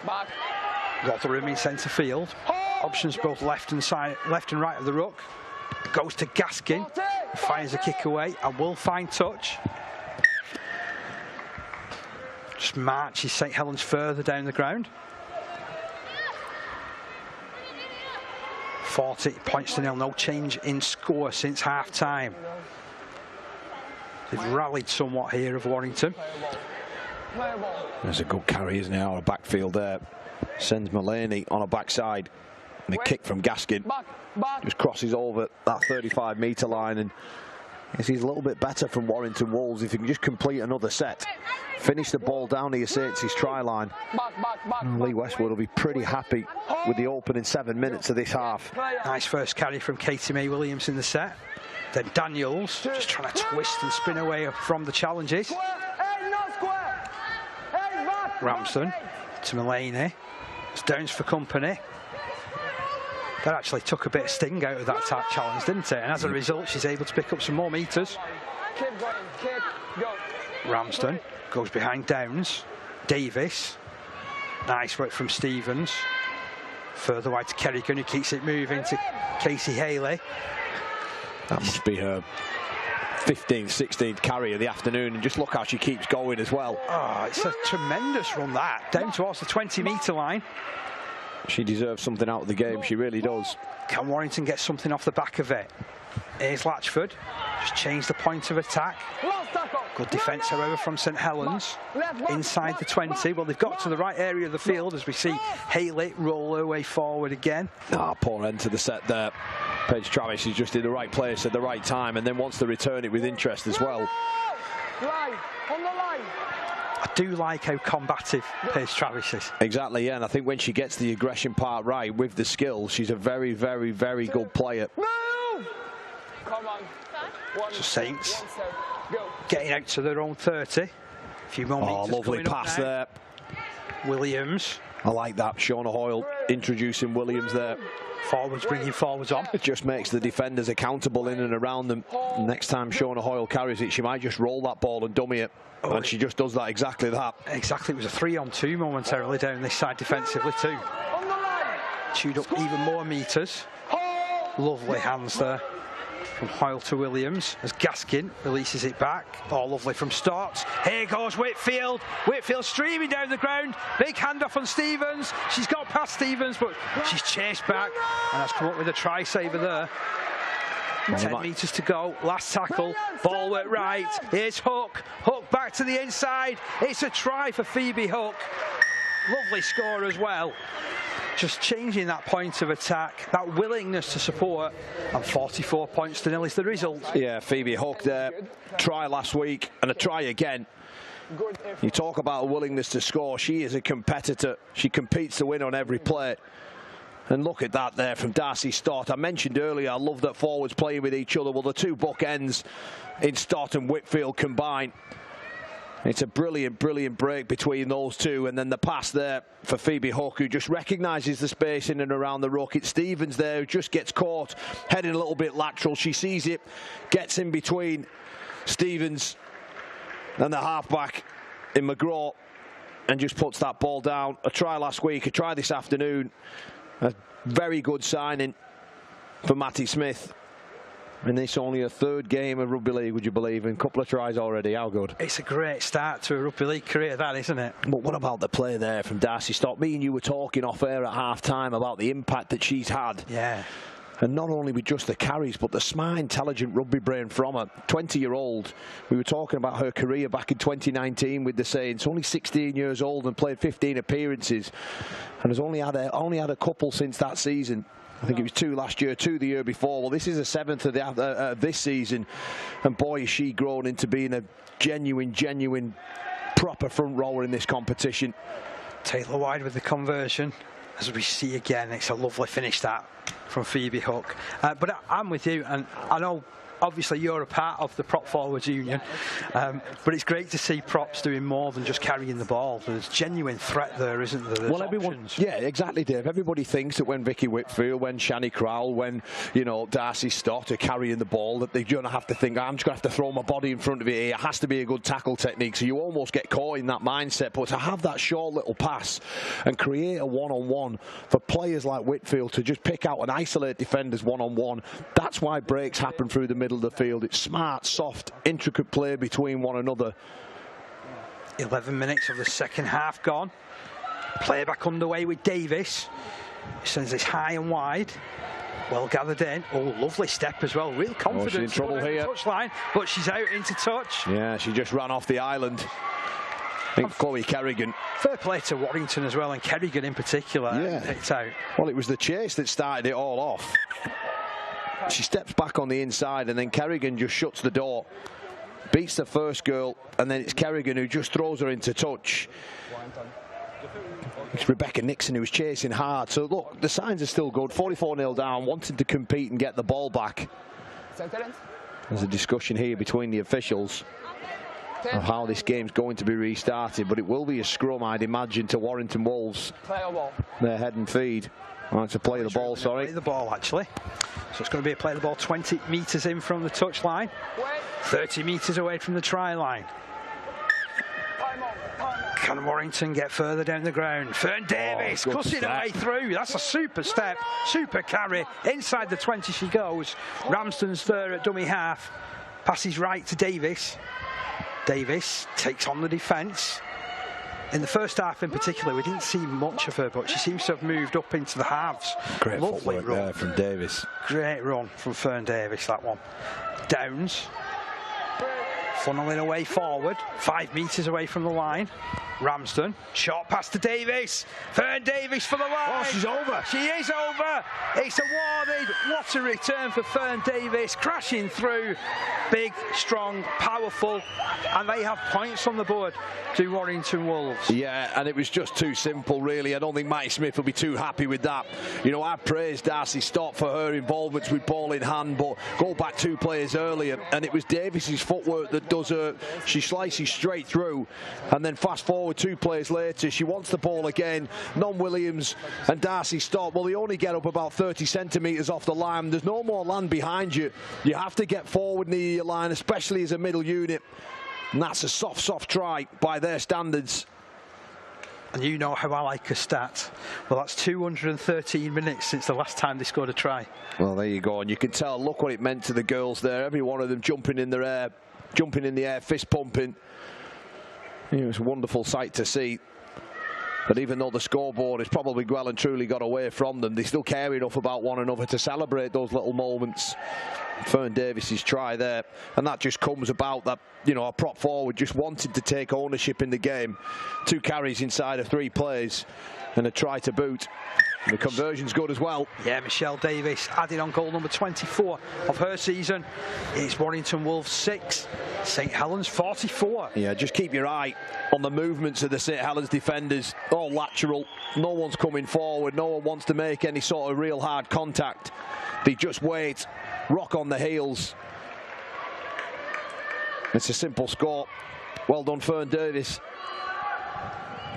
A: Got the room in centre field. Options both left and right of the ruck. Goes to Gaskin. Fires a kick away and will find touch. Just marches St Helens further down the ground. 40 points to 0, no change in score since half-time. They've rallied somewhat here of Warrington.
E: There's a good carry, isn't there, on a backfield there. Sends Mullaney on a backside. And the kick from Gaskin just crosses over that 35-metre line, and he's a little bit better from Warrington Wolves if he can just complete another set. Finish the ball down to your Saints' try line. Lee Westwood will be pretty happy with the opening 7 minutes of this half.
A: Nice first carry from Katie May Williams in the set. Then Daniels just trying to twist and spin away from the challenges. Ramsden to Mullaney. It's Downs for company. That actually took a bit of sting out of that challenge, didn't it? And as a result, she's able to pick up some more metres. Ramsden goes behind Downs. Davis. Nice work from Stevens. Further wide to Kerrigan, who keeps it moving to Casey Haley.
E: That must be her 15th, 16th carry of the afternoon, and just look how she keeps going as well.
A: Oh, it's a tremendous run, that. Down towards the 20-metre line.
E: She deserves something out of the game, she really does.
A: Can Warrington get something off the back of it? Here's Latchford, just change the point of attack. Good defence, however, from St Helens. Inside the 20, well, they've got to the right area of the field as we see Haley roll her way forward again.
E: Poor end to the set there. Paige Travis is just in the right place at the right time, and then wants to return it with interest as well.
A: I do like how combative Paige Travis is.
E: Exactly, yeah, and I think when she gets the aggression part right with the skill, she's a very, very, very good player.
A: So Saints getting out to their own 30. A few more meters.
E: Lovely pass there.
A: Williams.
E: I like that. Shauna Hoyle introducing Williams there.
A: Forwards, bringing forwards on.
E: It just makes the defenders accountable in and around them. Next time Shauna Hoyle carries it, she might just roll that ball and dummy it. And she just does that, exactly that.
A: Exactly. It was a 3-on-2 momentarily down this side defensively too. Chewed up even more meters. Lovely hands there from Hoyle to Williams as Gaskin releases it back. Oh, lovely from Stotts. Here goes Whitfield. Whitfield streaming down the ground. Big handoff on Stevens. She's got past Stevens, but she's chased back and has come up with a try saver there. 10 metres to go. Last tackle. Ball went right. Here's Hook. Hook back to the inside. It's a try for Phoebe Hook. Lovely score as well. Just changing that point of attack, that willingness to support, and 44 points to nil is the result.
E: Yeah, Phoebe Hook there. Try last week and a try again. You talk about a willingness to score. She is a competitor. She competes to win on every play. And look at that there from Darcy Stott. I mentioned earlier, I love that forwards playing with each other. Well, the two bookends in Stott and Whitfield combine. It's a brilliant, brilliant break between those two. And then the pass there for Phoebe Hook, who just recognises the space in and around the ruck. It's Stevens there who just gets caught, heading a little bit lateral. She sees it, gets in between Stevens and the halfback in McGraw, and just puts that ball down. A try last week, a try this afternoon. A very good signing for Matty Smith. And it's only a third game of rugby league, would you believe? And a couple of tries already. How good?
A: It's a great start to a rugby league career, that, isn't it?
E: But what about the play there from Darcy Stott? Me and you were talking off air at half-time about the impact that she's had.
A: Yeah.
E: And not only with just the carries, but the smart, intelligent rugby brain from her. 20-year-old. We were talking about her career back in 2019 with the Saints. Only 16 years old and played 15 appearances. And has only had a couple since that season. I think it was 2 last year, 2 the year before. Well, this is the 7th of this season. And boy, is she grown into being a genuine, proper front rower in this competition.
A: Taylor Wide with the conversion. As we see again, it's a lovely finish that from Phoebe Hook. But I'm with you, and I know obviously you're a part of the prop forwards union, but it's great to see props doing more than just carrying the ball. There's genuine threat there, isn't there? There's options.
E: Yeah, exactly, Dave. Everybody thinks that when Vicky Whitfield, when Shani Crowell, when Darcy Stott are carrying the ball, that they're going to have to think, I'm just going to have to throw my body in front of it here. It has to be a good tackle technique, so you almost get caught in that mindset. But to have that short little pass and create a one-on-one for players like Whitfield to just pick out and isolate defenders one-on-one, that's why breaks happen through the middle of the field. It's smart, soft, intricate play between one another.
A: 11 minutes of the second half gone. Play back underway with Davis. He sends this high and wide. Well gathered in. Oh, lovely step as well. Real confidence.
E: She's in trouble here.
A: Touchline, but she's out into touch.
E: Yeah, she just ran off the island. I think Chloe Kerrigan.
A: Fair play to Warrington as well, and Kerrigan in particular.
E: Yeah.
A: Picked out.
E: Well, it was the chase that started it all off. She steps back on the inside, and then Kerrigan just shuts the door, beats the first girl, and then it's Kerrigan who just throws her into touch. It's Rebecca Nixon who was chasing hard. So look, the signs are still good. 44-0 down, wanting to compete and get the ball back. There's a discussion here between the officials of how this game's going to be restarted, but it will be a scrum, I'd imagine, to Warrington Wolves. Their head and feed. Right, to play the ball, sorry.
A: Play the ball, actually. So it's going to be a play the ball 20 metres in from the touchline, 30 metres away from the try line. Can Warrington get further down the ground? Fern Davis cutting her way through. That's a super step, super carry. Inside the 20 she goes. Ramsden's there at dummy half. Passes right to Davis. Davis takes on the defence. In the first half in particular, we didn't see much of her, but she seems to have moved up into the halves.
E: Great
A: Lovely
E: footwork
A: run
E: there from Davis.
A: Great run from Fern Davis, that one. Downs. Funneling away forward, 5 metres away from the line. Ramsden, short pass to Davis. Fern Davis for the line.
E: Oh, she's over.
A: She is over. It's awarded. What a return for Fern Davis. Crashing through. Big, strong, powerful. And they have points on the board to Warrington Wolves.
E: Yeah, and it was just too simple, really. I don't think Matty Smith will be too happy with that. You know, I praised Darcy Stott for her involvements with ball in hand, but go back 2 players earlier, and it was Davis's footwork that does her. She slices straight through, and then fast forward 2 players later, she wants the ball again. Non-Williams and Darcy Stott, well, they only get up about 30 centimetres off the line. There's no more land behind you. You have to get forward near your line, especially as a middle unit. And that's a soft try by their standards.
A: And you know how I like a stat. Well, that's 213 minutes since the last time they scored a try.
E: Well, there you go. And you can tell, look what it meant to the girls there. Every one of them jumping in the air, fist pumping. It was a wonderful sight to see. But even though the scoreboard has probably well and truly got away from them, they still care enough about one another to celebrate those little moments. Fern Davis's try there, and that just comes about that, you know, a prop forward just wanted to take ownership in the game. 2 carries inside of 3 plays and a try to boot. The conversion's good as well.
A: Yeah, Michelle Davis added on goal number 24 of her season. It's Warrington Wolves 6, St Helens 44.
E: Yeah, just keep your eye on the movements of the St Helens defenders. All lateral, no one's coming forward, no one wants to make any sort of real hard contact. They just wait, rock on the heels. It's a simple score. Well done, Fern Davis.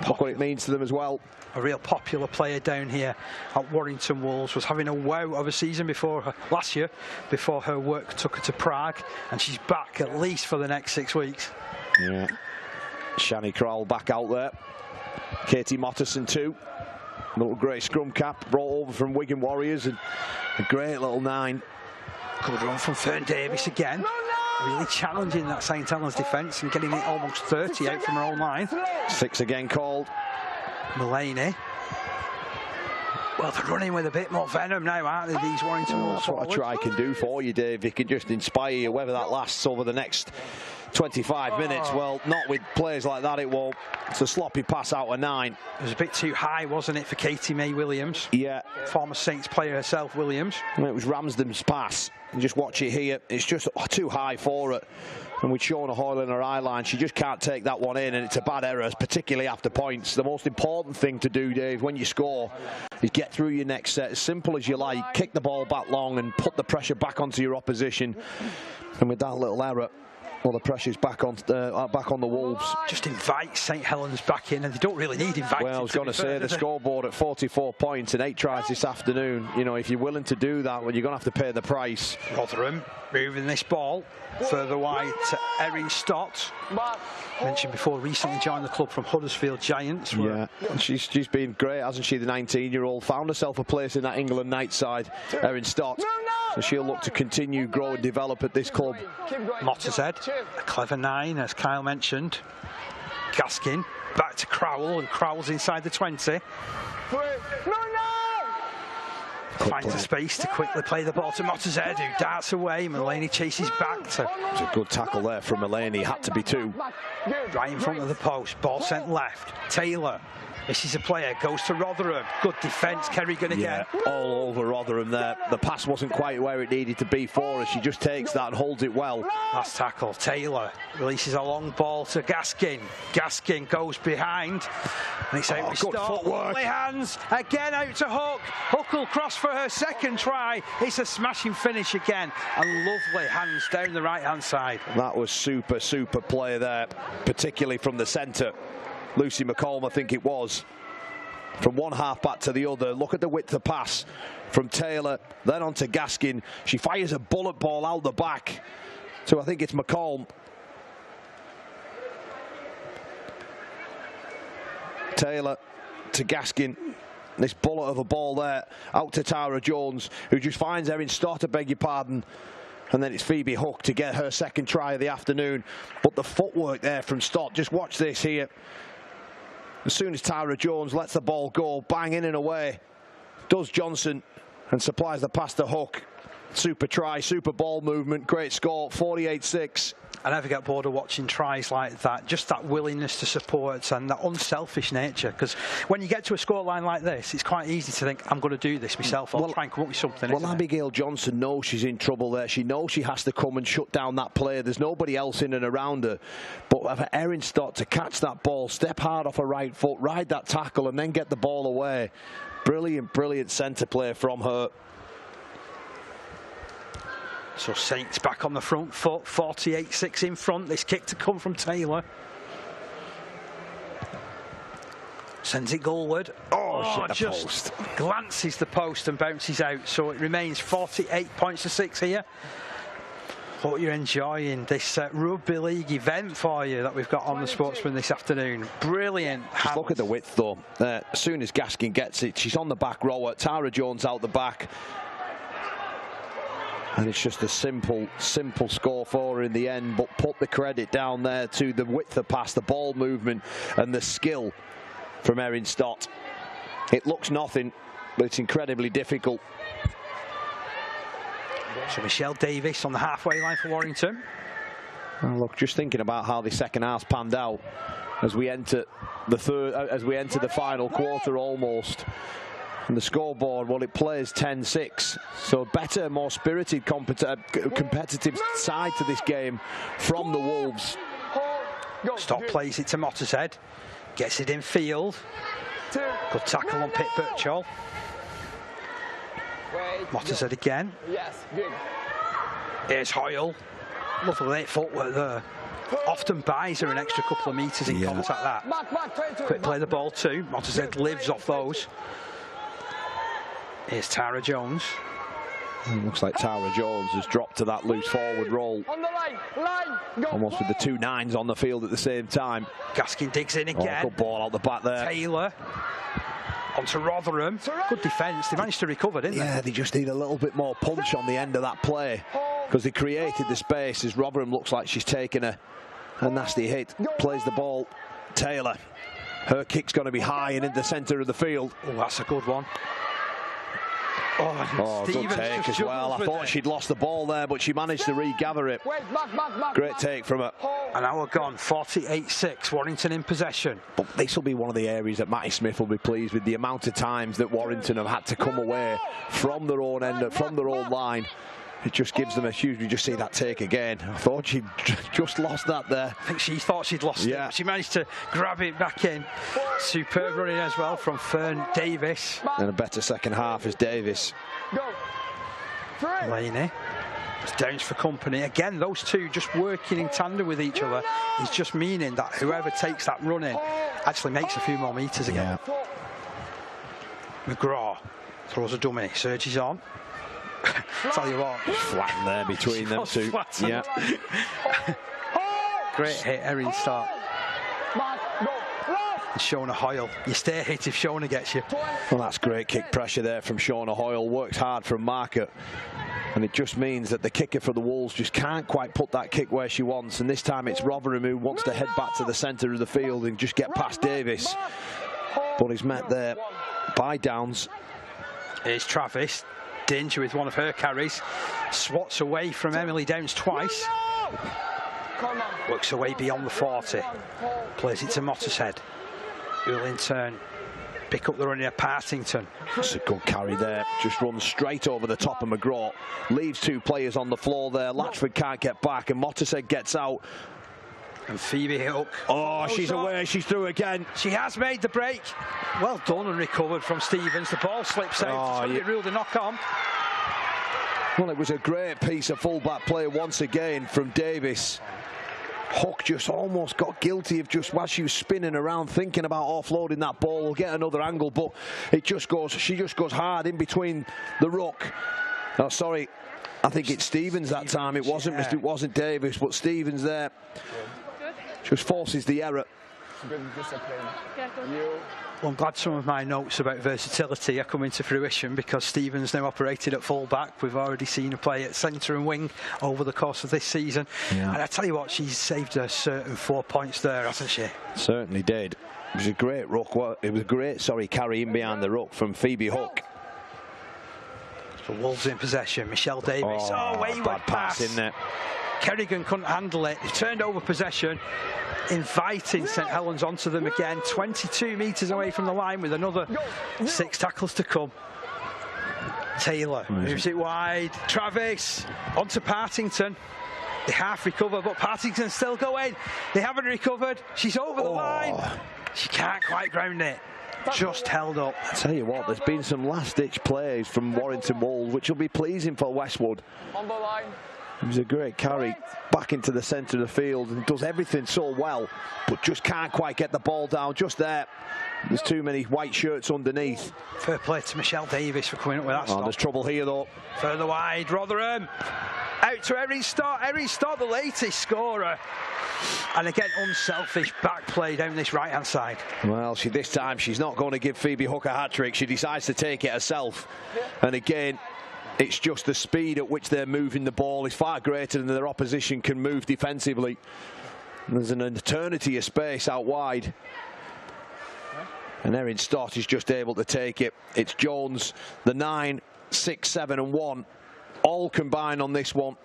E: Look what it means to them as well.
A: A real popular player down here at Warrington Wolves, was having a wow of a season last year before her work took her to Prague, and she's back at least for the next 6 weeks.
E: Yeah, Shani Crowell back out there. Katie Motterson too. Little grey scrum cap brought over from Wigan Warriors, and a great little 9.
A: Good run from Fern Davis again. Really challenging that St Helens defence and getting it almost 30 out from her own line.
E: 6 again called.
A: Mulaney. Well, they're running with a bit more venom now, aren't they, these Warrington Wolves?
E: That's what a try can do for you, Dave. It can just inspire you, whether that lasts over the next 25 minutes. Well, not with players like that, it won't. It's a sloppy pass out of 9.
A: It was a bit too high, wasn't it, for Katie May Williams?
E: Yeah.
A: Former Saints player herself, Williams.
E: It was Ramsden's pass. And just watch it here. It's just too high for it. And with Shona Hoyle in her eye line, she just can't take that one in, and it's a bad error, particularly after points. The most important thing to do, Dave, when you score, is get through your next set as simple as you like, kick the ball back long and put the pressure back onto your opposition. And with that little error, well, the pressure's back on the Wolves.
A: Just invite St Helens back in, and they don't really need inviting.
E: Well, I was going to say, the scoreboard at 44 points and 8 tries this afternoon. You know, if you're willing to do that, well, you're going to have to pay the price.
A: Rotherham moving this ball further wide to Erin Stott. Mentioned before, recently joined the club from Huddersfield Giants.
E: Yeah, and she's been great, hasn't she, the 19-year-old? Found herself a place in that England night side, Erin Stott. So she'll look to continue, grow and develop at this club.
A: Mottershead, a clever 9, as Kyle mentioned. Gaskin, back to Crowell, and Crowell's inside the 20. Finds a space to quickly play the ball to Mottershead, who darts away. Mulaney chases back to...
E: It's a good tackle there from Mulaney, had to be 2.
A: Right in front of the post, ball sent left. Taylor misses a player, goes to Rotherham. Good defence, Kerrigan again.
E: Yeah, all over Rotherham there. The pass wasn't quite where it needed to be for her. She just takes that and holds it well.
A: Last tackle, Taylor releases a long ball to Gaskin. Gaskin goes behind, and it's out.
E: Good footwork.
A: Lovely hands, again out to Hook. Hook will cross for her second try. It's a smashing finish again, and lovely hands down the right-hand side.
E: That was super play there, particularly from the centre. Lucy McColm, I think it was. From one half back to the other. Look at the width of pass from Taylor, then on to Gaskin. She fires a bullet ball out the back. So I think it's McColm. Taylor to Gaskin. This bullet of a ball there out to Tara Jones, who just finds Erin Stott, I beg your pardon. And then it's Phoebe Hook to get her second try of the afternoon. But the footwork there from Stott, just watch this here. As soon as Tara Jones lets the ball go, bang, in and away, does Johnson and supplies the pass to Hook. Super try, super ball movement, great score, 48-6.
A: I never get bored of watching tries like that, just that willingness to support and that unselfish nature, because when you get to a scoreline like this, it's quite easy to think, I'm going to do this myself, I'll try and come up with something.
E: Well, Abigail Johnson knows she's in trouble there. She knows she has to come and shut down that player. There's nobody else in and around her. But for Erin Stott to catch that ball, step hard off her right foot, ride that tackle and then get the ball away. Brilliant, brilliant centre play from her.
A: So Saints back on the front foot, 48-6 in front. This kick to come from Taylor. Sends it goalward. Oh, just post. Glances the post and bounces out. So it remains 48 points to 6 here. Hope you're enjoying this rugby league event for you that we've got on the Sportsman this afternoon. Brilliant.
E: Just look at the width though. As soon as Gaskin gets it, she's on the back rower. Tara Jones out the back. And it's just a simple score for her in the end, but put the credit down there to the width of pass, the ball movement and the skill from Erin Stott. It looks nothing, but it's incredibly difficult.
A: So Michelle Davis on the halfway line for Warrington.
E: Well, look, just thinking about how the second half's panned out as we enter the the final quarter almost. And the scoreboard, well, it plays 10-6. So better, more spirited, competitive side to this game from the Wolves.
A: Stott plays it to Mottershead. Gets it in field. Good tackle on Pip Birchall. Mottershead again. Here's Hoyle. Lovely late footwork there. Often buys her an extra couple of metres in contact that. Quick play the ball too. Mottershead lives off those. Here's Tara Jones.
E: Looks like Tara Jones has dropped to that loose forward roll. Almost with the 2 9s on the field at the same time.
A: Gaskin digs in again.
E: Good ball out the back there.
A: Taylor onto Rotherham. Good defence. They managed to recover, didn't they?
E: Yeah, they just need a little bit more punch on the end of that play, because they created the space as Rotherham looks like she's taken a nasty hit. Plays the ball. Taylor. Her kick's going to be high and in the centre of the field.
A: Oh, that's a good one.
E: Oh, good take as well. I thought she'd lost the ball there, but she managed to regather it. Great take from her.
A: An hour gone, 48-6, Warrington in possession.
E: But this will be one of the areas that Matty Smith will be pleased with, the amount of times that Warrington have had to come away from their own end, from their own line. It just gives them a huge... You just see that take again. I thought she'd just lost that there.
A: I think she thought she'd lost it. She managed to grab it back in. Superb running as well from Fern Davis.
E: And a better second half as Davis.
A: Laney. It's Downs for company. Again, those two just working in tandem with each other is just meaning that whoever takes that run in actually makes a few more metres again. McGraw throws a dummy. Surges on. Tell you what,
E: flattened there between them two. Yeah.
A: Great hit, Erin Stott. And Shona Hoyle. You stay hit if Shona gets you.
E: Well, that's great kick pressure there from Shona Hoyle. Works hard from marker. And it just means that the kicker for the Wolves just can't quite put that kick where she wants. And this time it's Rotherham who wants to head back to the centre of the field and just get past Davis. But he's met there by Downs.
A: Here's Travis. Danger with one of her carries. Swats away from Emily Downs twice. Works away beyond the 40. Plays it to Mottershead. Who'll in turn pick up the run of Partington.
E: That's a good carry there. Just runs straight over the top of McGraw. Leaves 2 players on the floor there. Latchford can't get back and Mottershead gets out.
A: And Phoebe Hook.
E: Oh, she's away. She's through again.
A: She has made the break. Well done and recovered from Stevens. The ball slips out. It ruled a knock on.
E: Well, it was a great piece of fullback play once again from Davis. Hook just almost got guilty of just while she was spinning around thinking about offloading that ball. We'll get another angle, but it just goes. She just goes hard in between the ruck. Oh, sorry. I think it's Stevens that time. It wasn't Davis, but Stevens there. Just forces the error.
F: Good discipline.
A: Well, I'm glad some of my notes about versatility are coming to fruition, because Stephen's now operated at full-back. We've already seen her play at centre and wing over the course of this season. Yeah. And I tell you what, she's saved her certain 4 points there, hasn't she?
E: Certainly did. It was a great ruck. It was a great, carry in behind the ruck from Phoebe Hook.
A: For Wolves in possession, Michelle Davis. Oh, wayward
E: bad pass in there.
A: Kerrigan couldn't handle it. He turned over possession, inviting St Helens onto them again. 22 metres away from the line with another 6 tackles to come. Taylor moves it wide. Travis onto Partington. They half recover, but Partington's still going. They haven't recovered. She's over the line. She can't quite ground it. Just held up.
E: I tell you what, there's been some last-ditch plays from Warrington Wolves, which will be pleasing for Westwood.
F: On the line.
E: It was a great carry back into the centre of the field and does everything so well, but just can't quite get the ball down just there. There's too many white shirts underneath.
A: Fair play to Michelle Davis for coming up with that stop.
E: There's trouble here though.
A: Further wide, Rotherham. Out to Erin Stott. Erin Stott, the latest scorer. And again, unselfish back play down this right-hand side.
E: Well, this time she's not going to give Phoebe Hook a hat-trick. She decides to take it herself. And again, it's just the speed at which they're moving the ball is far greater than their opposition can move defensively. There's an eternity of space out wide. And Erin Stott is just able to take it. It's Jones, the 9, 6, 7 and 1, all combined on this one.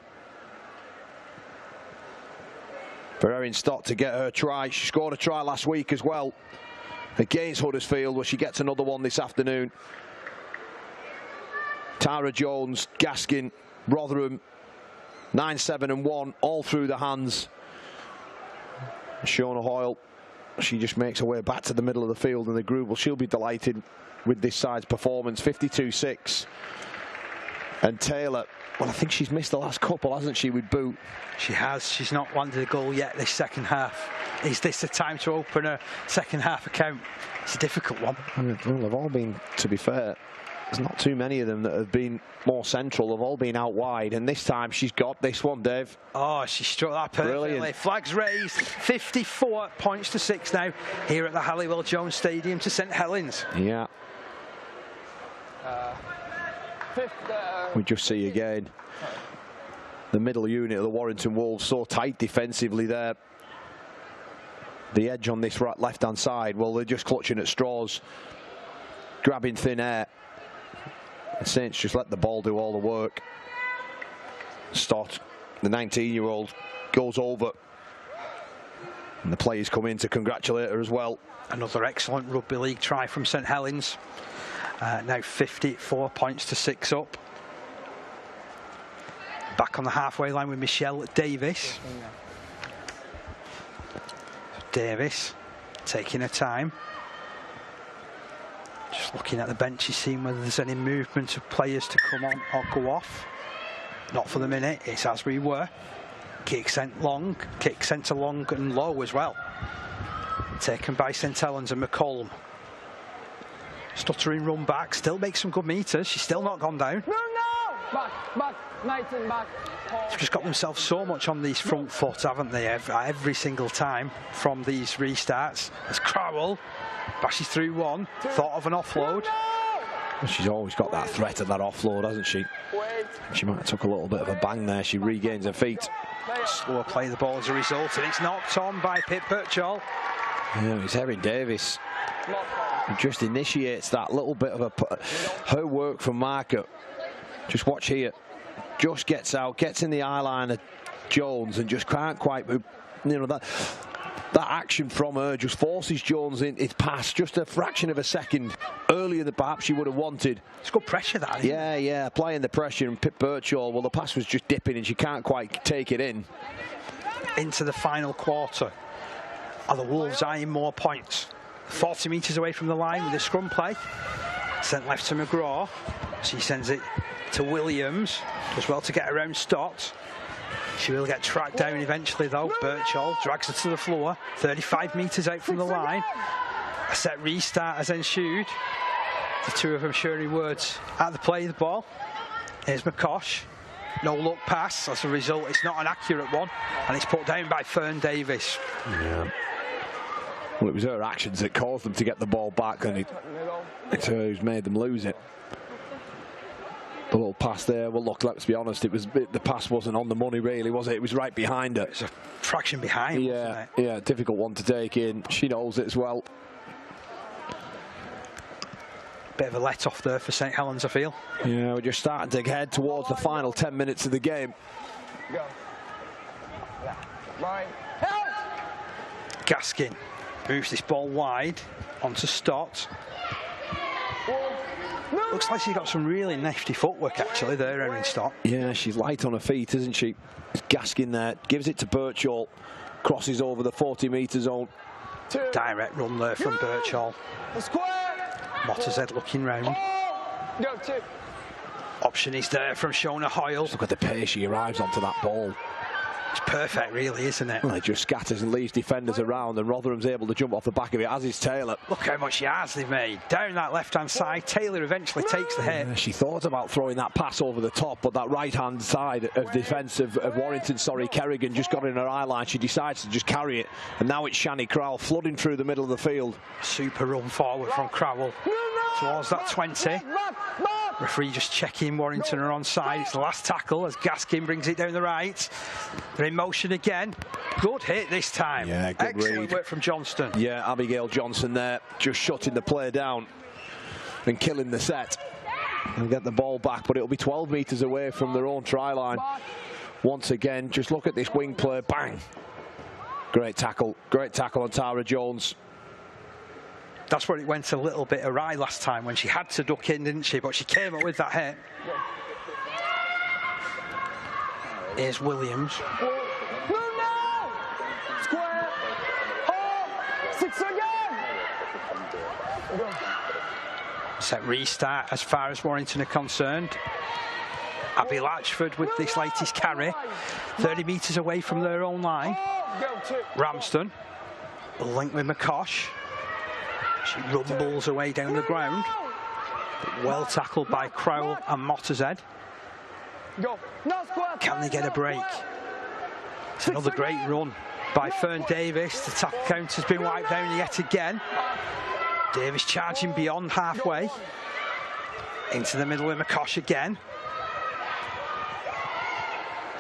E: For Erin Stott to get her try. She scored a try last week as well against Huddersfield, where she gets another one this afternoon. Tara Jones, Gaskin, Rotherham, 9, 7 and 1, all through the hands. Shona Hoyle, she just makes her way back to the middle of the field in the groove. Well, she'll be delighted with this side's performance. 52-6. And Taylor, well, I think she's missed the last couple, hasn't she, with boot?
A: She has. She's not landed a goal yet this second half. Is this the time to open a second half account? It's a difficult one.
E: Well, they've all been, to be fair, there's not too many of them that have been more central. They've all been out wide, and this time she's got this one, Dave.
A: Oh, she struck that perfectly. Brilliant. Flags raised. 54 points to 6 now here at the Halliwell Jones Stadium to St Helens.
E: Yeah. We just see again the middle unit of the Warrington Wolves so tight defensively there. The edge on this left-hand side, well, they're just clutching at straws, grabbing thin air. The Saints just let the ball do all the work. Stott, the 19-year-old, goes over. And the players come in to congratulate her as well.
A: Another excellent rugby league try from St Helens. Now 54 points to 6 up. Back on the halfway line with Michelle Davis. Davis taking her time. Just looking at the bench, she's seeing whether there's any movement of players to come on or go off. Not for the minute, it's as we were. Kick sent long, kick sent to long and low as well. Taken by St Helens and McCollum. Stuttering run back, still makes some good meters. She's still not gone down.
F: No! Back, 19, back.
A: They've just got themselves so much on these front foot, haven't they? Every single time from these restarts. As Crowell bashes through one, thought of an offload.
E: Well, she's always got that threat of that offload, hasn't she? She might have took a little bit of a bang there. She regains her feet.
A: Slower play the ball as a result, and it's knocked on by Pip Birchall.
E: Yeah, it's Erin Davis who just initiates that little bit of her work from marker. Just watch here. Just gets out, gets in the eye line of Jones, and just can't quite move. You know, that action from her just forces Jones in. It's past just a fraction of a second earlier than perhaps she would have wanted.
A: It's good pressure, that.
E: Yeah, applying the pressure. And Pip Birchall, well, the pass was just dipping, and she can't quite take it in.
A: Into the final quarter. Are the Wolves eyeing more points? 40 metres away from the line with a scrum play. Sent left to McGraw. She sends it to Williams. Does well to get around Stott. She will get tracked down eventually though. Birchall drags her to the floor. 35 metres out from the line. A set restart has ensued. The two of them sharing words at the play of the ball. Here's McCosh. No look pass. As a result, it's not an accurate one. And it's put down by Fern Davis.
E: Yeah. Well, it was her actions that caused them to get the ball back, and it's her who's made them lose it. The little pass there, well look, let's be honest, the pass wasn't on the money really, was it? It was right behind her.
A: It's a fraction behind, wasn't it?
E: Yeah, difficult one to take in. She knows it as well.
A: Bit of a let off there for St Helens, I feel.
E: Yeah, we're just starting to head towards the final 10 minutes of the game.
F: Go. Yeah. Right. Help!
A: Gaskin moves this ball wide onto Stott. Looks like she's got some really nifty footwork actually there, Erin Stott.
E: Yeah, she's light on her feet, isn't she? Gaskin there, gives it to Birchall, crosses over the 40-metre zone.
A: Direct run there from Birchall. Mottershead looking round.
F: Go, 2.
A: Option is there from Shona Hoyle.
E: Look at the pace she arrives onto that ball.
A: It's perfect, really, isn't it?
E: Well, it just scatters and leaves defenders around, and Rotherham's able to jump off the back of it, as is Taylor.
A: Look how much yards they've made. Down that left-hand side, Taylor eventually takes the hit.
E: Yeah, she thought about throwing that pass over the top, but that right-hand side of defence of Warrington, Kerrigan, just got in her eye line. She decides to just carry it, and now it's Shani Crowell flooding through the middle of the field.
A: Super run forward from Crowell towards that 20. Referee just checking Warrington are onside. It's the last tackle as Gaskin brings it down the right. They're in motion again. Good hit this time.
E: Yeah, good
A: Excellent
E: read.
A: work from Johnston.
E: Yeah, Abigail Johnson there, just shutting the play down and killing the set. They'll get the ball back, but it'll be 12 metres away from their own try line. Once again, just look at this wing play. Bang! Great tackle on Tara Jones.
A: That's where it went a little bit awry last time when she had to duck in, didn't she? But she came up with that hit. Here's Williams.
F: Square. 6 again.
A: Set restart as far as Warrington are concerned. Abby Latchford with this latest carry. 30 metres away from their own line. Ramsden. Link with McCosh. She rumbles away down the ground. But well tackled by Crowell and Mottershead. Can they get a break? It's another great run by Fern Davis. The tackle count has been wiped down yet again. Davis charging beyond halfway. Into the middle of McCosh again.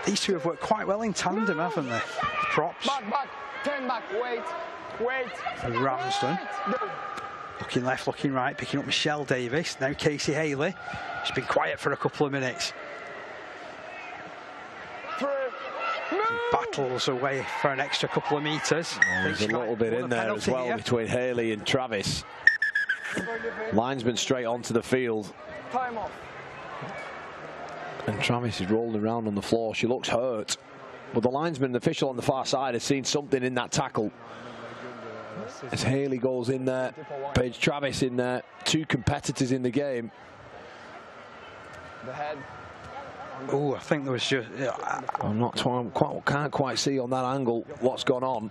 A: These two have worked quite well in tandem, haven't they? Props.
F: Back. 10 back. Wait.
A: And Ramsden. Looking left, looking right, picking up Michelle Davis. Now Casey Haley. She's been quiet for a couple of minutes. Battles away for an extra couple of metres.
E: There's a little bit in there as well between Haley and Travis. Linesman straight onto the field.
F: Time off.
E: And Travis is rolling around on the floor. She looks hurt. But the linesman, the official on the far side, has seen something in that tackle. As Haley goes in there, Paige Travis in there, 2 competitors in the game.
F: The head.
A: Oh, I think there was just...
E: Can't quite see on that angle what's gone on.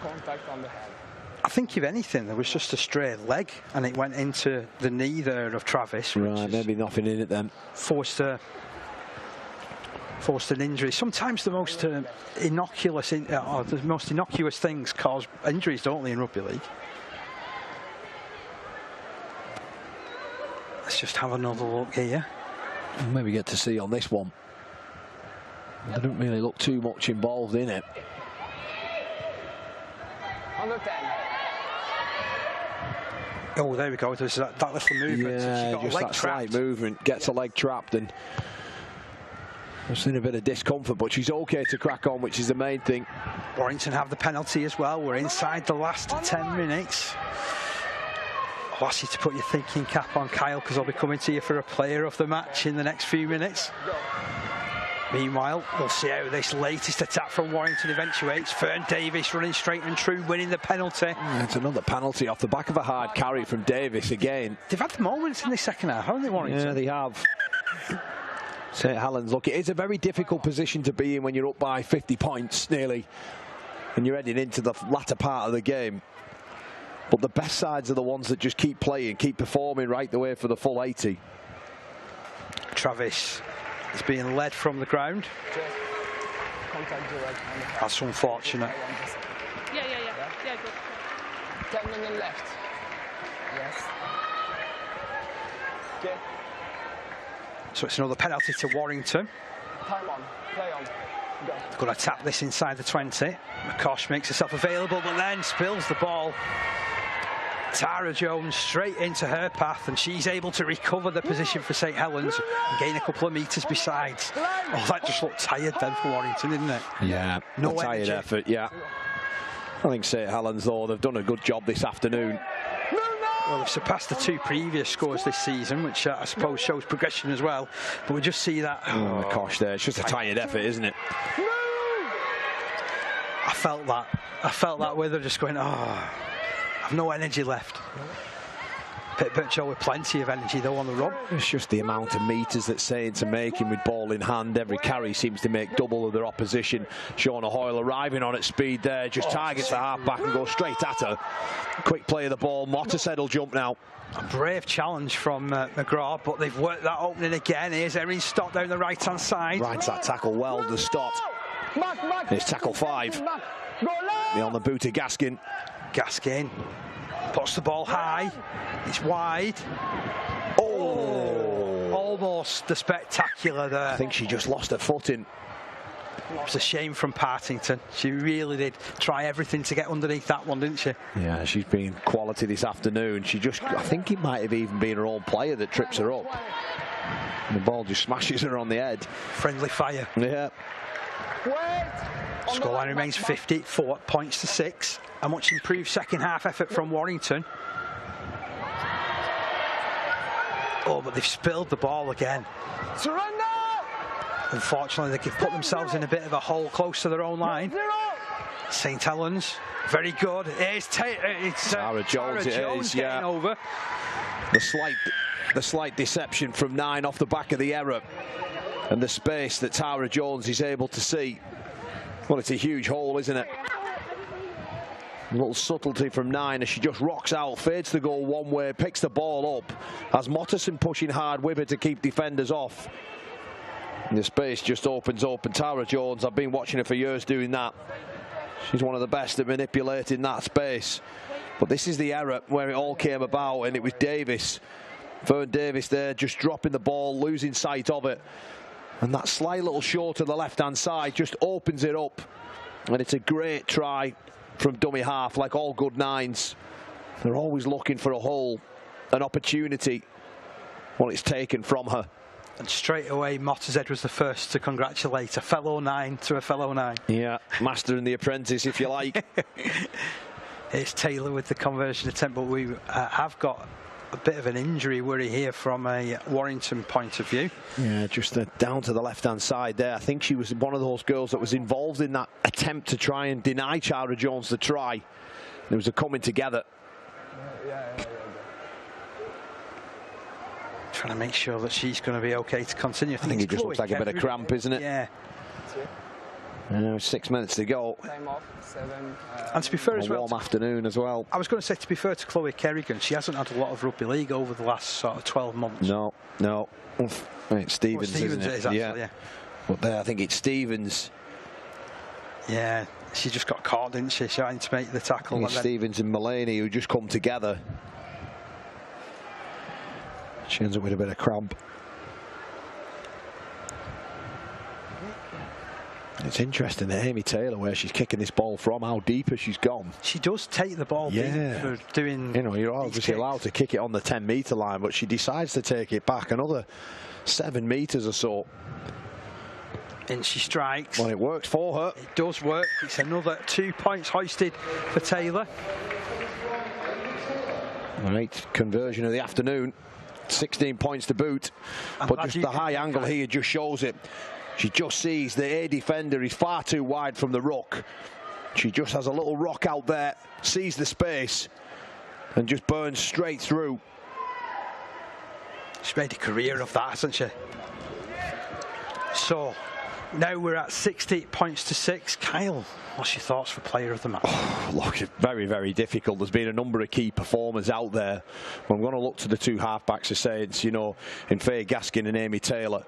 F: Contact on the head.
A: I think if anything, there was just a stray leg and it went into the knee there of Travis.
E: Right, maybe nothing in it then.
A: Forced an injury. Sometimes the most innocuous things cause injuries, don't they, in rugby league? Let's just have another look here.
E: We'll maybe get to see on this one. They don't really look too much involved in it.
F: Under 10.
A: Oh, there we go. There's that little movement.
E: Yeah,
A: got
E: just
A: a leg
E: that
A: trapped.
E: slight movement, gets a leg trapped, and I've seen a bit of discomfort, but she's okay to crack on, which is the main thing.
A: Warrington have the penalty as well. We're inside the last 10 minutes. I'll ask you to put your thinking cap on, Kyle, because I'll be coming to you for a player of the match in the next few minutes. Meanwhile, we'll see how this latest attack from Warrington eventuates. Fern Davis running straight and true, winning the penalty.
E: It's another penalty off the back of a hard carry from Davis again.
A: They've had the moments in the second half, haven't they, Warrington?
E: Yeah, they have. St Helens, look, it is a very difficult position to be in when you're up by 50 points nearly, and you're heading into the latter part of the game. But the best sides are the ones that just keep playing, keep performing right the way for the full 80.
A: Travis is being led from the ground. That's unfortunate.
H: Yeah, good.
F: 10 minutes left. Yes. Okay.
A: So it's another penalty to Warrington.
F: Time on. Play on. Go.
A: Going to tap this inside the 20. McCosh makes herself available, but then spills the ball. Tara Jones straight into her path, and she's able to recover the position for St Helens and gain a couple of metres besides. Oh, that just looked tired then for Warrington, didn't it?
E: Yeah,
A: no
E: tired
A: energy.
E: effort, yeah. I think St Helens, though, they've done a good job this afternoon.
A: Well, they've surpassed the 2 previous scores this season, which I suppose shows progression as well. But we just see that.
E: Oh, gosh, there. It's just a tired effort, isn't it?
A: I felt that. I felt that with her just going, oh, I've no energy left. Pit Birchall with plenty of energy, though, on the run.
E: It's just the amount of metres that Saints are making with ball in hand. Every carry seems to make double of their opposition. Shauna Hoyle arriving on at speed there, just targets the half-back and goes straight at her. Quick play of the ball. Mottershead will jump now.
A: A brave challenge from McGraw, but they've worked that opening again. Here's Erin Stott down the right-hand side.
E: Rides that tackle well, the Stott. It's tackle 5. Beyond the boot of Gaskin.
A: Gaskin puts the ball high. It's wide. Oh, almost the spectacular there.
E: I think she just lost her footing.
A: It was a shame from Partington. She really did try everything to get underneath that one, didn't she?
E: Yeah, she's been quality this afternoon. She just, I think it might have even been her own player that trips her up. And the ball just smashes her on the head.
A: Friendly fire.
E: Yeah.
A: Scoreline remains 54 points to 6. A much improved second half effort from Warrington. Oh, but they've spilled the ball again.
F: Surrender!
A: Unfortunately, they've put themselves in a bit of a hole close to their own line. St Helens, very good. It's
E: Tara Jones,
A: getting over.
E: The slight deception from 9 off the back of the error. And the space that Tara Jones is able to see. Well, it's a huge hole, isn't it? A little subtlety from 9 as she just rocks out, fades the goal one way, picks the ball up. As Motterson pushing hard with her to keep defenders off. And the space just opens up, and Tara Jones, I've been watching her for years doing that. She's one of the best at manipulating that space. But this is the error where it all came about, and it was Davis. Fern Davis there just dropping the ball, losing sight of it. And that slight little short to the left-hand side just opens it up. And it's a great try from dummy half, like all good 9s. They're always looking for a hole, an opportunity. Well, it's taken from her.
A: And straight away, Mottershead was the first to congratulate a fellow 9 to a fellow 9.
E: Yeah, master and the apprentice, if you like.
A: It's Taylor with the conversion attempt, but we have got a bit of an injury worry here from a Warrington point of view. Yeah,
E: just down to the left-hand side there. I think she was one of those girls that was involved in that attempt to try and deny Tara Jones the try. There was a coming together.
A: Trying to make sure that she's going to be okay to continue.
E: I think it just looks like a bit of cramp, isn't it?
A: Yeah.
E: 6 minutes to go.
F: Time off, 7.
A: And to be fair as well,
E: warm afternoon as well.
A: I was going to say, to be fair to Chloe Kerrigan, she hasn't had a lot of rugby league over the last sort of 12 months.
E: No. It's Stevens, isn't it?
A: Actually, yeah.
E: But there, I think it's Stevens.
A: Yeah, she just got caught, didn't she, trying to make the tackle.
E: I think it's Stevens and Mullaney who just come together. She ends up with a bit of cramp. It's interesting that Amy Taylor, where she's kicking this ball from, how deep has she's gone.
A: She does take the ball deep for doing.
E: You know, you're obviously allowed to kick it on the 10-metre line, but she decides to take it back another 7 metres or so.
A: And she strikes.
E: Well, it works for her.
A: It does work. It's another 2 points hoisted for Taylor.
E: Right, conversion of the afternoon. 16 points to boot. But just the high angle here just shows it. She just sees the A defender is far too wide from the ruck. She just has a little rock out there, sees the space, and just burns straight through.
A: She's made a career of that, hasn't she? So, now we're at 68 points to 6. Kyle, what's your thoughts for player of the match?
E: Oh, look, it's very, very difficult. There's been a number of key performers out there. I'm going to look to the 2 halfbacks of Saints, you know, in Faye Gaskin and Amy Taylor.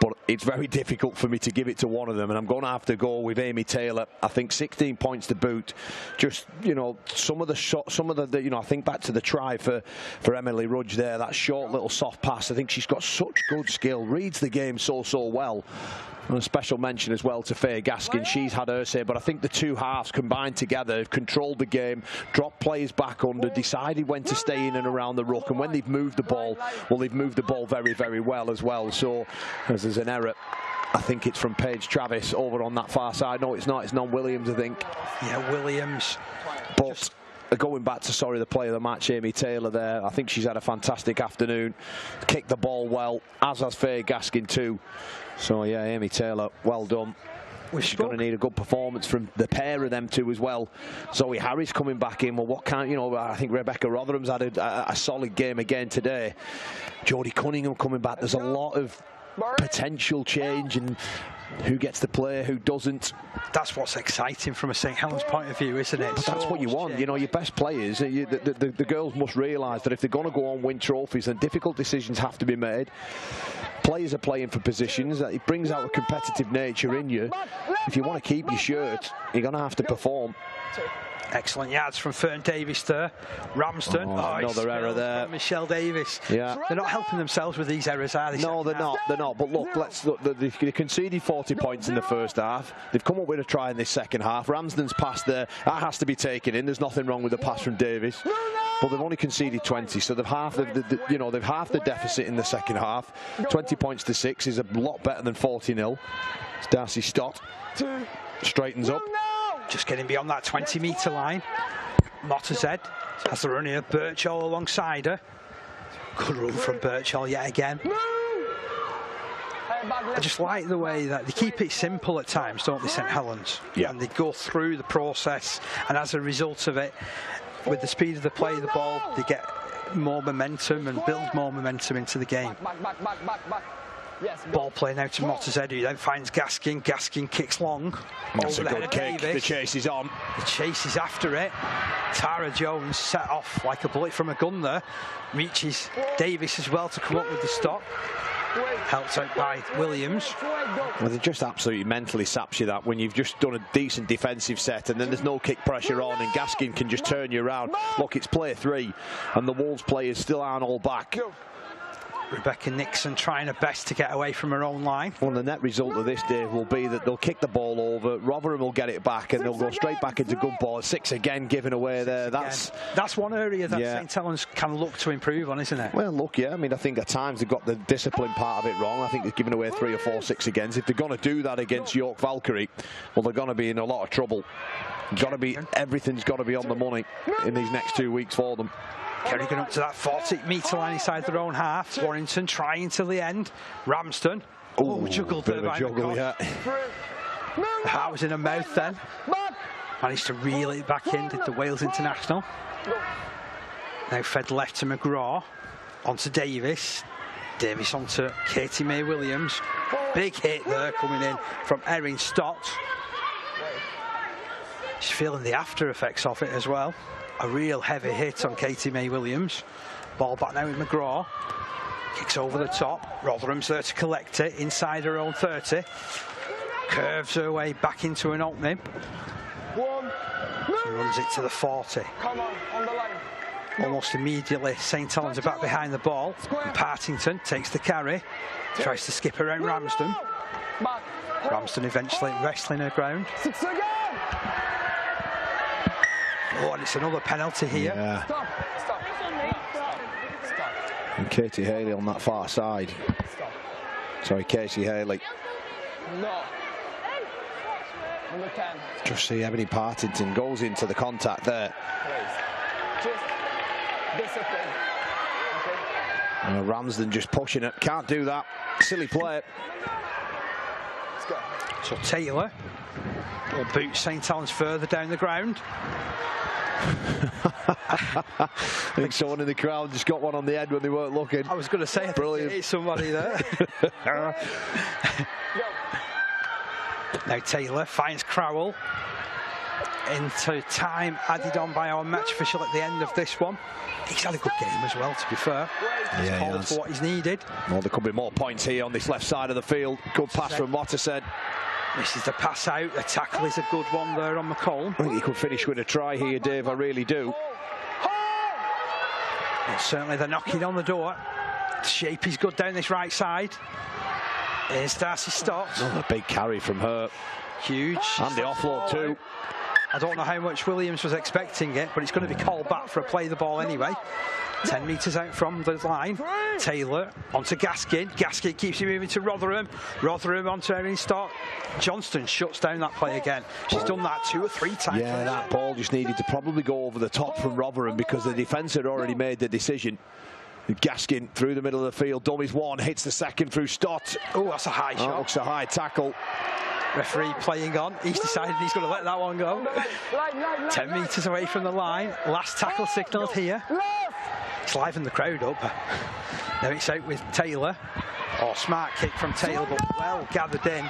E: but it's very difficult for me to give it to one of them, and I'm going to have to go with Amy Taylor. I think 16 points to boot. Just, you know, some of the shots, some of the you know, I think back to the try for Emily Rudge there, that short little soft pass. I think she's got such good skill, reads the game so well. And a special mention as well to Faye Gaskin. She's had her say, but I think the two halves combined together have controlled the game, dropped players back under, decided when to stay in and around the ruck, and when they've moved the ball, well, they've moved the ball very well as well. So as there's an error, I think it's from Paige Travis over on that far side. No, it's not. It's non-Williams, I think.
A: Yeah, Williams.
E: But going back to, the player of the match, Amy Taylor there, I think she's had a fantastic afternoon. Kicked the ball well, as has Faye Gaskin too. So, yeah, Amy Taylor, well done. She's going to need a good performance from the pair of them two as well. Zoe Harris coming back in. Well, what kind, you know, I think Rebecca Rotherham's had a solid game again today. Jodie Cunningham coming back. There's a lot of potential change and who gets to play, who doesn't.
A: That's what's exciting from a St Helens point of view, isn't it?
E: But that's what you want. You know, your best players, the girls must realise that if they're going to go on win trophies, then difficult decisions have to be made. Players are playing for positions. It brings out a competitive nature in you. If you want to keep your shirt, you're going to have to perform.
A: Excellent yards from Fern Davis there. Ramsden.
E: Another error there.
A: Michelle Davis.
E: Yeah.
A: They're not helping themselves with these errors, are they?
E: No, they're not. They're not. But look, they conceded 40 points in the first half. They've come up with a try in this second half. Ramsden's pass there, that has to be taken in. There's nothing wrong with the pass from Davis. But they've only conceded 20, so they've halved they've halved the deficit in the second half. 20 points to 6 is a lot better than 40-0. It's Darcy Stott. Straightens up.
A: Just getting beyond that 20-metre line. Mottershead has the running of Birchall alongside her. Good run from Birchall yet again. I just like the way that they keep it simple at times, don't they, St Helens?
E: Yeah.
A: And they go through the process, and as a result of it, with the speed of the play of the ball, they get more momentum and build more momentum into the game. Ball play now to Mottershead, who then finds Gaskin. Gaskin kicks long.
E: That's
A: over
E: a good kick. The chase is on.
A: The chase is after it. Tara Jones set off like a bullet from a gun there. Reaches Davis as well to come up with the stop. Helped out by Williams.
E: Well, they just absolutely mentally saps you that when you've just done a decent defensive set and then there's no kick pressure on and Gaskin can just turn you around. Look, it's play 3 and the Wolves players still aren't all back.
A: Rebecca Nixon trying her best to get away from her own line.
E: Well, the net result of this, Dave, will be that they'll kick the ball over, Rotherham will get it back and they'll go straight back into good ball. 6 again given away there. That's
A: one area that St Helens can look to improve on, isn't it?
E: Well, look, yeah, I mean, I think at times they've got the discipline part of it wrong. I think they've given away 3 or 4 6 agains. If they're going to do that against York Valkyrie, well, they're going to be in a lot of trouble. Everything's got to be on the money in these next 2 weeks for them.
A: Kerrigan up to that 40-metre line inside their own half. Warrington trying till the end. Ramsden. Juggled there by the heart was in her mouth then. Managed to reel it back in, did the Wales International. Now fed left to McGraw. Onto Davis. Davis onto Katie May Williams. Big hit there coming in from Erin Stott. She's feeling the after effects of it as well. A real heavy hit on Katie May Williams. Ball back now with McGraw. Kicks over the top. Rotherham's there to collect it inside her own 30. Curves her way back into an opening. Runs it to the 40.
F: Come on the line.
A: Almost immediately, St Helens are back behind the ball. And Partington takes the carry. Tries to skip around Ramsden. Ramsden eventually wrestling her ground.
F: 6 again.
A: Oh, and it's another penalty here.
E: Yeah.
F: Stop.
E: And Katie Haley on that far side. Sorry, Casey Haley.
F: No. Number 10.
E: Just see Ebony Partington goes into the contact there.
F: Just discipline. Okay.
E: Ramsden just pushing it. Can't do that. Silly play.
F: Let's go.
A: So Taylor will boot St Helens further down the ground.
E: I think someone in the crowd just got one on the head when they weren't looking.
A: I was going to say,
E: brilliant.
A: Hit somebody there. Now Taylor finds Crowell. into time added on by our match official at the end of this one. He's had a good game as well, to be fair. He's called for what he's needed.
E: Well, there could be more points here on this left side of the field. Good pass from Watterson.
A: This is the pass out. The tackle is a good one there on McCollum.
E: I think he could finish with a try here, Dave. I really do.
A: But certainly they're knocking on the door. The shape is good down this right side. Here's Darcy Stott.
E: Oh, a big carry from her.
A: Huge.
E: And the offload too.
A: I don't know how much Williams was expecting it, but it's going to be called back for a play the ball anyway. 10 metres out from the line. Taylor onto Gaskin. Gaskin keeps it moving to Rotherham. Rotherham onto Erin Stott. Johnston shuts down that play again. She's done that 2 or 3 times.
E: Yeah, that ball just needed to probably go over the top from Rotherham because the defence had already made the decision. Gaskin through the middle of the field. Dummies one, hits the second through Stott.
A: Oh, that's a high shot.
E: Looks a high tackle.
A: Referee playing on. He's decided he's going to let that one go. 10 metres away from the line. Last tackle signalled here. It's livened the crowd up. Now it's out with Taylor. Oh, smart kick from Taylor, but well gathered in.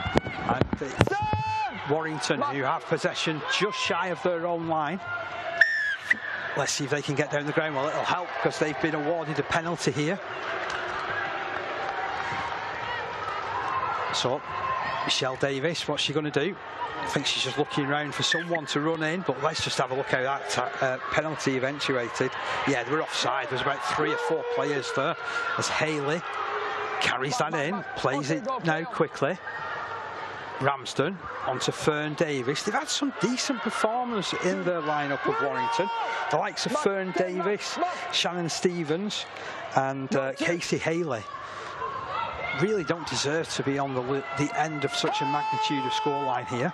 A: And it's Warrington who have possession just shy of their own line. Let's see if they can get down the ground. Well, it'll help because they've been awarded a penalty here. So, Michelle Davis, what's she going to do? I think she's just looking around for someone to run in, but let's just have a look how that penalty eventuated. Yeah, they were offside. There's about 3 or 4 players there as Haley carries that in, plays it now quickly. Ramsden onto Fern Davis. They've had some decent performers in their lineup of Warrington. The likes of Fern Davis, Shannon Stevens and Casey Haley really don't deserve to be on the end of such a magnitude of scoreline here.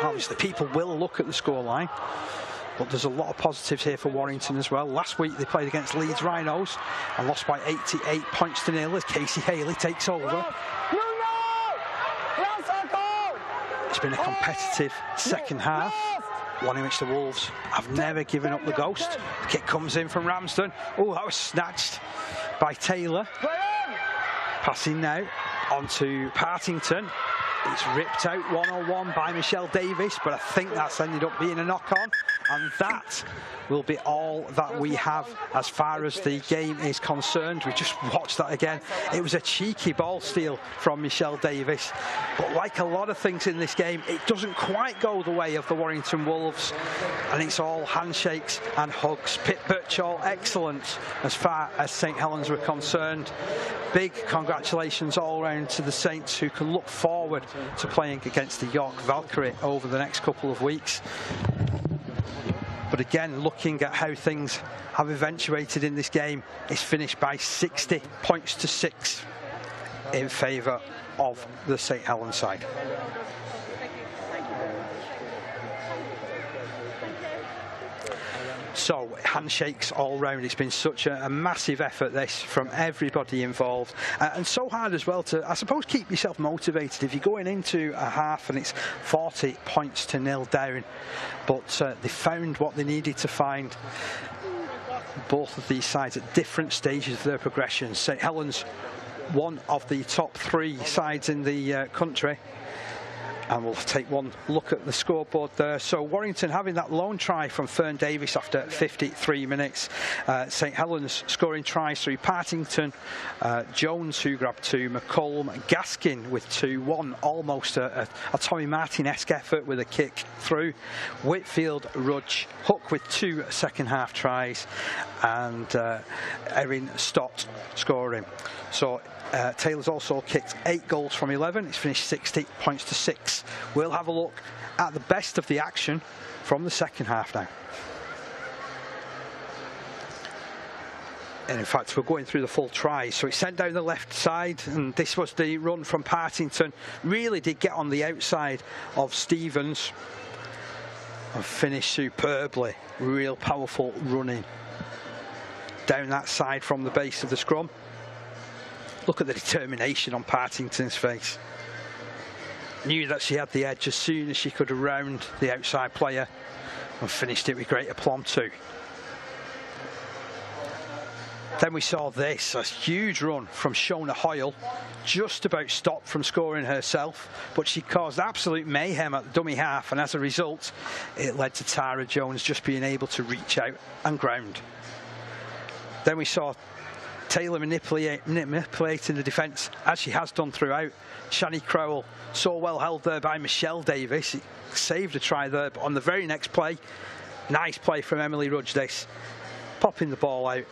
A: Obviously people will look at the scoreline, but there's a lot of positives here for Warrington as well. Last week they played against Leeds Rhinos and lost by 88 points to 0 as Casey Haley takes over. It's been a competitive second half, one in which the Wolves have never given up the ghost. The kick comes in from Ramsden. Oh, that was snatched by Taylor. Passing now onto Partington. It's ripped out 1-on-1 by Michelle Davis, but I think that's ended up being a knock-on, and that will be all that we have as far as the game is concerned. We just watched that again. It was a cheeky ball steal from Michelle Davis, but like a lot of things in this game, it doesn't quite go the way of the Warrington Wolves, and it's all handshakes and hugs. Pip Birchall, excellent as far as St Helens were concerned. Big congratulations all round to the Saints, who can look forward to playing against the York Valkyrie over the next couple of weeks. But again, looking at how things have eventuated in this game, it's finished by 60 points to 6 in favour of the St Helens side. So, handshakes all round. It's been such a massive effort, this, from everybody involved. And so hard as well to, I suppose, keep yourself motivated if you're going into a half and it's 40 points to 0 down. But they found what they needed to find. Both of these sides at different stages of their progression. St Helens, one of the top 3 sides in the country. And we'll take one look at the scoreboard there. So Warrington having that lone try from Fern Davis after 53 minutes. St Helens scoring tries through Partington, Jones who grabbed 2, McCollum, Gaskin with 2, one almost a Tommy Martin-esque effort with a kick through. Whitfield, Rudge, Hook with 2 second half tries, and Erin Stott scoring. So Taylor's also kicked 8 goals from 11. It's finished 60 points to 6. We'll have a look at the best of the action from the second half now. And in fact, we're going through the full tries. So it's sent down the left side, and this was the run from Partington. Really did get on the outside of Stevens and finished superbly. Real powerful running down that side from the base of the scrum. Look at the determination on Partington's face. Knew that she had the edge as soon as she could round the outside player, and finished it with great aplomb too. Then we saw this, a huge run from Shona Hoyle, just about stopped from scoring herself, but she caused absolute mayhem at the dummy half, and as a result, it led to Tara Jones just being able to reach out and ground. Then we saw Taylor manipulating the defence, as she has done throughout. Shani Crowell, so well held there by Michelle Davis. It saved a try there, but on the very next play, nice play from Emily Rudge this, popping the ball out,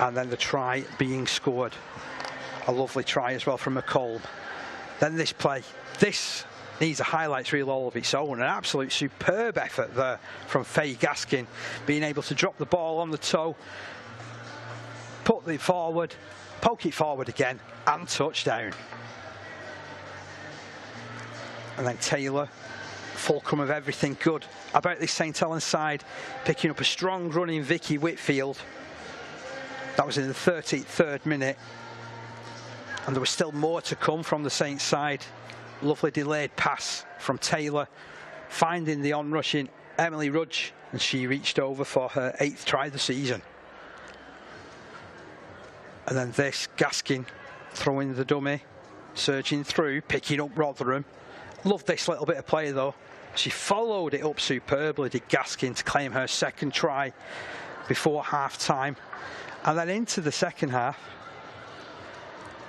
A: and then the try being scored. A lovely try as well from McColb. Then this play, this needs a highlights reel all of its own. An absolute superb effort there from Faye Gaskin, being able to drop the ball on the toe, put it forward, poke it forward again, and touchdown. And then Taylor, fulcrum of everything good about this St Helens side, picking up a strong run in Vicky Whitfield. That was in the 33rd minute. And there was still more to come from the Saints side. Lovely delayed pass from Taylor, finding the onrushing Emily Rudge, and she reached over for her 8th try of the season. And then this, Gaskin throwing the dummy, surging through, picking up Rotherham. Love this little bit of play though. She followed it up superbly, did Gaskin, to claim her 2nd try before half time. And then into the second half,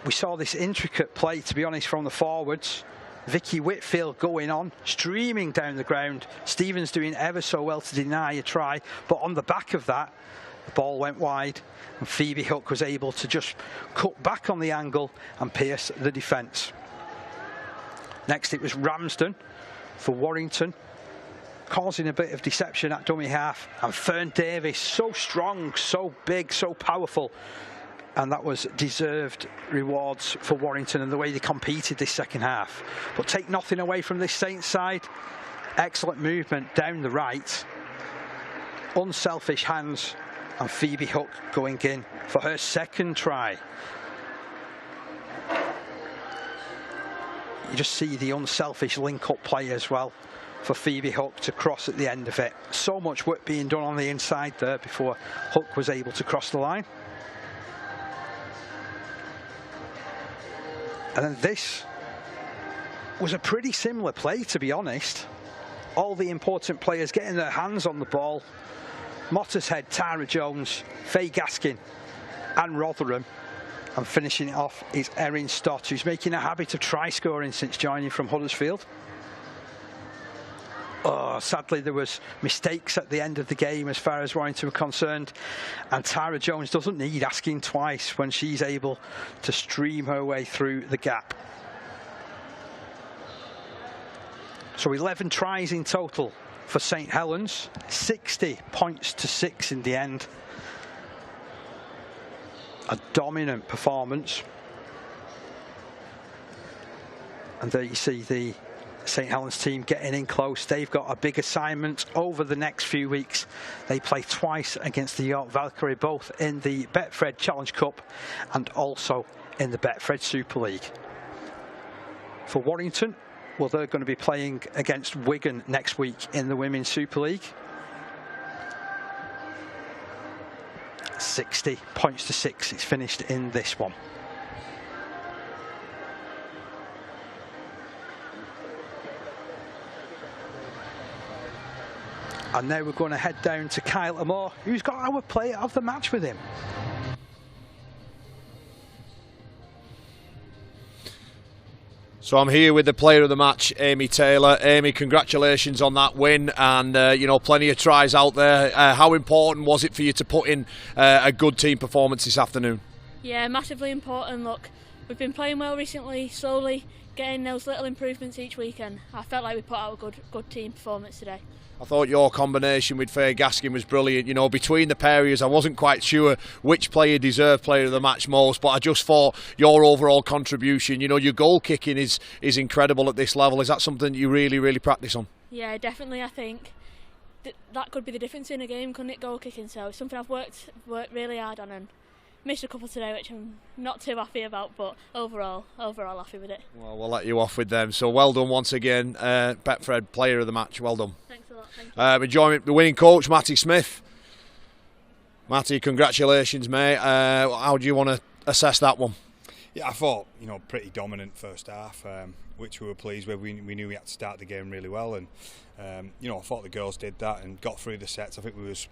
A: we saw this intricate play, to be honest, from the forwards. Vicky Whitfield going on, streaming down the ground. Stevens doing ever so well to deny a try, but on the back of that, the ball went wide, and Phoebe Hook was able to just cut back on the angle and pierce the defence. Next it was Ramsden for Warrington, causing a bit of deception at dummy half, and Fern Davis, so strong, so big, so powerful, and that was deserved rewards for Warrington and the way they competed this second half. But take nothing away from this Saints side, excellent movement down the right, unselfish hands, and Phoebe Hook going in for her 2nd try. You just see the unselfish link-up play as well for Phoebe Hook to cross at the end of it. So much work being done on the inside there before Hook was able to cross the line. And then this was a pretty similar play, to be honest. All the important players getting their hands on the ball. Mottershead, Tara Jones, Faye Gaskin and Rotherham. And finishing it off is Erin Stott, who's making a habit of try scoring since joining from Huddersfield. Oh, sadly there was mistakes at the end of the game as far as Warrington were concerned, and Tara Jones doesn't need asking twice when she's able to stream her way through the gap. So 11 tries in total for St Helens, 60 points to 6 in the end. A dominant performance. And there you see the St Helens team getting in close. They've got a big assignment over the next few weeks. They play twice against the York Valkyrie, both in the Betfred Challenge Cup and also in the Betfred Super League. For Warrington, well, they're going to be playing against Wigan next week in the Women's Super League. 60 points to 6, it's finished in this one. And now we're going to head down to Kyle Amore, who's got our player of the match with him.
B: So I'm here with the player of the match, Amy Taylor. Amy, congratulations on that win, and you know, plenty of tries out there. How important was it for you to put in a good team performance this afternoon?
H: Yeah, massively important. Look, we've been playing well recently, slowly getting those little improvements each weekend. I felt like we put out a good team performance today.
B: I thought your combination with Faye Gaskin was brilliant. You know, between the pair of you, I wasn't quite sure which player deserved player of the match most, but I just thought your overall contribution, you know, your goal kicking is incredible at this level. Is that something you really practice on?
H: Yeah, definitely. I think that could be the difference in a game, couldn't it, goal kicking? So it's something I've worked really hard on, and missed a couple today, which I'm not too happy about, but overall happy with it. Well,
B: we'll let you off with them. So well done once again, Betfred player of the match. Well done.
H: Thanks a lot. Thank you.
B: Enjoyment, the winning coach, Matty Smith. Matty, congratulations, mate. How do you want to assess that one?
D: Yeah, I thought, pretty dominant first half, which we were pleased with. We knew we had to start the game really well, and I thought the girls did that and got through the sets. I think we was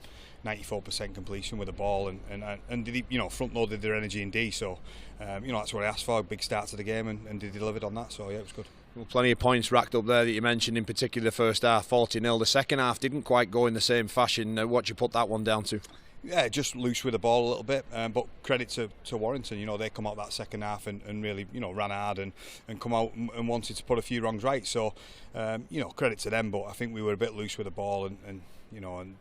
D: 94% completion with the ball, and did front loaded their energy in D. So that's what I asked for, a big start to the game, and they delivered on that. So yeah, it was good.
B: Well, plenty of points racked up there that you mentioned, in particular the first half, 40-0. The second half didn't quite go in the same fashion. What do you put that one down to?
D: Yeah, just loose with the ball a little bit, but credit to Warrington. They come out that second half and really ran hard and come out and wanted to put a few wrongs right. So credit to them, but I think we were a bit loose with the ball and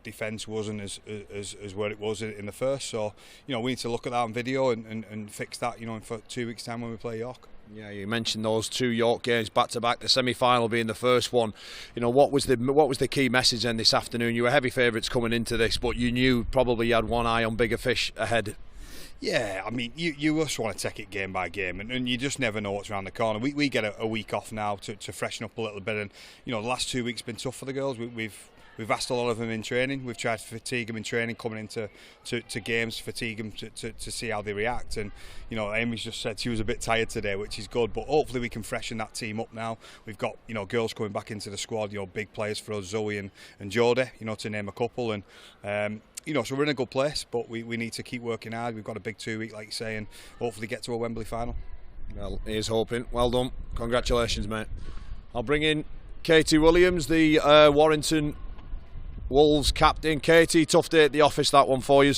D: defence wasn't as where it was in the first. So we need to look at that on video and fix that for 2 weeks' time when we play York.
B: Yeah, you mentioned those two York games back to back, the semi-final being the first one. What was the key message then this afternoon? You were heavy favourites coming into this, but you knew probably you had one eye on bigger fish ahead.
D: Yeah, I mean, you just want to take it game by game, and you just never know what's around the corner. We get a week off now to freshen up a little bit, and the last 2 weeks have been tough for the girls. We've asked a lot of them in training. We've tried to fatigue them in training, coming into games, fatigue them to see how they react. And Amy's just said she was a bit tired today, which is good. But hopefully we can freshen that team up now. We've got girls coming back into the squad. Big players for us, Zoe and Jodie, to name a couple. And so we're in a good place. But we need to keep working hard. We've got a big 2 week, like you say, and hopefully get to a Wembley final.
B: Well, here's hoping. Well done. Congratulations, mate. I'll bring in Katie Williams, the Warrington Wolves captain. Katie, tough day at the office, that one for you.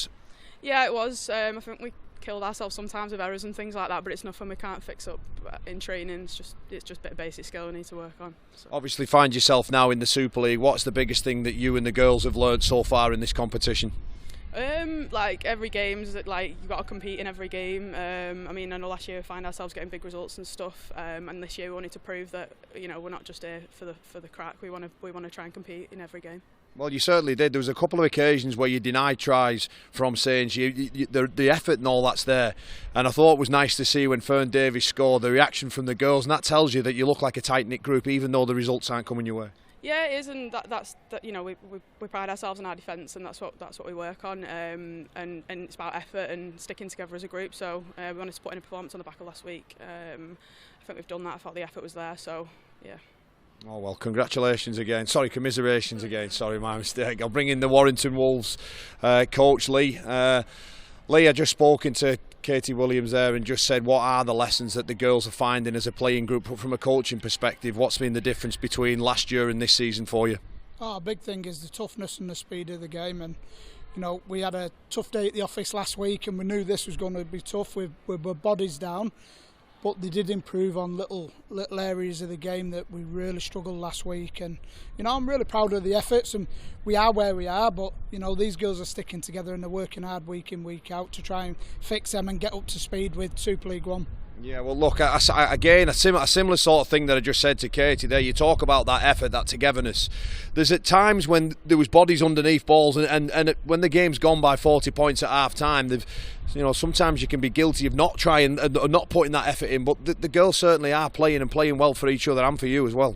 I: Yeah, it was. I think we killed ourselves sometimes with errors and things like that, but it's nothing we can't fix up in training. It's just a bit of basic skill we need to work on. So.
B: Obviously find yourself now in the Super League. What's the biggest thing that you and the girls have learned so far in this competition?
I: Like every game, you've got to compete in every game. I know last year we find ourselves getting big results and stuff, and this year we wanted to prove that we're not just here for the crack. We want to try and compete in every game.
B: Well, you certainly did. There was a couple of occasions where you denied tries from Saints. The effort and all that's there. And I thought it was nice to see when Fern Davies scored, the reaction from the girls, and that tells you that you look like a tight-knit group, even though the results aren't coming your way.
I: Yeah, it is, and that's we pride ourselves on our defence, and that's what we work on. And it's about effort and sticking together as a group. So we wanted to put in a performance on the back of last week. I think we've done that. I thought the effort was there. So yeah.
B: Oh well, congratulations again. Sorry, commiserations again. Sorry, my mistake. I'll bring in the Warrington Wolves coach, Lee. Lee, I just spoken to Katie Williams there and just said, what are the lessons that the girls are finding as a playing group? But from a coaching perspective, what's been the difference between last year and this season for you?
C: A big thing is the toughness and the speed of the game. And we had a tough day at the office last week, and we knew this was going to be tough with bodies down. But they did improve on little areas of the game that we really struggled last week. And I'm really proud of the efforts, and we are where we are. But these girls are sticking together and they're working hard week in, week out to try and fix them and get up to speed with Super League One.
B: Yeah, well, look, again, a similar sort of thing that I just said to Katie there. You talk about that effort, that togetherness. There's at times when there was bodies underneath balls, and when the game's gone by 40 points at half time, sometimes you can be guilty of not trying and not putting that effort in. But the girls certainly are playing and playing well for each other and for you as well.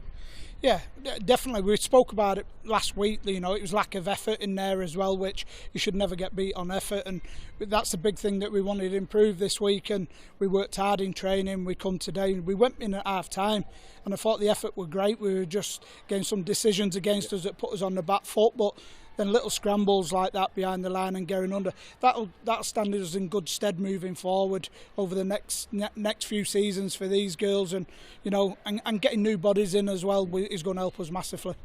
C: Yeah, definitely. We spoke about it last week. It was lack of effort in there as well, which you should never get beat on effort, and that's a big thing that we wanted to improve this week. And we worked hard in training. We come today, and we went in at half time, and I thought the effort were great. We were just getting some decisions against us that put us on the back foot, but then little scrambles like that behind the line and getting under, that'll stand us in good stead moving forward over the next few seasons for these girls, and and getting new bodies in as well is going to help us massively.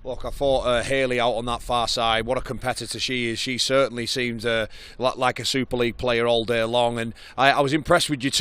B: Look, I thought Hayley out on that far side, what a competitor she is. She certainly seems like a Super League player all day long, and I was impressed with your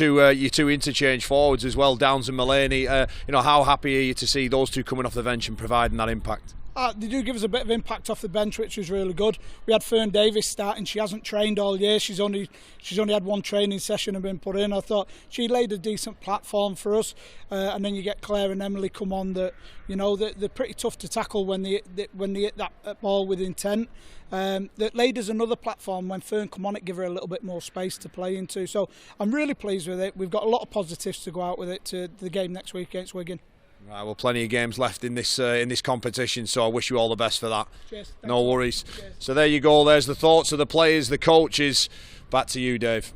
B: two interchange forwards as well, Downs and Mulaney. How happy are you to see those two coming off the bench and providing that impact?
C: They do give us a bit of impact off the bench, which was really good. We had Fern Davies starting. She hasn't trained all year. She's only had one training session and been put in. I thought she laid a decent platform for us. And then you get Claire and Emily come on that they're pretty tough to tackle when they hit that ball with intent. That laid us another platform when Fern come on. It give her a little bit more space to play into. So I'm really pleased with it. We've got a lot of positives to go out with it to the game next week against Wigan.
B: Right, well, plenty of games left in this competition, so I wish you all the best for that.
C: Cheers.
B: No worries. So there you go. There's the thoughts of the players, the coaches. Back to you, Dave.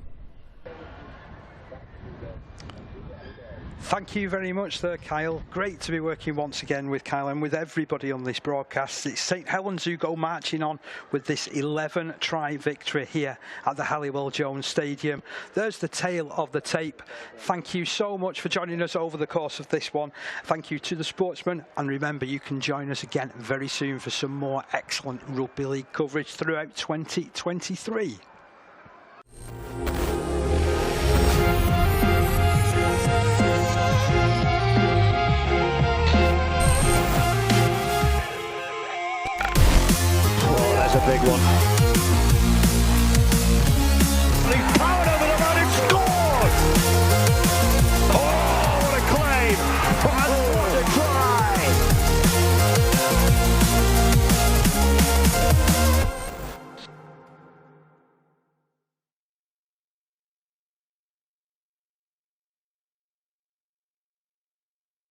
A: Thank you very much there, Kyle. Great to be working once again with Kyle and with everybody on this broadcast. It's St Helens who go marching on with this 11-try victory here at the Halliwell Jones Stadium. There's the tail of the tape. Thank you so much for joining us over the course of this one. Thank you to the Sportsman, and remember, you can join us again very soon for some more excellent Rugby League coverage throughout 2023.
G: That's a big one.